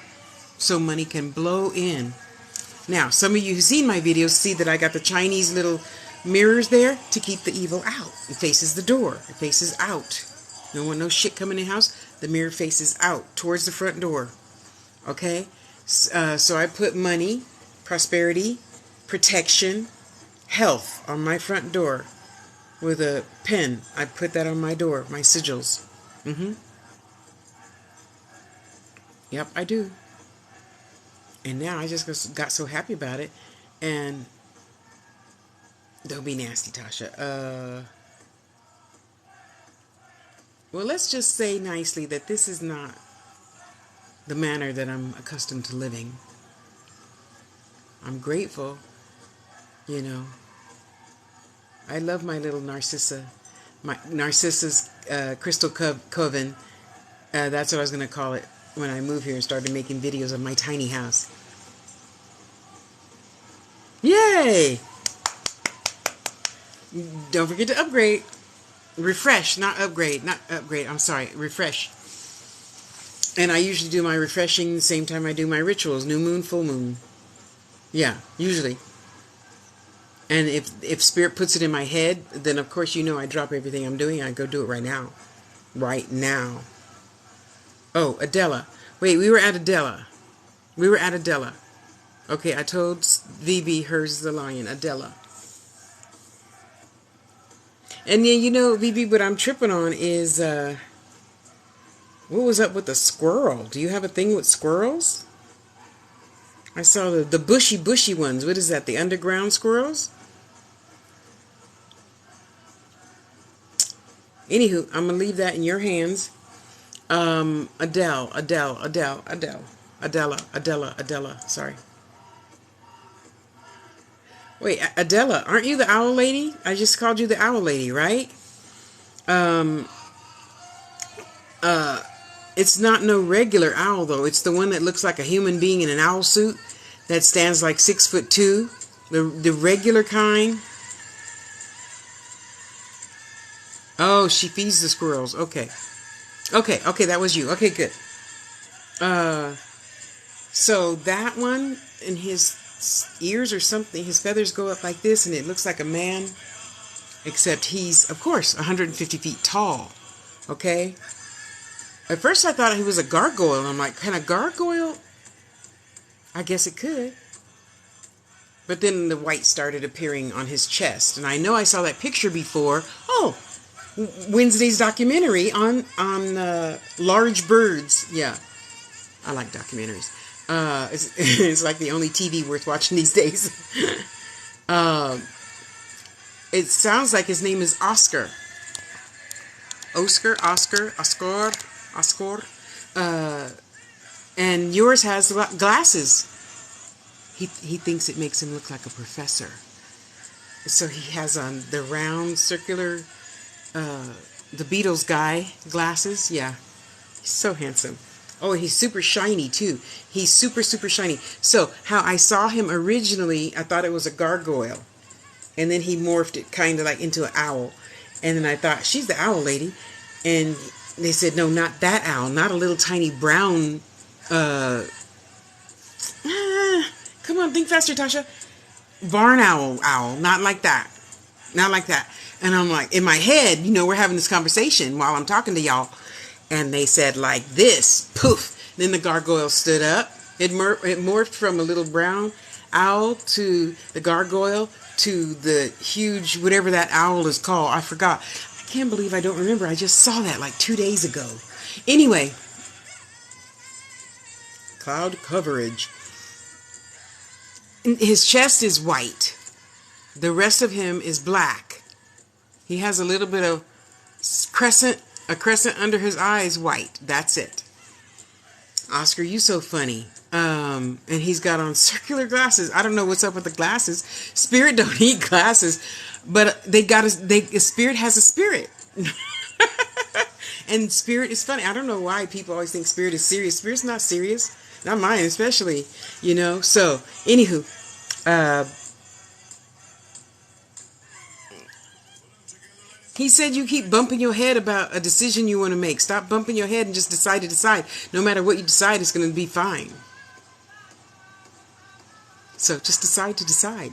so money can blow in. Now, some of you who've seen my videos see that I got the Chinese little mirrors there to keep the evil out. It faces the door. It faces out. No one knows shit coming in the house. The mirror faces out towards the front door. Okay? So I put money, prosperity, protection, health on my front door with a pen. I put that on my door, my sigils. Yep, I do. And now I just got so happy about it. And don't be nasty, Tasha. Well, let's just say nicely that this is not the manner that I'm accustomed to living. I'm grateful, you know. I love my little Narcissa. My Narcissa's crystal coven. That's what I was going to call it when I moved here and started making videos of my tiny house. Yay! Don't forget to upgrade. Refresh, not upgrade. Not upgrade, I'm sorry. Refresh. And I usually do my refreshing the same time I do my rituals. New moon, full moon. Yeah, usually. And if Spirit puts it in my head, then of course you know I drop everything I'm doing. I go do it right now. Right now. Oh, Adela. Wait, we were at Adela. Okay, I told VB hers the lion. Adela. And then, you know, VB, what I'm tripping on is, what was up with the squirrel? Do you have a thing with squirrels? I saw the bushy ones. What is that? The underground squirrels? Anywho, I'm going to leave that in your hands. Adela. Sorry. Wait, Adela, aren't you the owl lady? I just called you the owl lady, right? It's not no regular owl, though. It's the one that looks like a human being in an owl suit that stands like 6'2". The regular kind. Oh, she feeds the squirrels. Okay, that was you. Okay, good. So that one, and his ears or something, his feathers go up like this, and it looks like a man, except he's, of course, 150 feet tall. Okay? At first I thought he was a gargoyle. I'm like, can a gargoyle? I guess it could. But then the white started appearing on his chest, and I know I saw that picture before. Oh, Wednesday's documentary on large birds. Yeah, I like documentaries. It's like the only TV worth watching these days. It sounds like his name is Oscar. Oscar. And yours has glasses. He thinks it makes him look like a professor. So he has on the round circular the Beatles guy glasses. Yeah, he's so handsome. Oh, he's super shiny too. He's super shiny. So how I saw him originally, I thought it was a gargoyle, and then he morphed it kind of like into an owl, and then I thought she's the owl lady, and they said no, not that owl, not a little tiny brown. Come on, think faster, Tasha. Barn owl, not like that. Not like that. And I'm like, in my head, we're having this conversation while I'm talking to y'all. And they said like this, poof. Then the gargoyle stood up. It morphed from a little brown owl to the gargoyle to the huge, whatever that owl is called. I forgot. I can't believe I don't remember. I just saw that like 2 days ago. Anyway, cloud coverage. His chest is white. The rest of him is black. He has a little bit of a crescent under his eyes, white. That's it. Oscar, you so funny. And he's got on circular glasses. I don't know what's up with the glasses. Spirit don't eat glasses, but Spirit has a spirit. And Spirit is funny. I don't know why people always think Spirit is serious. Spirit's not serious. Not mine, especially, So, anywho, he said you keep bumping your head about a decision you want to make. Stop bumping your head and just decide to decide. No matter what you decide, it's going to be fine. So, just decide to decide.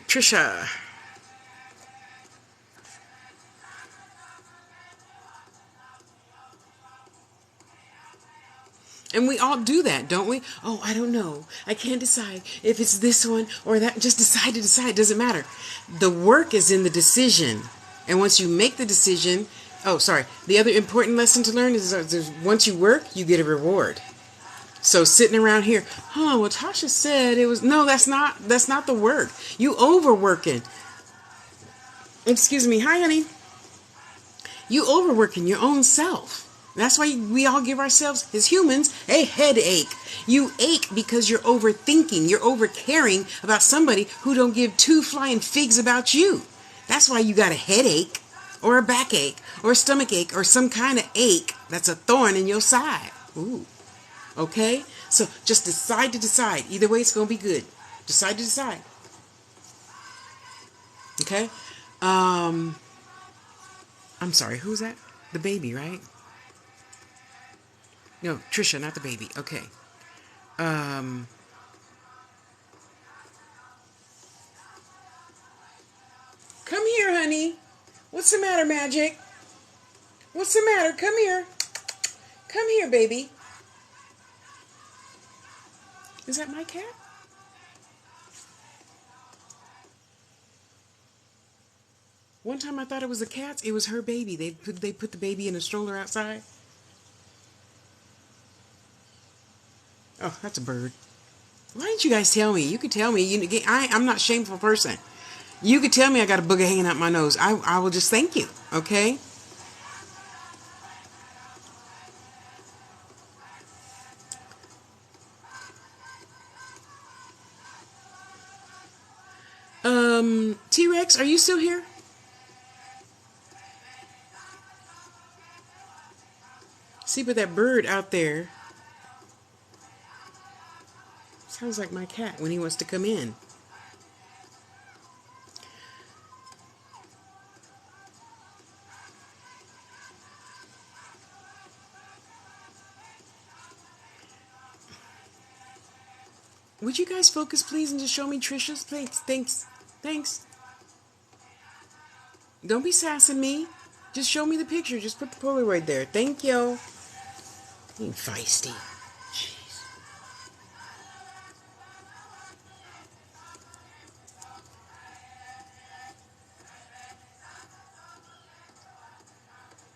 Trisha. And we all do that, don't we? Oh, I don't know. I can't decide if it's this one or that. Just decide to decide. It doesn't matter. The work is in the decision. And once you make the decision, the other important lesson to learn is once you work, you get a reward. So sitting around here, well, Tasha said it was, no, that's not the work. You overworking. Excuse me. Hi, honey. You overworking your own self. That's why we all give ourselves, as humans, a headache. You ache because you're overthinking. You're overcaring about somebody who don't give two flying figs about you. That's why you got a headache or a backache or a stomach ache or some kind of ache that's a thorn in your side. Ooh. Okay? So just decide to decide. Either way, it's going to be good. Decide to decide. Okay? I'm sorry. Who's that? The baby, right? No, Trisha, not the baby. Okay. Come here, honey. What's the matter, Magic? What's the matter? Come here. Come here, baby. Is that my cat? One time I thought it was the cat's. It was her baby. They put the baby in a stroller outside. Oh, that's a bird. Why didn't you guys tell me? You could tell me. I'm not a shameful person. You could tell me I got a booger hanging out my nose. I will just thank you, okay? T-Rex, are you still here? See, but that bird out there sounds like my cat when he wants to come in. Would you guys focus, please, and just show me Trisha's? Thanks. Don't be sassing me. Just show me the picture. Just put the Polaroid there. Thank you. You feisty. Jeez.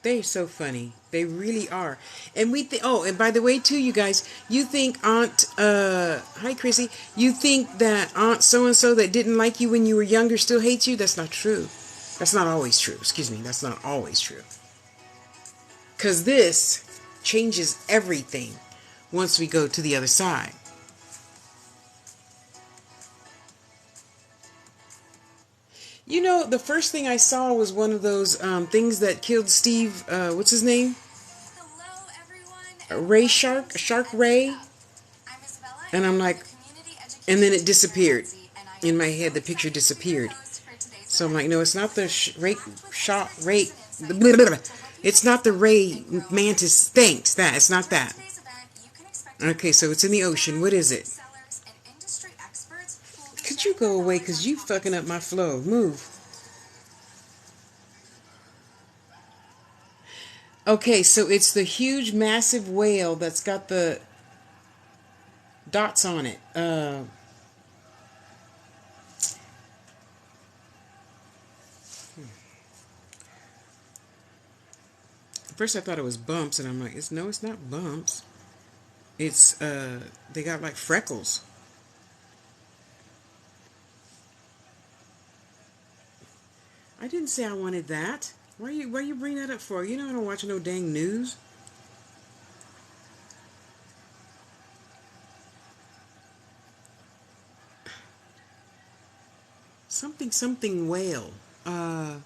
They're so funny. They really are. And and by the way, too, you guys, you think hi, Chrissy, you think that Aunt so-and-so that didn't like you when you were younger still hates you? That's not true. That's not always true. Excuse me. That's not always true. Because this changes everything. once we go to the other side. You know, the first thing I saw was one of those things that killed Steve, what's his name? Hello, everyone. Ray Shark, Shark Ray. I'm Isabella, And I'm like, community and then it education disappeared. teacher at Nancy, and In I'm my so head, the picture excited to be your disappeared. host for today's So I'm event. like, no, it's not the it's It's not the Ray Mantis. Thanks, that. It's not that. Today's event, you can expect Okay, so it's in the ocean. What is it? sellers and industry experts who will be Could you sharing go their away? knowledge Because on you topics fucking up my flow. Move. Okay, so it's the huge, massive whale that's got the dots on it. At first I thought it was bumps, and I'm like, no, it's not bumps. It's, they got like freckles. I didn't say I wanted that. Why you bring that up for? You know I don't watch no dang news. Something whale. Damn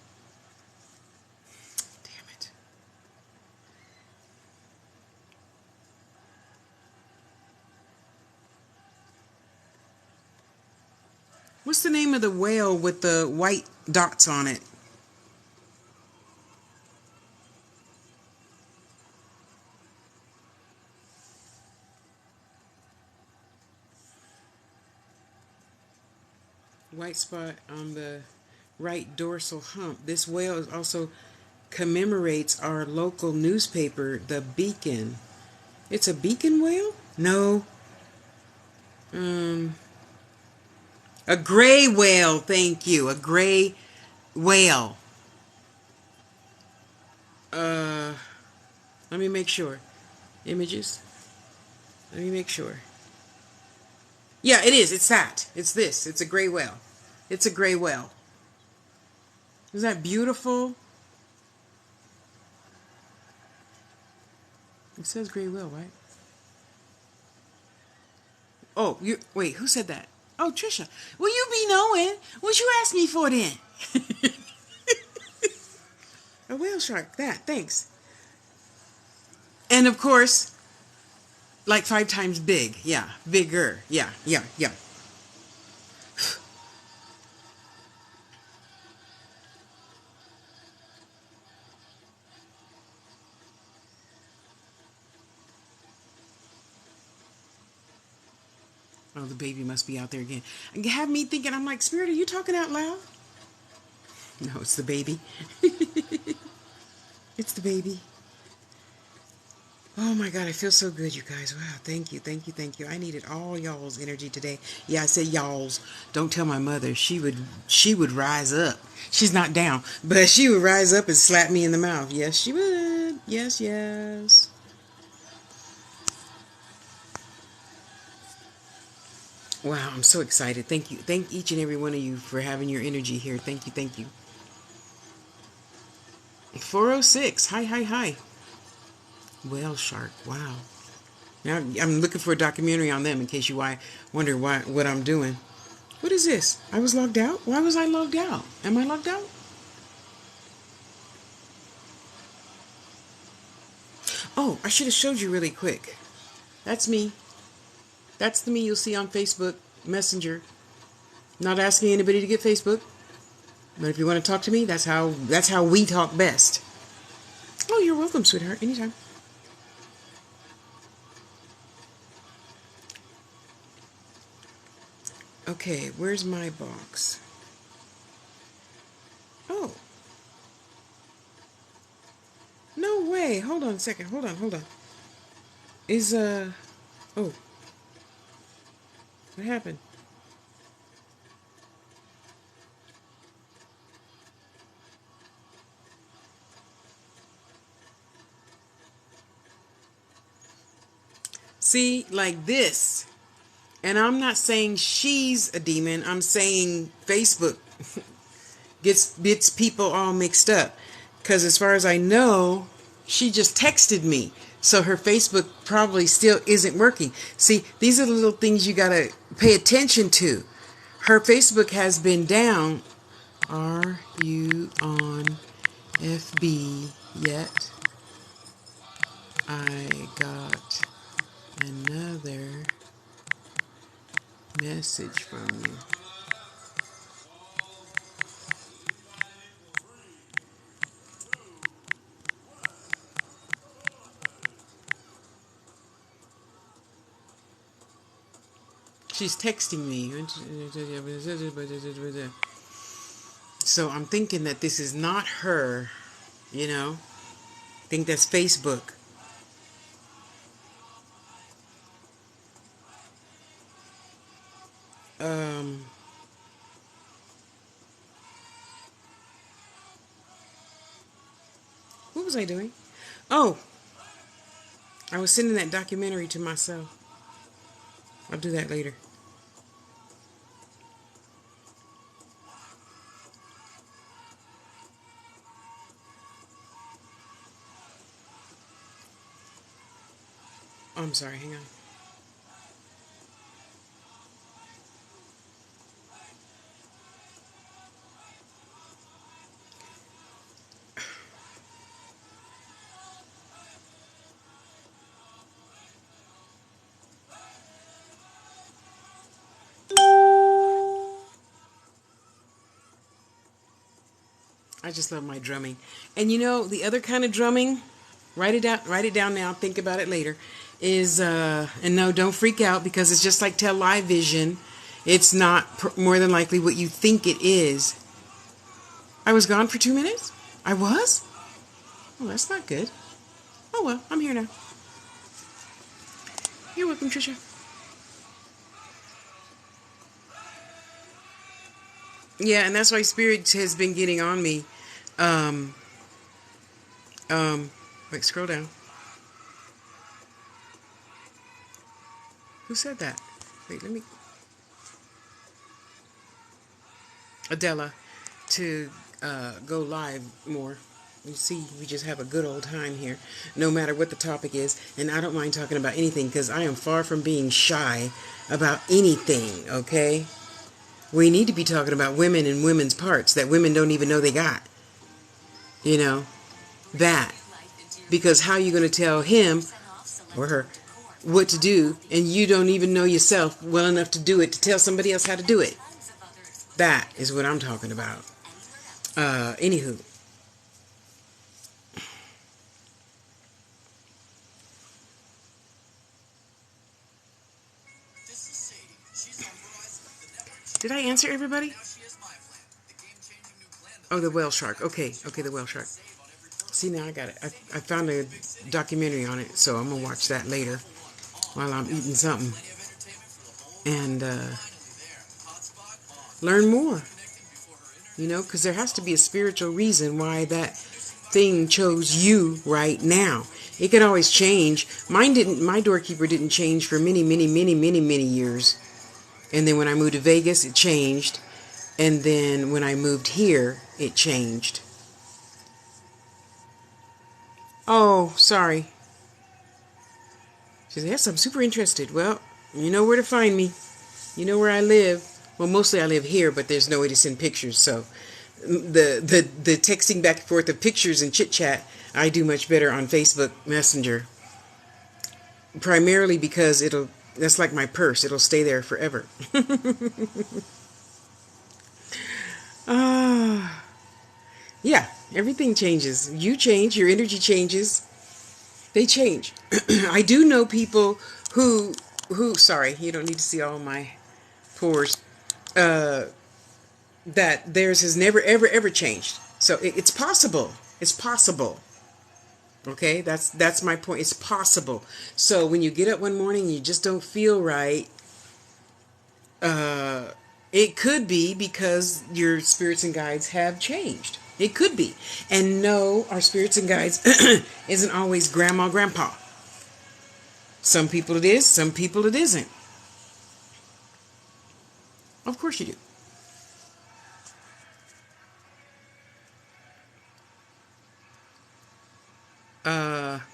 it. What's the name of the whale with the white dots on it? White spot on the right dorsal hump. This whale is also commemorates our local newspaper, the Beacon. It's a beacon whale? No. A gray whale, thank you. A gray whale. Let me make sure. Images. Let me make sure. Yeah, it is. It's that. It's this. It's a gray whale. It's a gray whale. Isn't that beautiful? It says gray whale, right? Oh, you wait. Who said that? Oh, Trisha. Well, you be knowing. What you asked me for then? A whale shark. That. Thanks. And of course, like 5 times big. Yeah, bigger. Yeah. Oh, the baby must be out there again. And have me thinking, I'm like, Spirit, are you talking out loud? No, it's the baby. It's the baby. Oh my God, I feel so good, you guys. Wow, thank you. I needed all y'all's energy today. Yeah, I said y'all's. Don't tell my mother. She would rise up. She's not down, but she would rise up and slap me in the mouth. Yes, she would. Yes. Wow, I'm so excited. Thank you. Thank each and every one of you for having your energy here. Thank you. 406. Hi. Whale shark. Wow. Now I'm looking for a documentary on them in case you wonder what I'm doing. What is this? I was logged out? Why was I logged out? Am I logged out? Oh, I should have showed you really quick. That's me. That's the me you'll see on Facebook Messenger. Not asking anybody to get Facebook. But if you want to talk to me, that's how we talk best. Oh, you're welcome, sweetheart. Anytime. Okay, where's my box? Oh. No way. Hold on a second. Hold on. Is, oh. What happened? See, like this. And I'm not saying she's a demon. I'm saying Facebook gets people all mixed up. Because as far as I know, She just texted me. So her Facebook probably still isn't working. See, these are the little things you got to pay attention to. Her Facebook has been down. Are you on FB yet? I got another message from you. She's texting me. So I'm thinking that this is not her, you know. I think that's Facebook. Um, what was I doing? Oh, I was sending that documentary to myself. I'll do that later. Oh, I'm sorry, hang on. I just love my drumming. And you know, the other kind of drumming, write it down now, think about it later, is, and no, don't freak out because it's just like live vision. It's not more than likely what you think it is. I was gone for 2 minutes? I was? Oh, that's not good. Oh well, I'm here now. You're welcome, Trisha. Yeah, and that's why Spirit has been getting on me. Um, wait, scroll down. Who said that? Wait, let me. Adela, to go live more. You see, we just have a good old time here, no matter what the topic is. And I don't mind talking about anything because I am far from being shy about anything, okay? We need to be talking about women and women's parts that women don't even know they got. You know, that. Because how are you going to tell him or her what to do and you don't even know yourself well enough to do it to tell somebody else how to do it? That is what I'm talking about. Anywho. Did I answer everybody? Oh, the whale shark. Okay, the whale shark. See, now I got it. I found a documentary on it, so I'm going to watch that later while I'm eating something. And learn more. You know, because there has to be a spiritual reason why that thing chose you right now. It could always change. Mine didn't. My doorkeeper didn't change for many, many, many, many, many years. And then when I moved to Vegas, it changed. And then when I moved here, it changed. Oh, sorry. She said, yes, I'm super interested. Well, you know where to find me. You know where I live. Well, mostly I live here, but there's no way to send pictures. So the texting back and forth of pictures and chit chat, I do much better on Facebook Messenger. Primarily because that's like my purse. It'll stay there forever. Ah, yeah, everything changes. You change, your energy changes. They change. I do know people sorry, you don't need to see all my pores. Uh, that theirs has never, ever, ever changed. So it's possible. It's possible. Okay, that's my point. It's possible. So when you get up one morning and you just don't feel right, it could be because your spirits and guides have changed. It could be. And no, our spirits and guides isn't always grandma, grandpa. Some people it is, some people it isn't. Of course you do.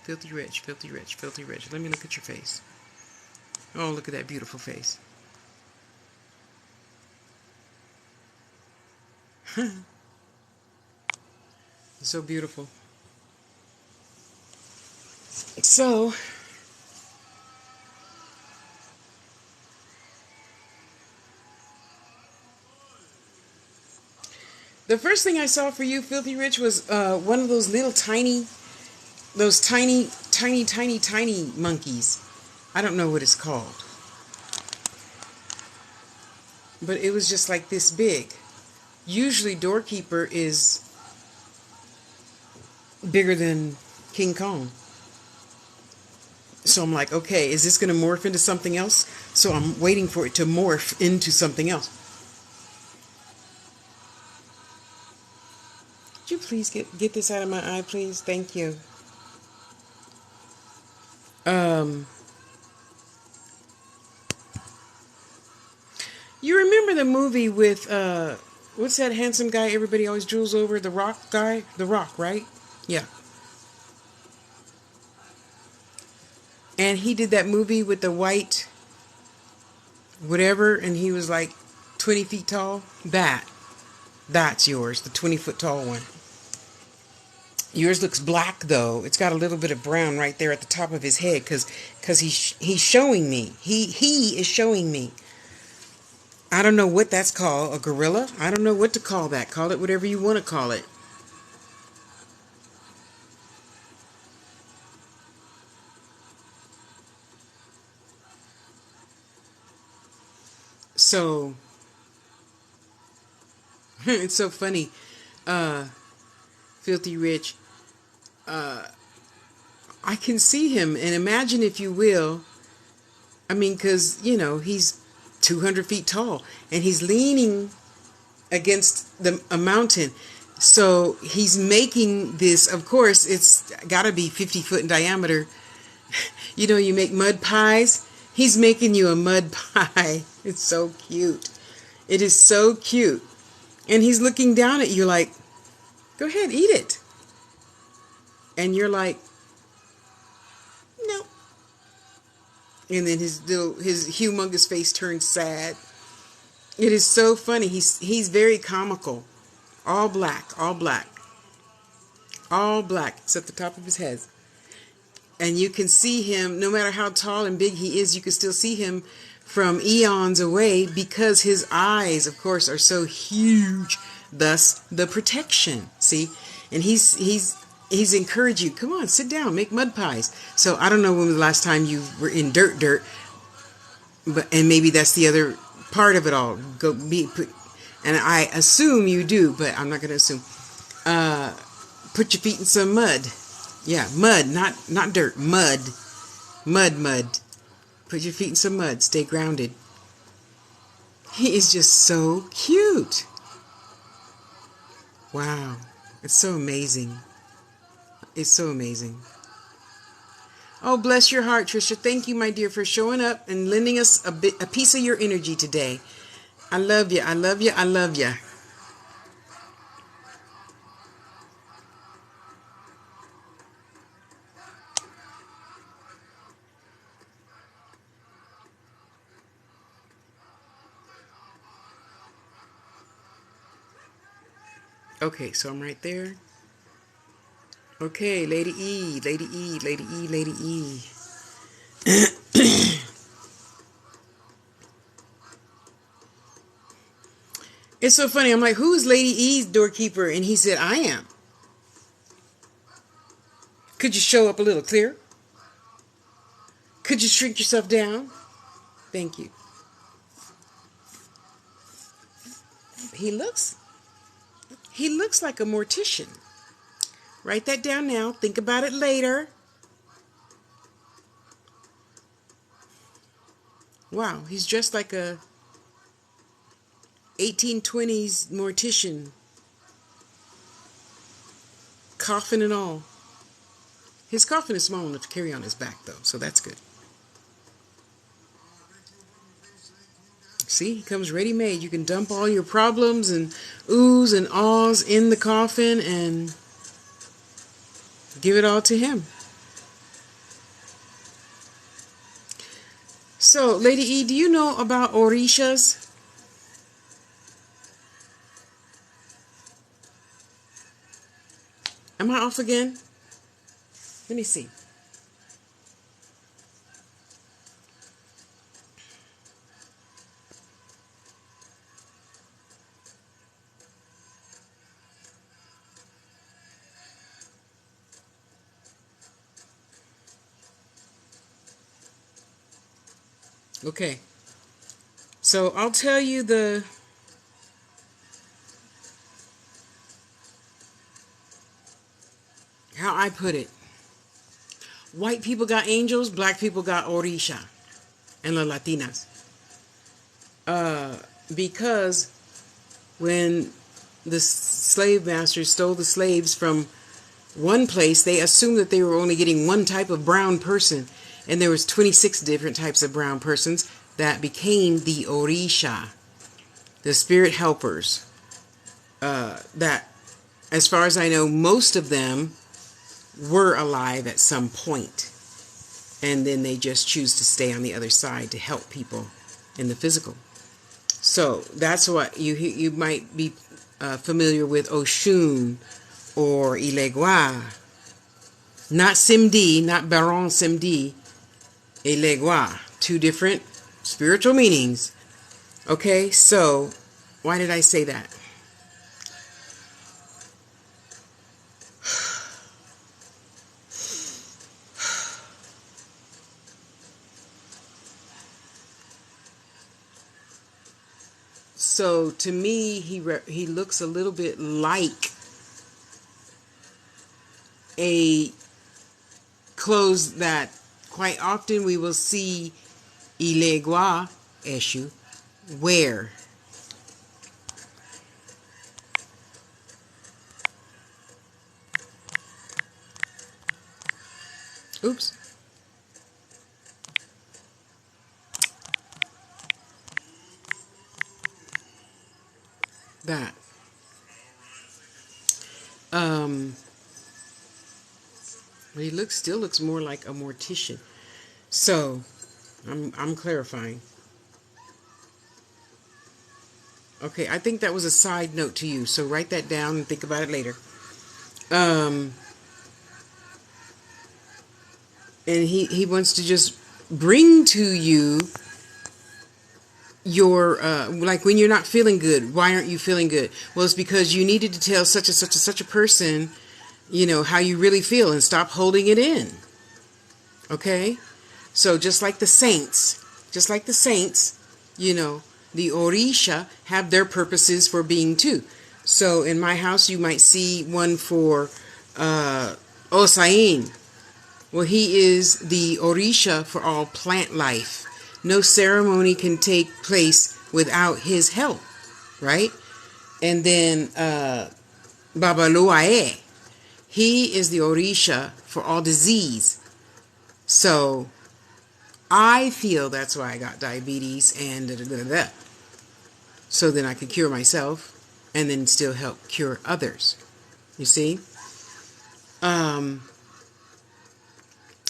Filthy rich, filthy rich, filthy rich. Let me look at your face. Oh, look at that beautiful face. So beautiful. So, the first thing I saw for you, Filthy Rich, was one of those little tiny, those tiny monkeys. I don't know what it's called. But it was just like this big. Usually Doorkeeper is bigger than King Kong. So I'm like, okay, is this going to morph into something else? So I'm waiting for it to morph into something else. Could you please get this out of my eye, please? Thank you. You remember the movie with, what's that handsome guy everybody always drools over? The Rock guy? The Rock, right? Yeah. And he did that movie with the white whatever, and he was like 20 feet tall. That's yours, the 20-foot tall one. Yours looks black, though. It's got a little bit of brown right there at the top of his head, because he's showing me. He is showing me. I don't know what that's called. A gorilla? I don't know what to call that. Call it whatever you want to call it. So, it's so funny. Filthy Rich. I can see him, and imagine, if you will, I mean, because, he's 200 feet tall, and he's leaning against a mountain. So he's making this, of course, it's got to be 50 foot in diameter. You make mud pies. He's making you a mud pie. It's so cute. It is so cute. And he's looking down at you like, go ahead, eat it. And you're like, no. And then his humongous face turns sad. It is so funny. He's very comical. All black, all black. All black, except the top of his head. And you can see him, no matter how tall and big he is, you can still see him from eons away, because his eyes, of course, are so huge. Thus, the protection. See? And he's encouraged you, come on, sit down, make mud pies. So I don't know when was the last time you were in dirt, and maybe that's the other part of it all. And I assume you do, but I'm not going to assume. Put your feet in some mud. Yeah, mud, not dirt, mud. Mud. Put your feet in some mud. Stay grounded. He is just so cute. Wow. It's so amazing. It's so amazing. Oh, bless your heart, Trisha. Thank you, my dear, for showing up and lending us a piece of your energy today. I love you. I love you. I love you. Okay, so I'm right there. Okay, Lady E, Lady E, Lady E, Lady E. It's so funny. I'm like, who's Lady E's doorkeeper? And he said, I am. Could you show up a little clearer? Could you shrink yourself down? Thank you. He looks like a mortician. Write that down now. Think about it later. Wow, he's dressed like a 1820s mortician. Coffin and all. His coffin is small enough to carry on his back, though, so that's good. See, he comes ready-made. You can dump all your problems and oohs and ahs in the coffin and give it all to him. So, Lady E, do you know about Orishas? Am I off again? Let me see. Okay. So I'll tell you how I put it. White people got angels, black people got Orisha, and the Latinas. Because when the slave masters stole the slaves from one place, they assumed that they were only getting one type of brown person, and there was 26 different types of brown persons that became the Orisha, the spirit helpers. That, as far as I know, most of them were alive at some point, and then they just choose to stay on the other side to help people in the physical. So that's what you might be familiar with Oshun or Ilegua. Not Simdi, not Baron Simdi, Ilegua. Two different spiritual meanings. Okay, so why did I say that? So to me, he looks a little bit like a clothes that quite often we will see Ilegua Eshu wear. Oops. That. He still looks more like a mortician. So, I'm clarifying. Okay, I think that was a side note to you. So write that down and think about it later. And he wants to just bring to you your like when you're not feeling good. Why aren't you feeling good? Well, it's because you needed to tell such and such and such a person, how you really feel, and stop holding it in. Okay? So just like the saints, the Orisha have their purposes for being too. So in my house, you might see one for Osain. Well, he is the Orisha for all plant life. No ceremony can take place without his help, right? And then Babaloae, he is the Orisha for all disease. So I feel that's why I got diabetes and da-da-da-da. So then I could cure myself and then still help cure others. You see?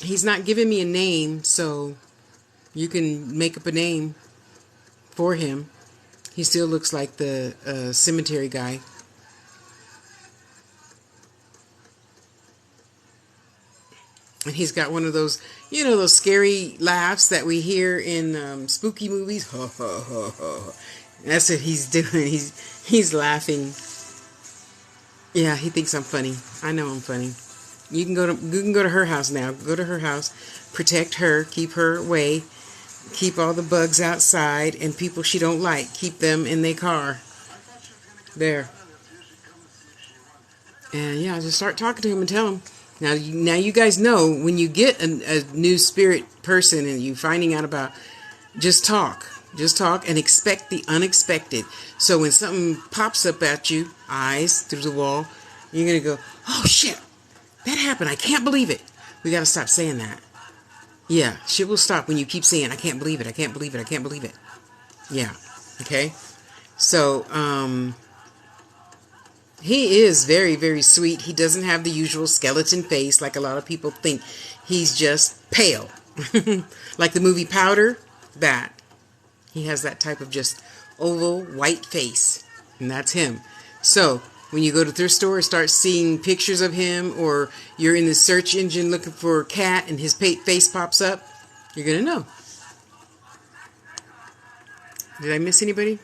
He's not giving me a name, so you can make up a name for him. He still looks like the cemetery guy. And he's got one of those, those scary laughs that we hear in spooky movies. Ho, ho, ho, ho. That's what he's doing. He's laughing. Yeah, he thinks I'm funny. I know I'm funny. You can go to her house now. Go to her house. Protect her. Keep her away. Keep all the bugs outside and people she don't like. Keep them in their car. There. And yeah, just start talking to him and tell him. Now you guys know when you get a new spirit person and you finding out about, just talk and expect the unexpected. So when something pops up at you, eyes through the wall, you're going to go, oh shit, that happened. I can't believe it. We got to stop saying that. Yeah, shit will stop when you keep saying, I can't believe it, I can't believe it, I can't believe it. Yeah, okay. So, he is very, very sweet. He doesn't have the usual skeleton face like a lot of people think. He's just pale. Like the movie Powder. That. He has that type of just oval white face. And that's him. So when you go to the thrift store and start seeing pictures of him, or you're in the search engine looking for a cat and his face pops up, you're going to know. Did I miss anybody?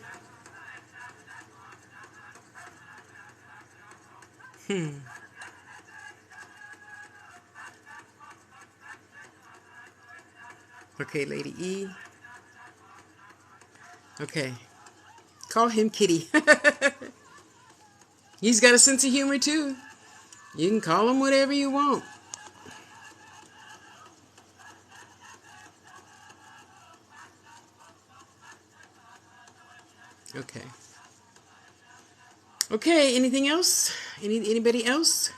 Okay, Lady E. Okay. Call him Kitty. He's got a sense of humor too. You can call him whatever you want. Okay. Okay, anything else? Anybody else?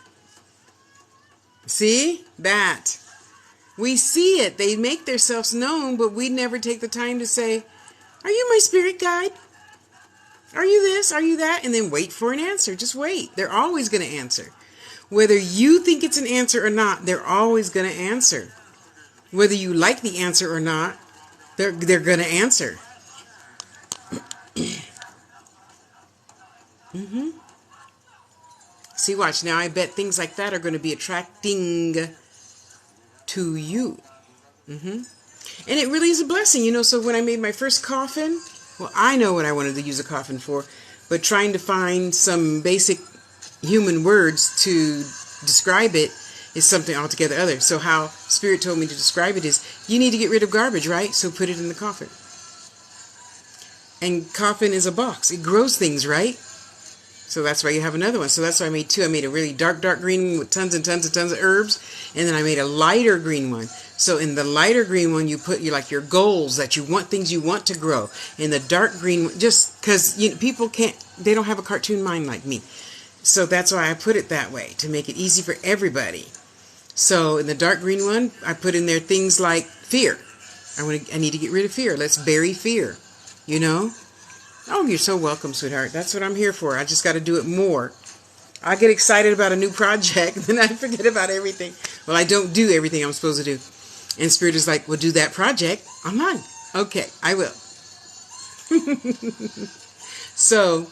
See? That. We see it. They make themselves known, but we never take the time to say, "Are you my spirit guide? Are you this? Are you that?" And then wait for an answer. Just wait. They're always going to answer. Whether you think it's an answer or not, they're always going to answer. Whether you like the answer or not, they're going to answer. See, watch. Now I bet things like that are going to be attracting to you. And it really is a blessing, you know. So when I made my first coffin, well, I know what I wanted to use a coffin for, but trying to find some basic human words to describe it is something altogether other. So how Spirit told me to describe it is, you need to get rid of garbage, right? So put it in the coffin. And coffin is a box. It grows things, right? So that's why you have another one. So that's why I made two. I made a really dark green one with tons and tons and tons of herbs. And then I made a lighter green one. So in the lighter green one, you put your goals that you want, things you want to grow. In the dark green one, just because people can't, they don't have a cartoon mind like me. So that's why I put it that way, to make it easy for everybody. So in the dark green one, I put in there things like fear. I need to get rid of fear. Let's bury fear, you know. Oh, you're so welcome, sweetheart. That's what I'm here for. I just got to do it more. I get excited about a new project, then I forget about everything. Well, I don't do everything I'm supposed to do. And Spirit is like, well, do that project on mine. Okay, I will. So,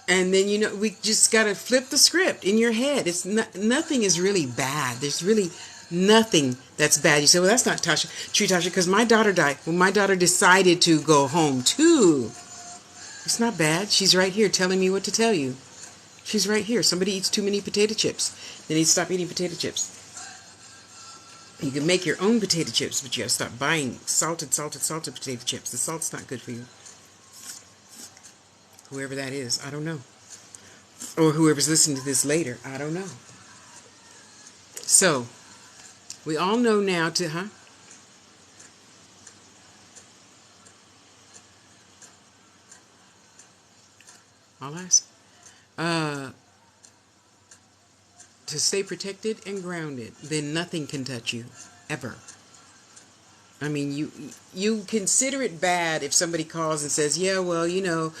and then, we just got to flip the script in your head. It's nothing is really bad. There's really nothing that's bad. You say, well, that's not true, Tasha, because my daughter died. Well, my daughter decided to go home, too. It's not bad. She's right here telling me what to tell you. She's right here. Somebody eats too many potato chips. They need to stop eating potato chips. You can make your own potato chips, but you got to stop buying salted potato chips. The salt's not good for you. Whoever that is, I don't know. Or whoever's listening to this later, I don't know. So, we all know now to, I'll ask. To stay protected and grounded, then nothing can touch you, ever. I mean, you consider it bad if somebody calls and says, yeah, well, your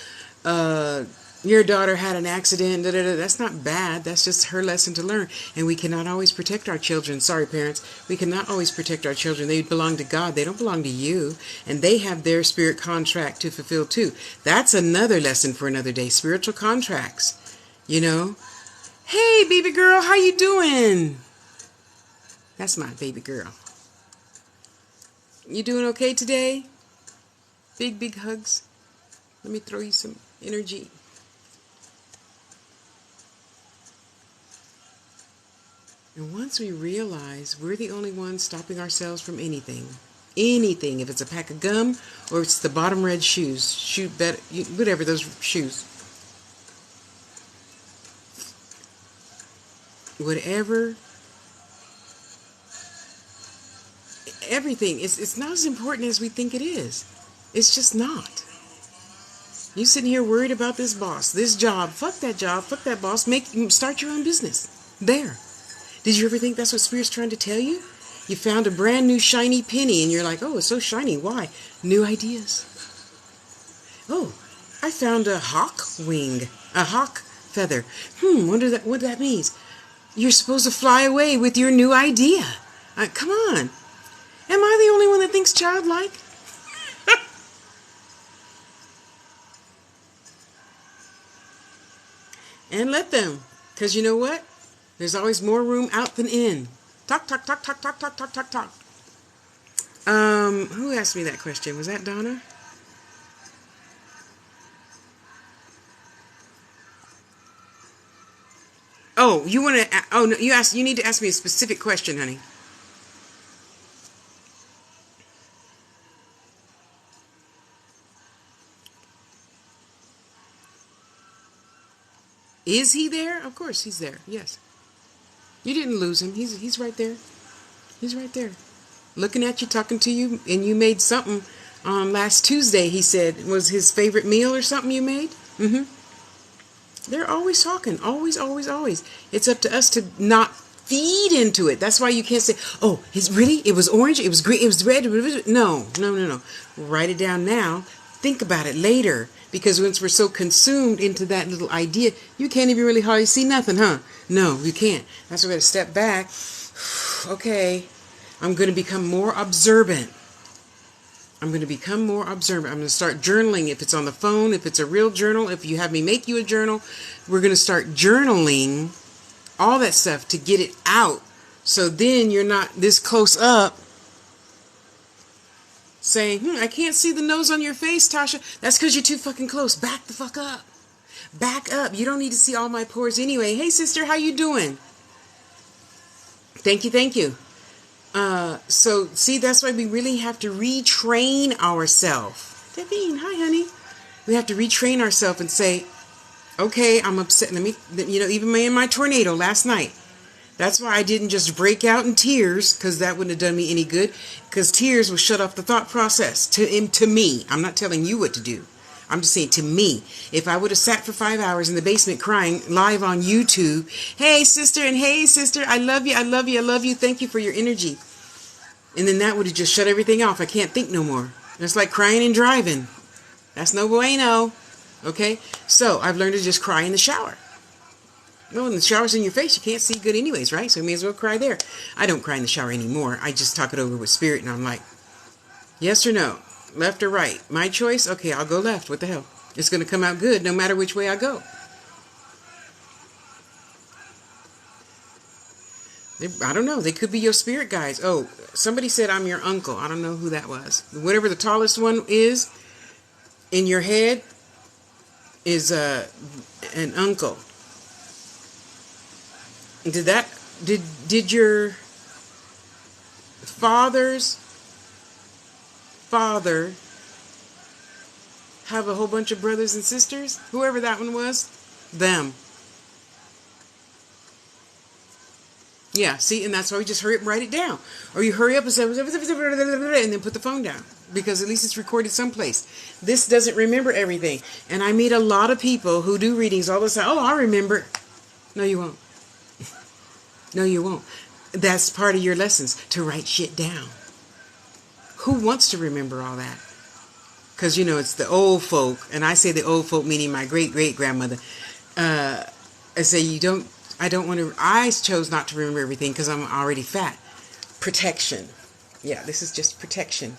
daughter had an accident, That's not bad. That's just her lesson to learn. And we cannot always protect our children. Sorry, parents. We cannot always protect our children. They belong to God. They don't belong to you. And they have their spirit contract to fulfill too. That's another lesson for another day. Spiritual contracts. Hey, baby girl, how you doing? That's my baby girl. You doing okay today? Big hugs. Let me throw you some energy. And once we realize we're the only ones stopping ourselves from anything, if it's a pack of gum or it's the bottom red shoes, whatever, those shoes. Whatever, everything, it's not as important as we think it is. It's just not. You sitting here worried about this boss, this job, fuck that job, fuck that boss, start your own business. There. Did you ever think that's what Spirit's trying to tell you? You found a brand new shiny penny and you're like, oh, it's so shiny, why? New ideas. Oh, I found a hawk wing, a hawk feather. Wonder what that means. You're supposed to fly away with your new idea. Come on. Am I the only one that thinks childlike? And let them. Because you know what? There's always more room out than in. Talk, talk, talk, talk, talk, talk, talk, talk, talk. Who asked me that question? Was that Donna? Oh, you want to? Oh no, you need to ask me a specific question, honey. Is he there? Of course he's there. Yes. You didn't lose him. He's right there. He's right there. Looking at you, talking to you, and you made something last Tuesday, he said, was his favorite meal or something you made. They're always talking. Always, always, always. It's up to us to not feed into it. That's why you can't say, oh, it was orange, it was green, it was red. No, no, no, no. Write it down now. Think about it later. Because once we're so consumed into that little idea, you can't even really hardly see nothing, huh? No, you can't. That's why we got to step back. Okay, I'm going to become more observant. I'm going to become more observant. I'm going to start journaling. If it's on the phone, if it's a real journal, if you have me make you a journal, we're going to start journaling all that stuff to get it out. So then you're not this close up saying, I can't see the nose on your face, Tasha. That's because you're too fucking close. Back the fuck up. Back up. You don't need to see all my pores anyway. Hey, sister, how you doing? Thank you, thank you. So, see, that's why we really have to retrain ourselves. Devine, hi, honey. We have to retrain ourselves and say, okay, I'm upset. Even in my tornado last night, that's why I didn't just break out in tears, because that wouldn't have done me any good, because tears will shut off the thought process to me. I'm not telling you what to do. I'm just saying to me. If I would have sat for 5 hours in the basement crying live on YouTube, hey sister, and hey sister, I love you, I love you, I love you, thank you for your energy. And then that would have just shut everything off. I can't think no more. It's like crying and driving. That's no bueno. Okay? So I've learned to just cry in the shower. Well, when the shower's in your face, you can't see good anyways, right? So you may as well cry there. I don't cry in the shower anymore. I just talk it over with spirit, and I'm like, yes or no? Left or right? My choice? Okay, I'll go left. What the hell? It's going to come out good no matter which way I go. I don't know. They could be your spirit guides. Oh, somebody said I'm your uncle. I don't know who that was. Whatever the tallest one is in your head is an uncle. Did your father's father have a whole bunch of brothers and sisters? Whoever that one was, them. Yeah, see, and that's why we just hurry up and write it down. Or you hurry up and say, and then put the phone down. Because at least it's recorded someplace. This doesn't remember everything. And I meet a lot of people who do readings all the time. Oh, I remember. No, you won't. No, you won't. That's part of your lessons, to write shit down. Who wants to remember all that? Because, it's the old folk. And I say the old folk, meaning my great-great-grandmother. I say, I chose not to remember everything because I'm already fat. Protection. Yeah, this is just protection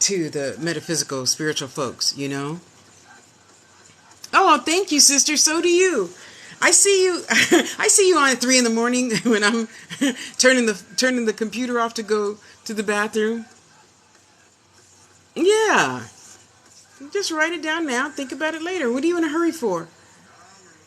to the metaphysical, spiritual folks, Oh, thank you, sister. So do you. I see you. I see you on at 3 a.m. when I'm turning the computer off to go to the bathroom. Yeah. Just write it down now. Think about it later. What are you in a hurry for?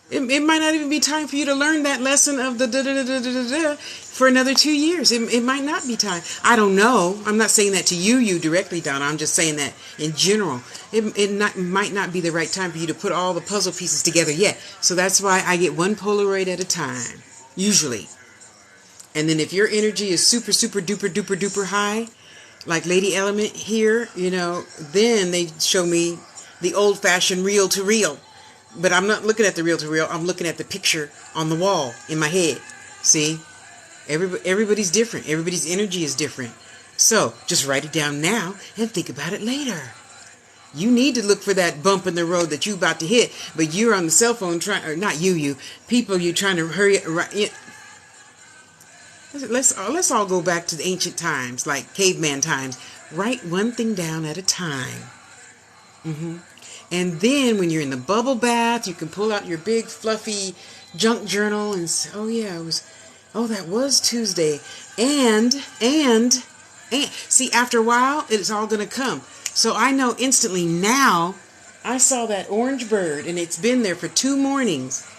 It might not even be time for you to learn that lesson of the da-da-da-da-da-da for another 2 years. It might not be time. I don't know. I'm not saying that to you directly, Donna. I'm just saying that in general. It might not be the right time for you to put all the puzzle pieces together yet. So that's why I get one Polaroid at a time, usually. And then if your energy is super, super, duper, duper, duper high, like Lady Element here, then they show me the old-fashioned reel-to-reel. But I'm not looking at the reel-to-reel. I'm looking at the picture on the wall in my head. See? Everybody's different. Everybody's energy is different. So, just write it down now and think about it later. You need to look for that bump in the road that you're about to hit, but you're on the cell phone trying, or not you, people, you're trying to hurry. Let's all go back to the ancient times, like caveman times. Write one thing down at a time. And then when you're in the bubble bath, you can pull out your big fluffy junk journal and say, oh yeah, that was Tuesday. And see, after a while, it's all going to come. So I know instantly now, I saw that orange bird and it's been there for 2 mornings.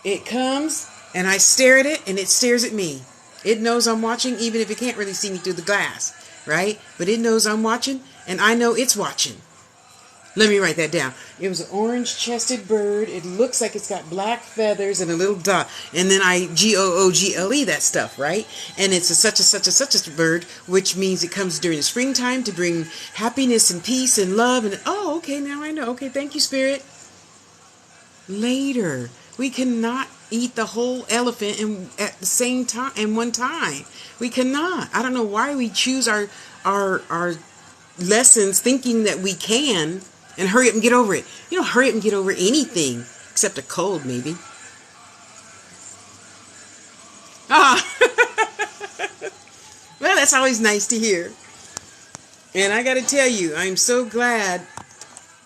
It comes and I stare at it and it stares at me. It knows I'm watching even if it can't really see me through the glass, right? But it knows I'm watching and I know it's watching. Let me write that down. It was an orange-chested bird. It looks like it's got black feathers and a little dot. And then I Google that stuff, right? And it's a such a bird, which means it comes during the springtime to bring happiness and peace and love. And oh, okay, now I know. Okay, thank you, Spirit. Later, we cannot eat the whole elephant at the same time in one time. We cannot. I don't know why we choose our lessons thinking that we can. And hurry up and get over it. You don't hurry up and get over anything. Except a cold, maybe. Ah. Well, that's always nice to hear. And I got to tell you, I'm so glad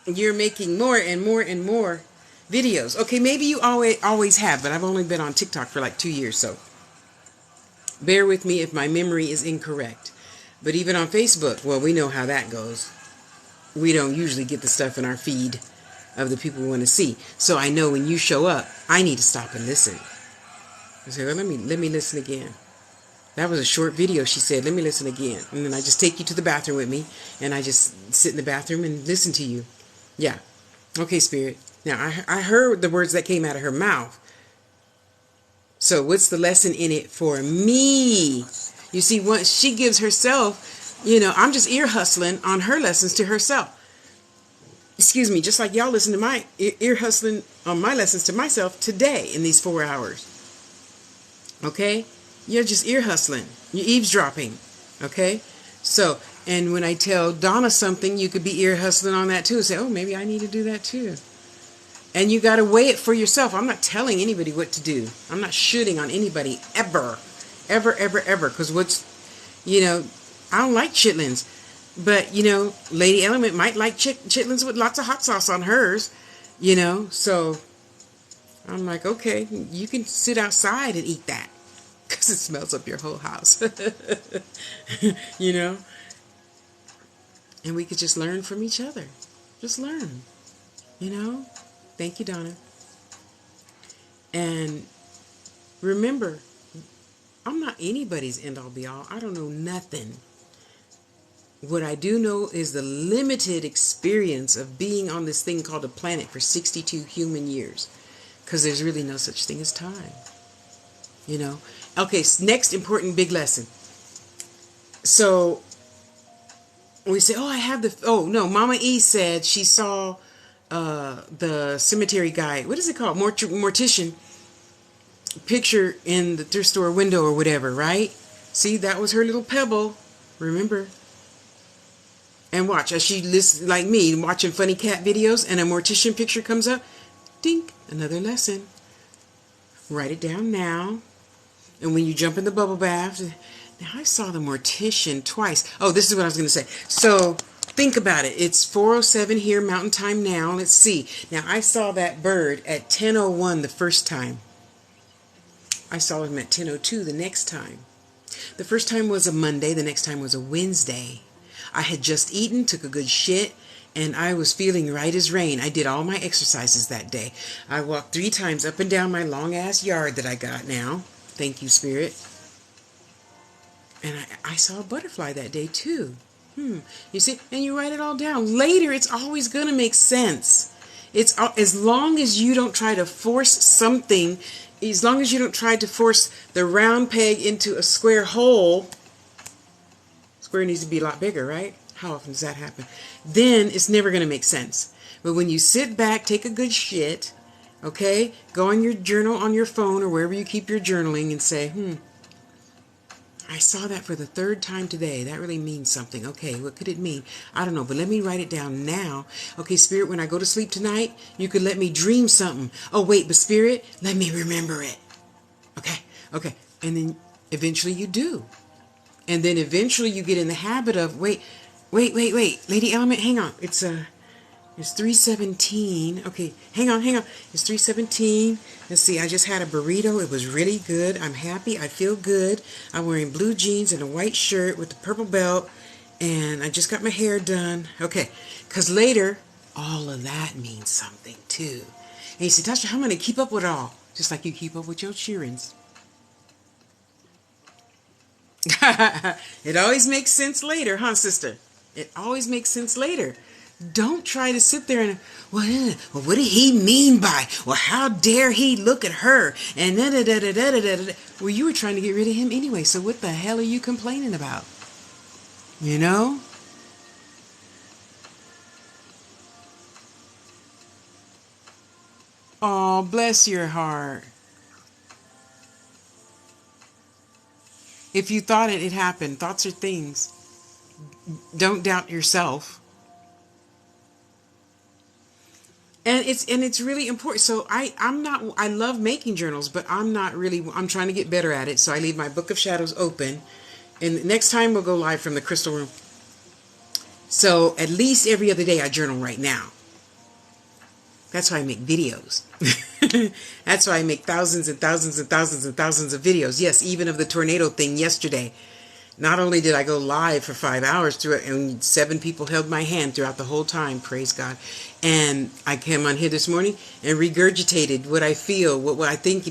you're making more and more and more videos. Okay, maybe you always have, but I've only been on TikTok for like 2 years, so bear with me if my memory is incorrect. But even on Facebook, well, we know how that goes. We don't usually get the stuff in our feed of the people we want to see. So I know when you show up, I need to stop and listen. I say, well, let me listen again. That was a short video, she said. Let me listen again. And then I just take you to the bathroom with me, and I just sit in the bathroom and listen to you. Yeah. Okay, Spirit. Now, I heard the words that came out of her mouth. So what's the lesson in it for me? You see, once she gives herself, I'm just ear hustling on her lessons to herself. Excuse me, just like y'all listen to my ear hustling on my lessons to myself today in these 4 hours. Okay? You're just ear hustling. You're eavesdropping. Okay? So, and when I tell Donna something, you could be ear hustling on that too. Say, oh, maybe I need to do that too. And you got to weigh it for yourself. I'm not telling anybody what to do. I'm not shooting on anybody ever. Ever, ever, ever. Because I don't like chitlins. But, Lady Element might like chitlins with lots of hot sauce on hers. So I'm like, okay, you can sit outside and eat that. Because it smells up your whole house. And we could just learn from each other. Just learn. Thank you, Donna. And remember, I'm not anybody's end all be all. I don't know nothing. What I do know is the limited experience of being on this thing called a planet for 62 human years. Because there's really no such thing as time. Okay, next important big lesson. So, we say, Mama E said she saw the cemetery guy, what is it called? Mortician picture in the thrift store window or whatever, right? See, that was her little pebble. Remember? And watch, as she listens, like me, watching funny cat videos, and a mortician picture comes up. Dink, another lesson. Write it down now. And when you jump in the bubble bath, now I saw the mortician twice. Oh, this is what I was going to say. So, think about it. It's 4:07 here, Mountain Time now. Let's see. Now, I saw that bird at 10:01 the first time. I saw him at 10:02 the next time. The first time was a Monday. The next time was a Wednesday. I had just eaten, took a good shit, and I was feeling right as rain. I did all my exercises that day. I walked 3 times up and down my long-ass yard that I got now. Thank you, Spirit. And I saw a butterfly that day, too. You see? And you write it all down. Later, it's always going to make sense. It's as long as you don't try to force something, as long as you don't try to force the round peg into a square hole. Square needs to be a lot bigger, right? How often does that happen? Then it's never going to make sense. But when you sit back, take a good shit, okay? Go on your journal on your phone or wherever you keep your journaling and say, I saw that for the 3rd time today. That really means something. Okay, what could it mean? I don't know, but let me write it down now. Okay, Spirit, when I go to sleep tonight, you could let me dream something. Oh, wait, but Spirit, let me remember it. Okay. And then eventually you do. And then eventually you get in the habit of, wait. Lady Element, hang on. It's 3:17. Okay, hang on. It's 3:17. Let's see. I just had a burrito. It was really good. I'm happy. I feel good. I'm wearing blue jeans and a white shirt with the purple belt, and I just got my hair done. Okay, because later, all of that means something too. And you say, Tasha, how am I going to keep up with it all? Just like you keep up with your cheerings. It always makes sense later, huh, sister? It always makes sense later. Don't try to sit there and, well, what did he mean by? Well, how dare he look at her? And da da da da da da da. Well, you were trying to get rid of him anyway, so what the hell are you complaining about? You know? Oh, bless your heart. If you thought it, it happened. Thoughts are things. Don't doubt yourself. And it's really important. So I love making journals, but I'm trying to get better at it. So I leave my Book of Shadows open, and next time we'll go live from the crystal room. So at least every other day I journal right now. That's why I make videos. That's why I make thousands and thousands and thousands and thousands of videos. Yes, even of the tornado thing yesterday. Not only did I go live for 5 hours through it, and 7 people held my hand throughout the whole time, praise God. And I came on here this morning and regurgitated what I feel, what I think.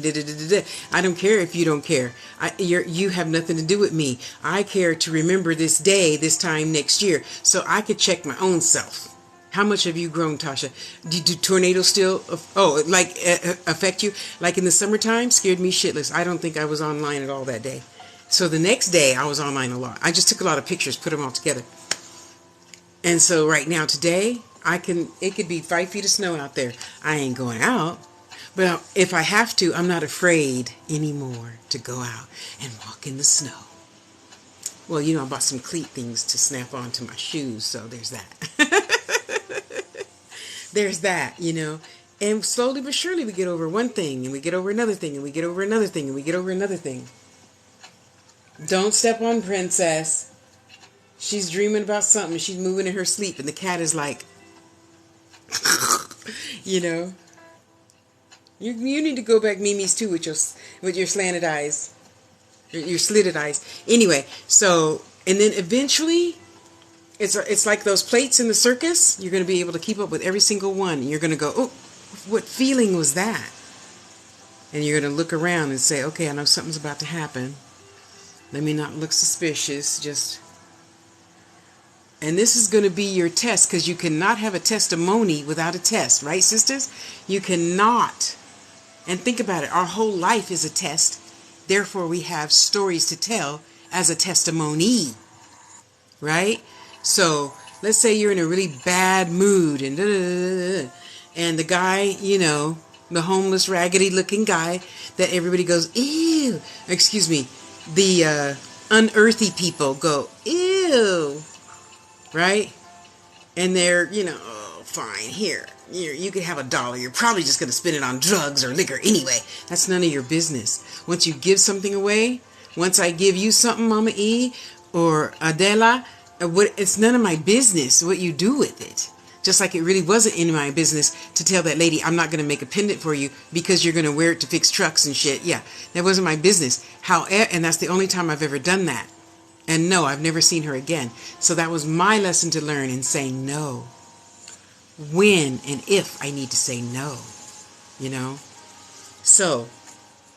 I don't care if you don't care. You have nothing to do with me. I care to remember this day, this time next year, so I could check my own self. How much have you grown, Tasha? Do tornadoes still, affect you? Like in the summertime, scared me shitless. I don't think I was online at all that day. So the next day, I was online a lot. I just took a lot of pictures, put them all together. And so right now, today, it could be 5 feet of snow out there. I ain't going out. But if I have to, I'm not afraid anymore to go out and walk in the snow. Well, I bought some cleat things to snap onto my shoes, so there's that. There's that. And slowly but surely we get over one thing, and we get over another thing, and we get over another thing, and we get over another thing. Don't step on Princess. She's dreaming about something. She's moving in her sleep, and the cat is like, You need to go back Mimi's too with your slanted eyes, your slitted eyes. Anyway, so and then eventually, it's like those plates in the circus. You're going to be able to keep up with every single one. And you're going to go, oh, what feeling was that? And you're going to look around and say, okay, I know something's about to happen. Let me not look suspicious. And this is going to be your test, because you cannot have a testimony without a test, right, sisters? You cannot. And think about it. Our whole life is a test. Therefore, we have stories to tell as a testimony, right? So let's say you're in a really bad mood, and the guy, the homeless, raggedy-looking guy that everybody goes, ew. Excuse me. The unearthly people go, ew. Right? And they're, oh, fine, here. You could have $1. You're probably just going to spend it on drugs or liquor anyway. That's none of your business. Once you give something away, once I give you something, Mama E or Adela, it's none of my business what you do with it. Just like it really wasn't in my business to tell that lady, I'm not going to make a pendant for you because you're going to wear it to fix trucks and shit. Yeah, that wasn't my business. However, and that's the only time I've ever done that. And no, I've never seen her again. So that was my lesson to learn in saying no. When and if I need to say no. So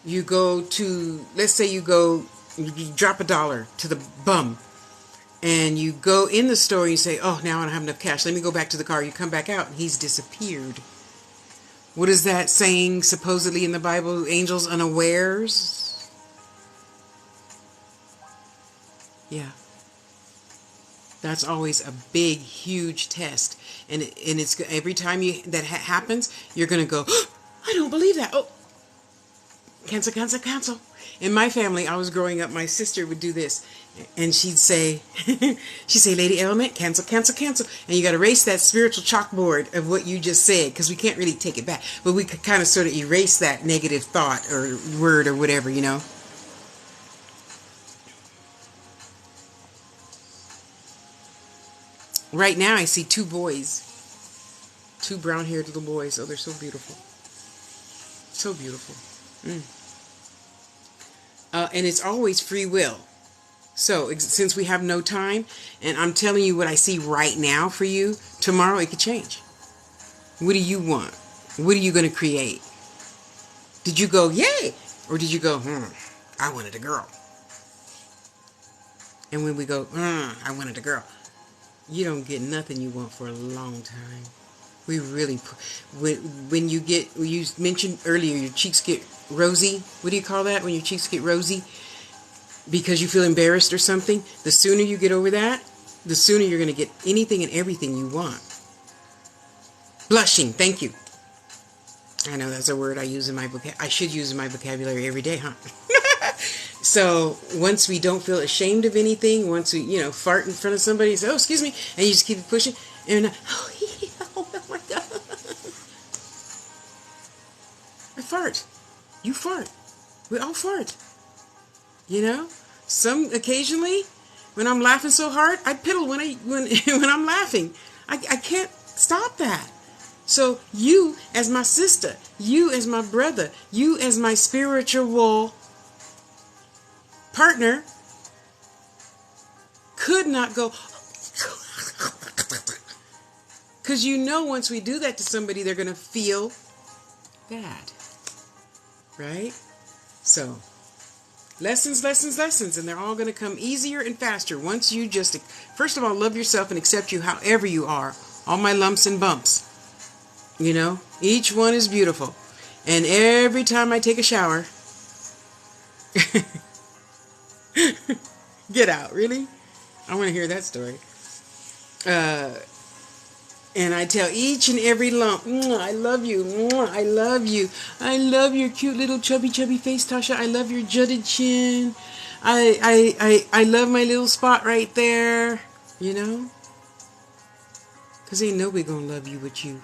you go to, let's say you drop $1 to the bum. And you go in the store and you say, oh, now I don't have enough cash. Let me go back to the car. You come back out and he's disappeared. What is that saying supposedly in the Bible? Angels unawares? Yeah. That's always a big, huge test. And it's every time that happens, you're going to go, oh, I don't believe that. Oh, cancel. In my family, I was growing up, my sister would do this. And she'd say, Lady Element, cancel. And you got to erase that spiritual chalkboard of what you just said, because we can't really take it back. But we could kind of sort of erase that negative thought or word or whatever, Right now, I see 2 boys. 2 brown-haired little boys. Oh, they're so beautiful. So beautiful. And it's always free will. So since we have no time, and I'm telling you what I see right now for you, tomorrow it could change. What do you want? What are you going to create? Did you go, yay? Or did you go, I wanted a girl? And when we go, I wanted a girl, you don't get nothing you want for a long time. We really, when you mentioned earlier, your cheeks get rosy. What do you call that? When your cheeks get rosy? Because you feel embarrassed or something. The sooner you get over that, the sooner you're going to get anything and everything you want. Blushing. Thank you. I know that's a word I use in my I should use in my vocabulary every day, huh? So once we don't feel ashamed of anything, once we, fart in front of somebody and say, oh, excuse me, and you just keep it pushing, and oh, yeah, oh my God. I fart. You fart. We all fart. Some occasionally, when I'm laughing so hard, I piddle when I'm laughing. I can't stop that. So you as my sister, you as my brother, you as my spiritual partner could not go, because once we do that to somebody, they're going to feel bad, right? So lessons, and they're all going to come easier and faster once you just, first of all, love yourself and accept you however you are, all my lumps and bumps. Each one is beautiful. And every time I take a shower, get out, really? I want to hear that story. And I tell each and every lump, I love you, I love you. I love your cute little chubby face, Tasha. I love your jutted chin. I love my little spot right there, Because ain't nobody gonna love you,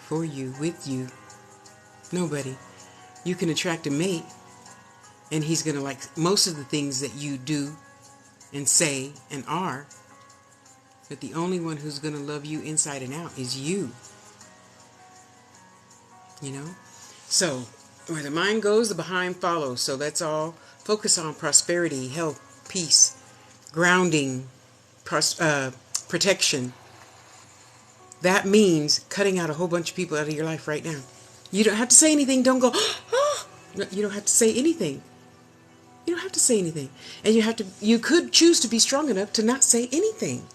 for you, with you. Nobody. You can attract a mate, and he's gonna like most of the things that you do and say and are. But the only one who's gonna love you inside and out is you. So where the mind goes, the behind follows. So let's all focus on prosperity, health, peace, grounding, protection. That means cutting out a whole bunch of people out of your life right now. You don't have to say anything. Don't go, oh. You don't have to say anything. You don't have to say anything. And you could choose to be strong enough to not say anything.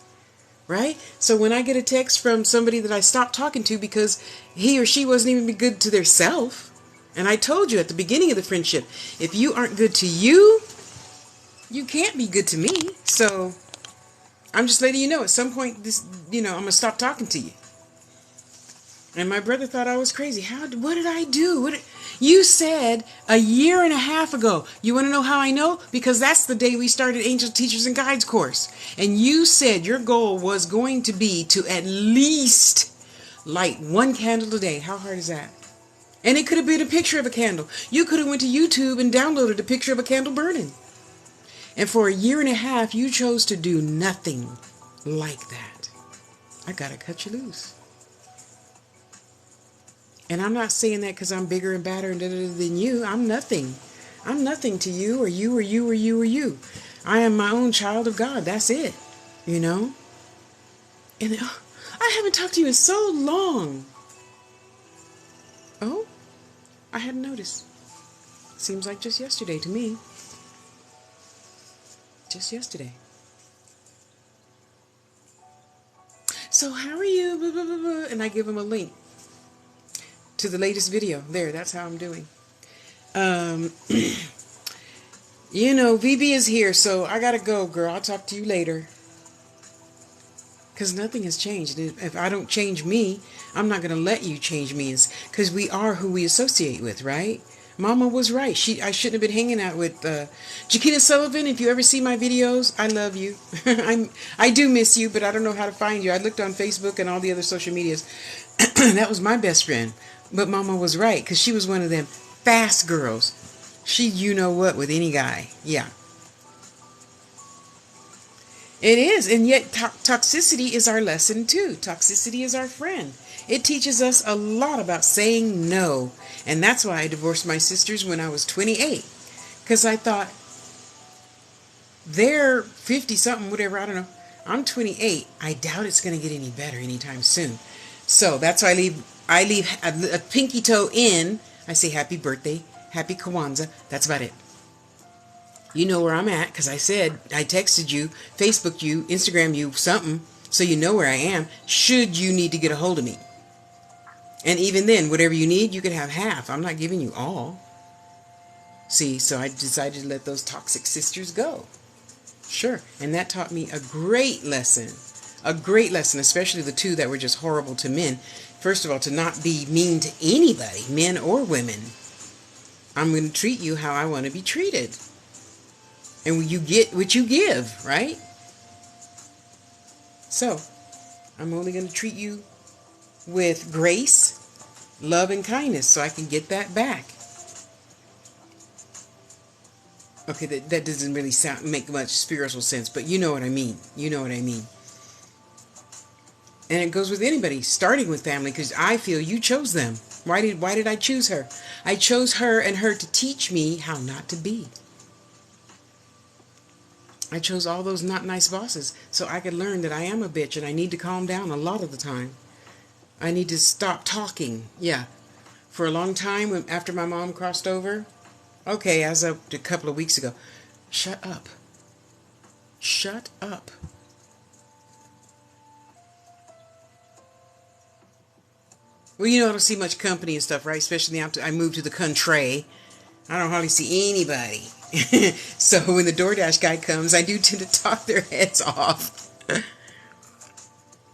Right? So when I get a text from somebody that I stopped talking to because he or she wasn't even good to their self, and I told you at the beginning of the friendship, if you aren't good to you, you can't be good to me. So I'm just letting you know, at some point, I'm going to stop talking to you. And my brother thought I was crazy. What did I do? You said a year and a half ago. You want to know how I know? Because that's the day we started Angel Teachers and Guides course. And you said your goal was going to be to at least light 1 candle a day. How hard is that? And it could have been a picture of a candle. You could have went to YouTube and downloaded a picture of a candle burning. And for a year and a half, you chose to do nothing like that. I gotta cut you loose. And I'm not saying that because I'm bigger and badder and than you. I'm nothing. I'm nothing to you or you or you or you or you. I am my own child of God. That's it. And I haven't talked to you in so long. Oh, I hadn't noticed. Seems like just yesterday to me. Just yesterday. So how are you? Blah, blah, blah, blah. And I give him a link to the latest video. There, that's how I'm doing. VB is here, so I gotta go, girl. I'll talk to you later. Because nothing has changed. If I don't change me, I'm not gonna let you change me. Because we are who we associate with, right? Mama was right. I shouldn't have been hanging out with Jaquita Sullivan. If you ever see my videos, I love you. I do miss you, but I don't know how to find you. I looked on Facebook and all the other social medias. That was my best friend. But Mama was right, because she was one of them fast girls. She, with any guy. Yeah. It is, and yet toxicity is our lesson too. Toxicity is our friend. It teaches us a lot about saying no. And that's why I divorced my sisters when I was 28. Because I thought, they're 50 something, whatever, I don't know. I'm 28. I doubt it's going to get any better anytime soon. So that's why I leave a pinky toe in. I say happy birthday, happy Kwanzaa. That's about it. You know where I'm at because I said I texted you, Facebooked you, Instagram you something, so you know where I am. Should you need to get a hold of me, and even then, whatever you need, you can have half. I'm not giving you all. See, so I decided to let those toxic sisters go. Sure, and that taught me a great lesson. A great lesson, especially the two that were just horrible to men. First of all, to not be mean to anybody, men or women. I'm going to treat you how I want to be treated. And you get what you give, right? So, I'm only going to treat you with grace, love, and kindness so I can get that back. Okay, that doesn't really make much spiritual sense, but you know what I mean. You know what I mean. And it goes with anybody, starting with family, because I feel you chose them. Why did I choose her? I chose her and her to teach me how not to be. I chose all those not nice bosses so I could learn that I am a bitch and I need to calm down a lot of the time. I need to stop talking. Yeah. For a long time, after my mom crossed over, okay, as of a couple of weeks ago, shut up. Shut up. Well, you know, I don't see much company and stuff, right? Especially after I moved to the country. I don't hardly see anybody. So when the DoorDash guy comes, I do tend to talk their heads off.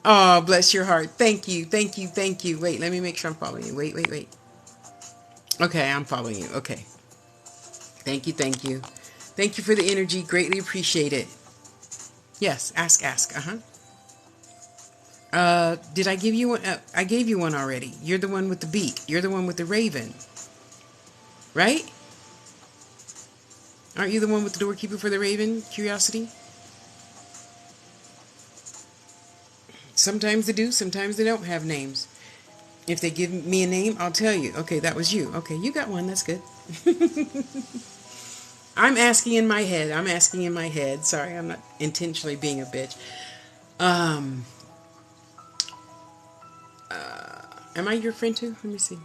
Oh, bless your heart. Thank you, thank you, thank you. Wait, let me make sure I'm following you. Wait. Okay, I'm following you. Okay. Thank you, thank you. Thank you for the energy. Greatly appreciate it. Yes, ask. Uh-huh. Did I give you one? I gave you one already. You're the one with the beak. You're the one with the raven. Right? Aren't you the one with the doorkeeper for the raven? Curiosity? Sometimes they do, sometimes they don't have names. If they give me a name, I'll tell you. Okay, that was you. Okay, you got one. That's good. I'm asking in my head. Sorry, I'm not intentionally being a bitch. Um, am I your friend too? Let me see.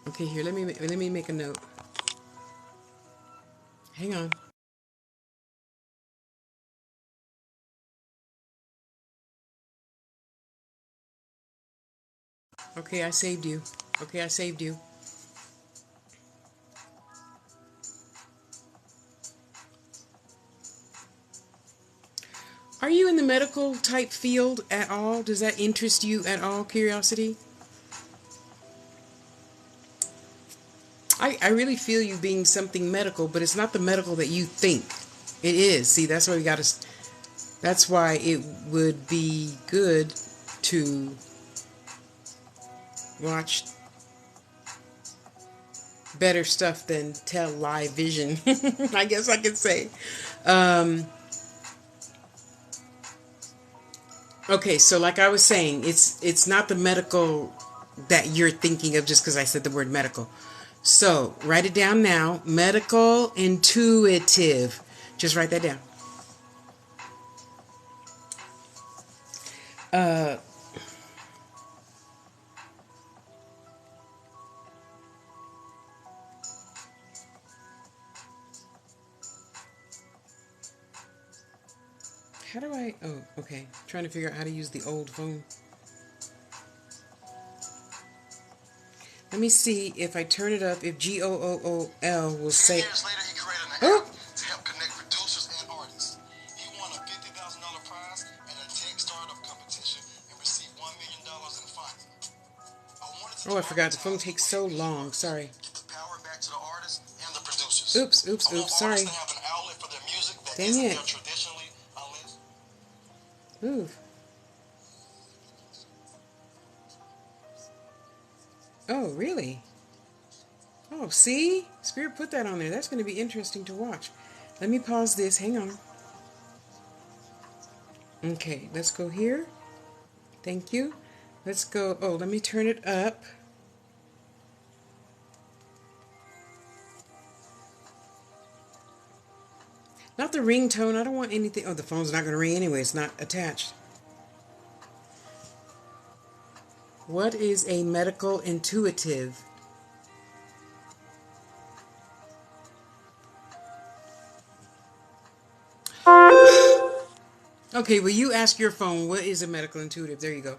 Okay, here. Let me make a note. Hang on. Okay, I saved you. Okay, I saved you. Are you in the medical type field at all? Does that interest you at all? Curiosity? I really feel you being something medical, but it's not the medical that you think it is. See, that's why we got to. That's why it would be good to watch better stuff than tell live vision. I guess I could say. Um, okay, so like I was saying, it's not the medical that you're thinking of just because I said the word medical. So write it down now. Medical intuitive. Just write that down. Uh, how do I? Oh, okay. Trying to figure out how to use the old phone. Let me see if I turn it up. If GOOOL will say. 10 years later, he created an app to help connect producers and artists. He won a $50,000 prize in a tech startup competition and received $1 million in funding. Oh, I forgot. The phone takes so long. Sorry. Get the power back to the artists and the producers. Oops. Sorry. Have an outlet for their music that Dang it. Traditionally Move. Oh, really? Oh, see? Spirit put that on there. That's going to be interesting to watch. Let me pause this. Hang on. Okay, let's go here. Thank you. Let's go. Oh, let me turn it up. Not the ringtone. I don't want anything. Oh, the phone's not going to ring anyway. It's not attached. What is a medical intuitive? Okay, well, you ask your phone, what is a medical intuitive? There you go.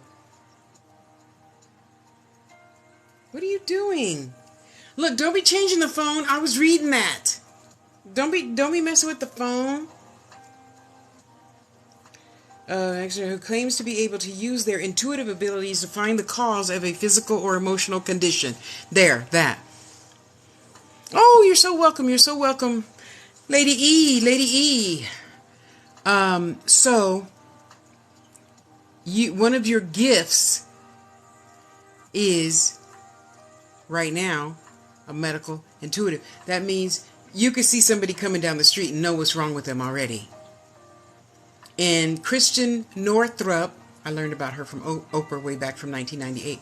What are you doing? Look, don't be changing the phone. I was reading that. Don't be messing with the phone. Actually, who claims to be able to use their intuitive abilities to find the cause of a physical or emotional condition. There, that. Oh, you're so welcome. You're so welcome, Lady E. Lady E. So one of your gifts is right now a medical intuitive. That means you could see somebody coming down the street and know what's wrong with them already. And Christiane Northrup, I learned about her from Oprah way back from 1998.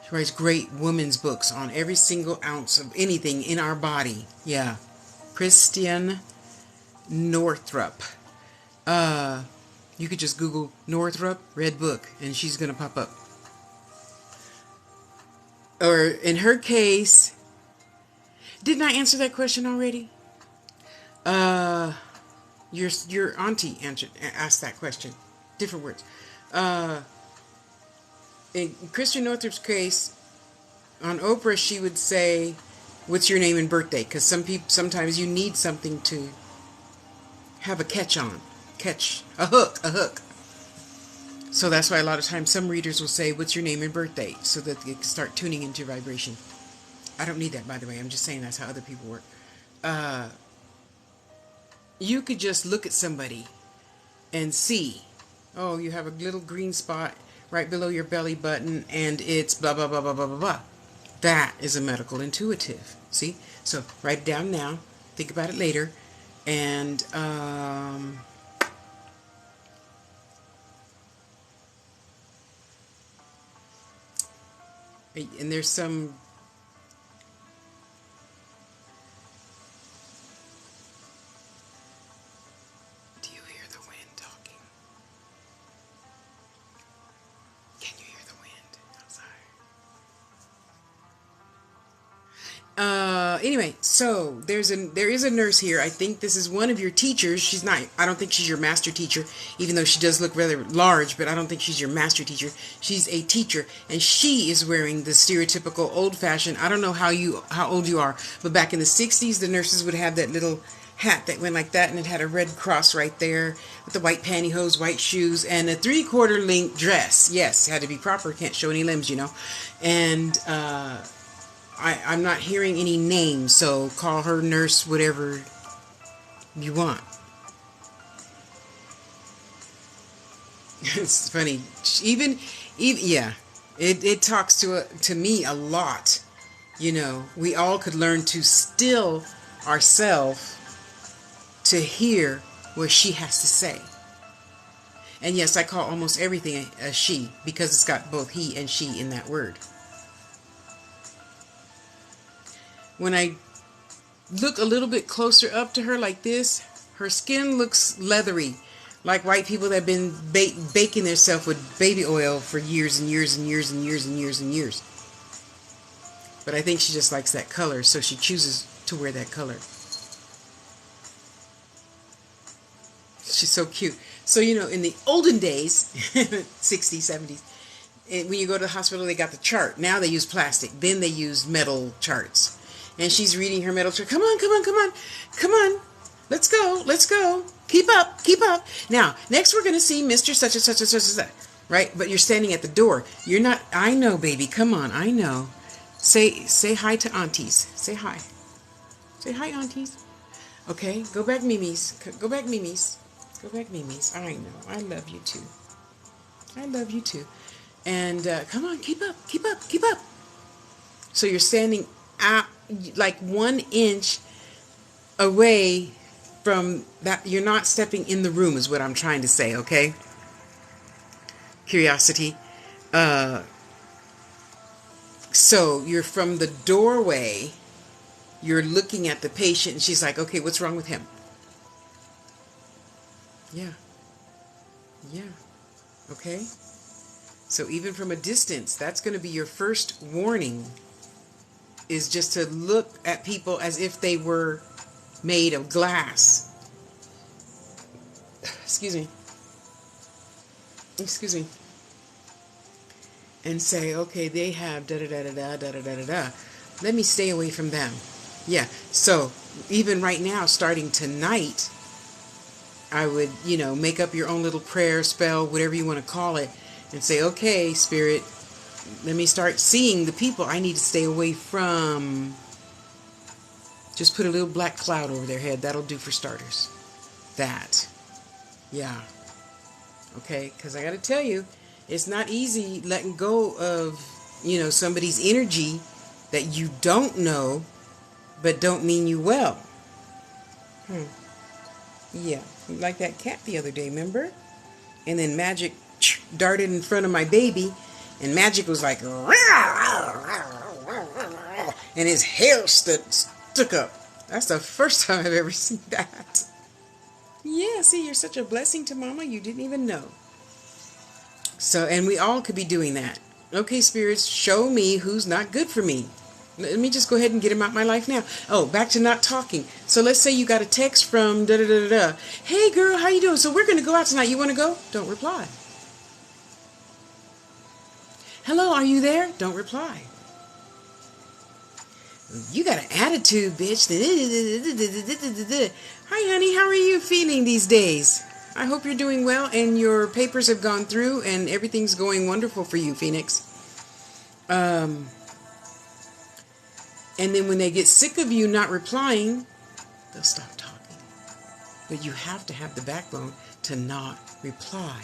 She writes great women's books on every single ounce of anything in our body. Yeah. Christiane Northrup. You could just Google Northrup Red Book and she's going to pop up. Or in her case, didn't I answer that question already? Your auntie asked that question. Different words. In Christiane Northrup's case, on Oprah, she would say, "What's your name and birthday?" Because sometimes you need something to have a catch, a hook. So that's why a lot of times some readers will say, "What's your name and birthday?" so that they can start tuning into vibration. I don't need that, by the way. I'm just saying that's how other people work. You could just look at somebody and see, oh, you have a little green spot right below your belly button and it's blah, blah, blah, blah, blah, blah, blah. That is a medical intuitive. See? So write it down now. Think about it later. And there's some... Do you hear the wind talking? Can you hear the wind outside? Anyway, so there is a nurse here. I think this is one of your teachers. She's not, I don't think she's your master teacher, even though she does look rather large, but I don't think she's your master teacher. She's a teacher, and she is wearing the stereotypical old-fashioned, I don't know how old you are, but back in the 60s, the nurses would have that little hat that went like that, and it had a red cross right there with the white pantyhose, white shoes, and a 3/4 length dress. Yes, had to be proper, can't show any limbs, you know. And I'm not hearing any names, so call her nurse whatever you want. It's funny. Even yeah, it talks to me a lot. You know, we all could learn to still ourselves to hear what she has to say. And yes, I call almost everything a she because it's got both he and she in that word. When I look a little bit closer up to her like this, her skin looks leathery, like white people that have been baking themselves with baby oil for years and years and years and years and years and years. But I think she just likes that color, so she chooses to wear that color. She's so cute. So, you know, in the olden days, 60s, 70s, when you go to the hospital, they got the chart. Now they use plastic. Then they use metal charts. And she's reading her metal chart. Come on, come on, come on. Come on. Let's go. Let's go. Keep up. Keep up. Now, next we're going to see Mr. Such and such and such and such. Right? But you're standing at the door. You're not. I know, baby. Come on. I know. Say hi to aunties. Say hi. Say hi, aunties. Okay. Go back, Mimi's. Go back, Mimi's. Go back, Mimi's. I know. I love you too. I love you too. And come on. Keep up. Keep up. Keep up. So you're standing out like 1 inch away from that. You're not stepping in the room is what I'm trying to say, okay? curiosity. So you're from the doorway, you're looking at the patient, and she's like, okay, what's wrong with him? Yeah. Yeah. Okay. So even from a distance, that's going to be your first warning, is just to look at people as if they were made of glass. Excuse me. Excuse me. And say, okay, they have da da da da da da da da da. Let me stay away from them. Yeah. So even right now, starting tonight, I would, make up your own little prayer, spell, whatever you want to call it, and say, okay, Spirit, let me start seeing the people I need to stay away from. Just put a little black cloud over their head. That'll do for starters. That. Yeah. Okay? Because I got to tell you, it's not easy letting go of, somebody's energy that you don't know, but don't mean you well. Yeah. Like that cat the other day, remember? And then Magic darted in front of my baby, and Magic was like, and his hair stuck up. That's the first time I've ever seen that. Yeah, see, you're such a blessing to Mama, you didn't even know. So, and we all could be doing that. Okay, spirits, show me who's not good for me. Let me just go ahead and get him out of my life now. Oh, back to not talking. So let's say you got a text from da-da-da-da-da. Hey, girl, how you doing? So we're going to go out tonight. You want to go? Don't reply. Hello, are you there? Don't reply. You got an attitude, bitch. Hi, honey. How are you feeling these days? I hope you're doing well and your papers have gone through and everything's going wonderful for you, Phoenix. And then when they get sick of you not replying, they'll stop talking. But you have to have the backbone to not reply.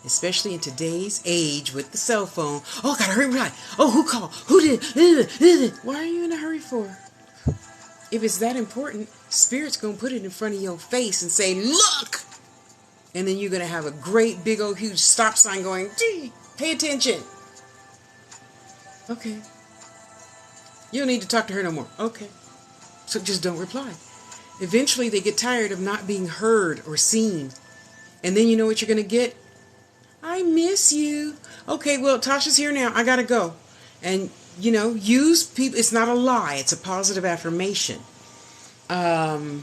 Especially in today's age with the cell phone. Oh, gotta hurry, reply. Oh, who called? Who did? Why are you in a hurry for? If it's that important, Spirit's gonna put it in front of your face and say, look! And then you're gonna have a great big old huge stop sign going, gee, pay attention. Okay. You don't need to talk to her no more. Okay. So just don't reply. Eventually they get tired of not being heard or seen. And then you know what you're going to get? I miss you. Okay, well, Tasha's here now. I got to go. And, use people. It's not a lie. It's a positive affirmation. I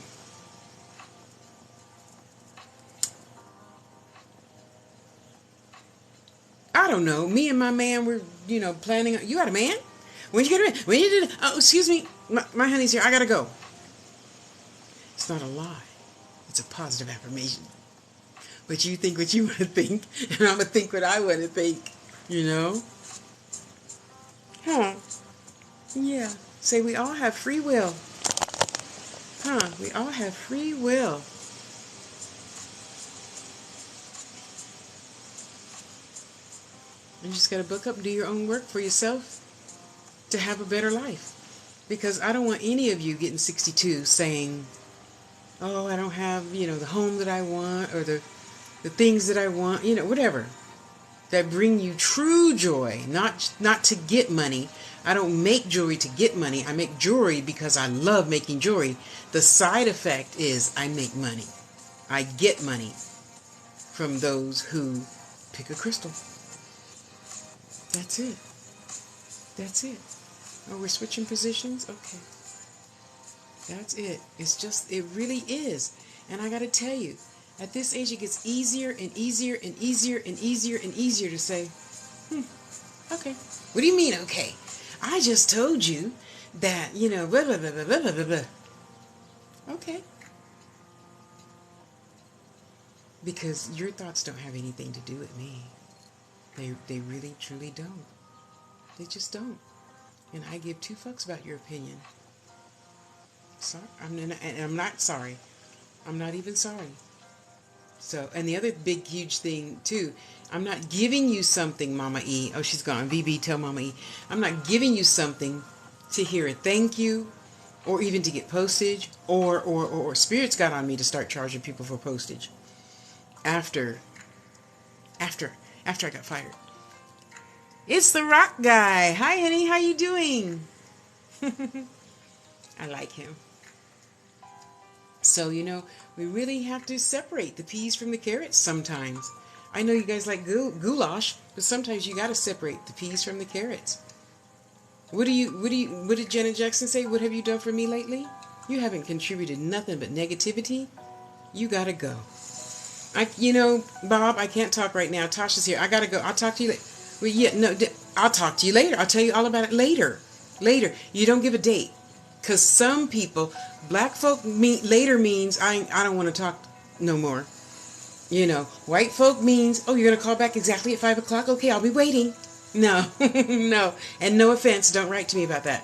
don't know. Me and my man were, planning. You got a man? When you get a man? When you did? Oh, excuse me. My honey's here. I got to go. It's not a lie. It's a positive affirmation. But you think what you want to think, and I'm going to think what I want to think, Huh. Yeah. Say we all have free will. Huh. We all have free will. You just got to book up and do your own work for yourself to have a better life. Because I don't want any of you getting 62 saying, oh, I don't have, the home that I want or the things that I want, whatever. That bring you true joy, not to get money. I don't make jewelry to get money. I make jewelry because I love making jewelry. The side effect is I make money. I get money from those who pick a crystal. That's it. That's it. Oh, we're switching positions? Okay. That's it. It really is. And I got to tell you, at this age, it gets easier and easier and easier and easier and easier to say, okay. What do you mean, okay? I just told you that, blah, blah, blah, blah, blah, blah, blah. Okay. Because your thoughts don't have anything to do with me. They really, truly don't. They just don't. And I give two fucks about your opinion. Sorry. I'm not sorry. I'm not even sorry. So, and the other big, huge thing, too, I'm not giving you something, Mama E. Oh, she's gone. VB, tell Mama E. I'm not giving you something to hear a thank you or even to get postage or Spirits got on me to start charging people for postage. After after I got fired. It's the rock guy. Hi, honey. How you doing? I like him. So, we really have to separate the peas from the carrots sometimes. I know you guys like goulash, but sometimes you got to separate the peas from the carrots. What did Janet Jackson say? What have you done for me lately? You haven't contributed nothing but negativity. You got to go. Bob, I can't talk right now. Tasha's here. I got to go. I'll talk to you later. Well, yeah, no, I'll talk to you later. I'll tell you all about it later. Later. You don't give a date. Because some people, black folk later means I don't want to talk no more. White folk means, oh, you're going to call back exactly at 5 o'clock? Okay, I'll be waiting. No, no. And no offense, don't write to me about that.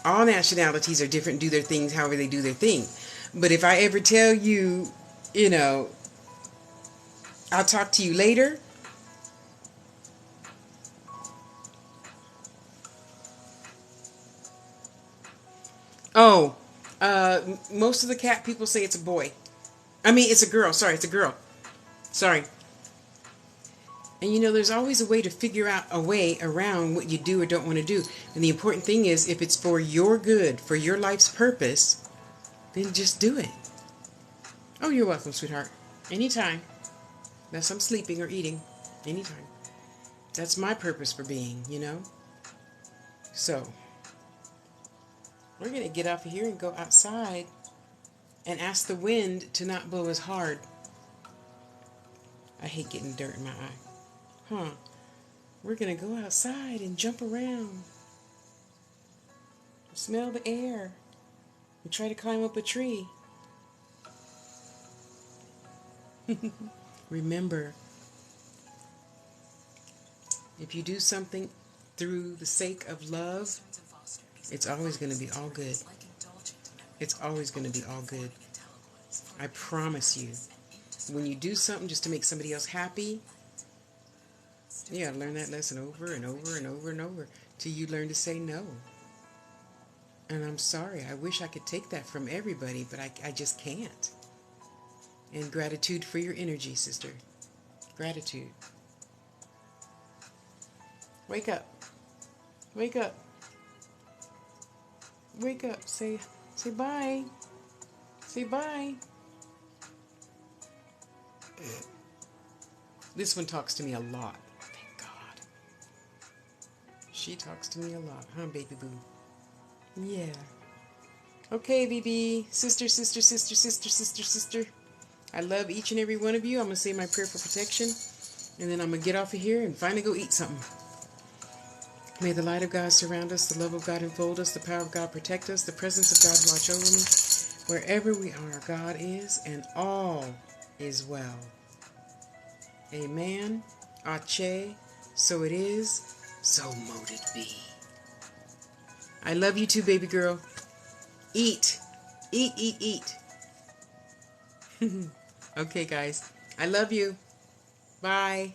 All nationalities are different, do their things however they do their thing. But if I ever tell you, I'll talk to you later. Oh, most of the cat people say it's a boy. I mean, it's a girl. Sorry, it's a girl. Sorry. And there's always a way to figure out a way around what you do or don't want to do. And the important thing is, if it's for your good, for your life's purpose, then just do it. Oh, you're welcome, sweetheart. Anytime. Unless I'm sleeping or eating. Anytime. That's my purpose for being, So, we're going to get off of here and go outside and ask the wind to not blow as hard. I hate getting dirt in my eye. Huh. We're going to go outside and jump around. Smell the air. And try to climb up a tree. Remember, if you do something through the sake of love, it's always going to be all good. It's always going to be all good. I promise you. When you do something just to make somebody else happy, you gotta learn that lesson over and over and over and over till you learn to say no. And I'm sorry, I wish I could take that from everybody, but I just can't. And gratitude for your energy, sister. Gratitude. Wake up. Wake up. Wake up. Say bye. Say bye. This one talks to me a lot. Thank God. She talks to me a lot, huh, baby boo? Yeah. Okay, BB. Sister, sister, sister, sister, sister, sister. I love each and every one of you. I'm going to say my prayer for protection. And then I'm going to get off of here and finally go eat something. May the light of God surround us, the love of God enfold us, the power of God protect us, the presence of God watch over me. Wherever we are, God is, and all is well. Amen. Ache. So it is. So mote it be. I love you too, baby girl. Eat. Eat, eat, eat. Okay, guys. I love you. Bye.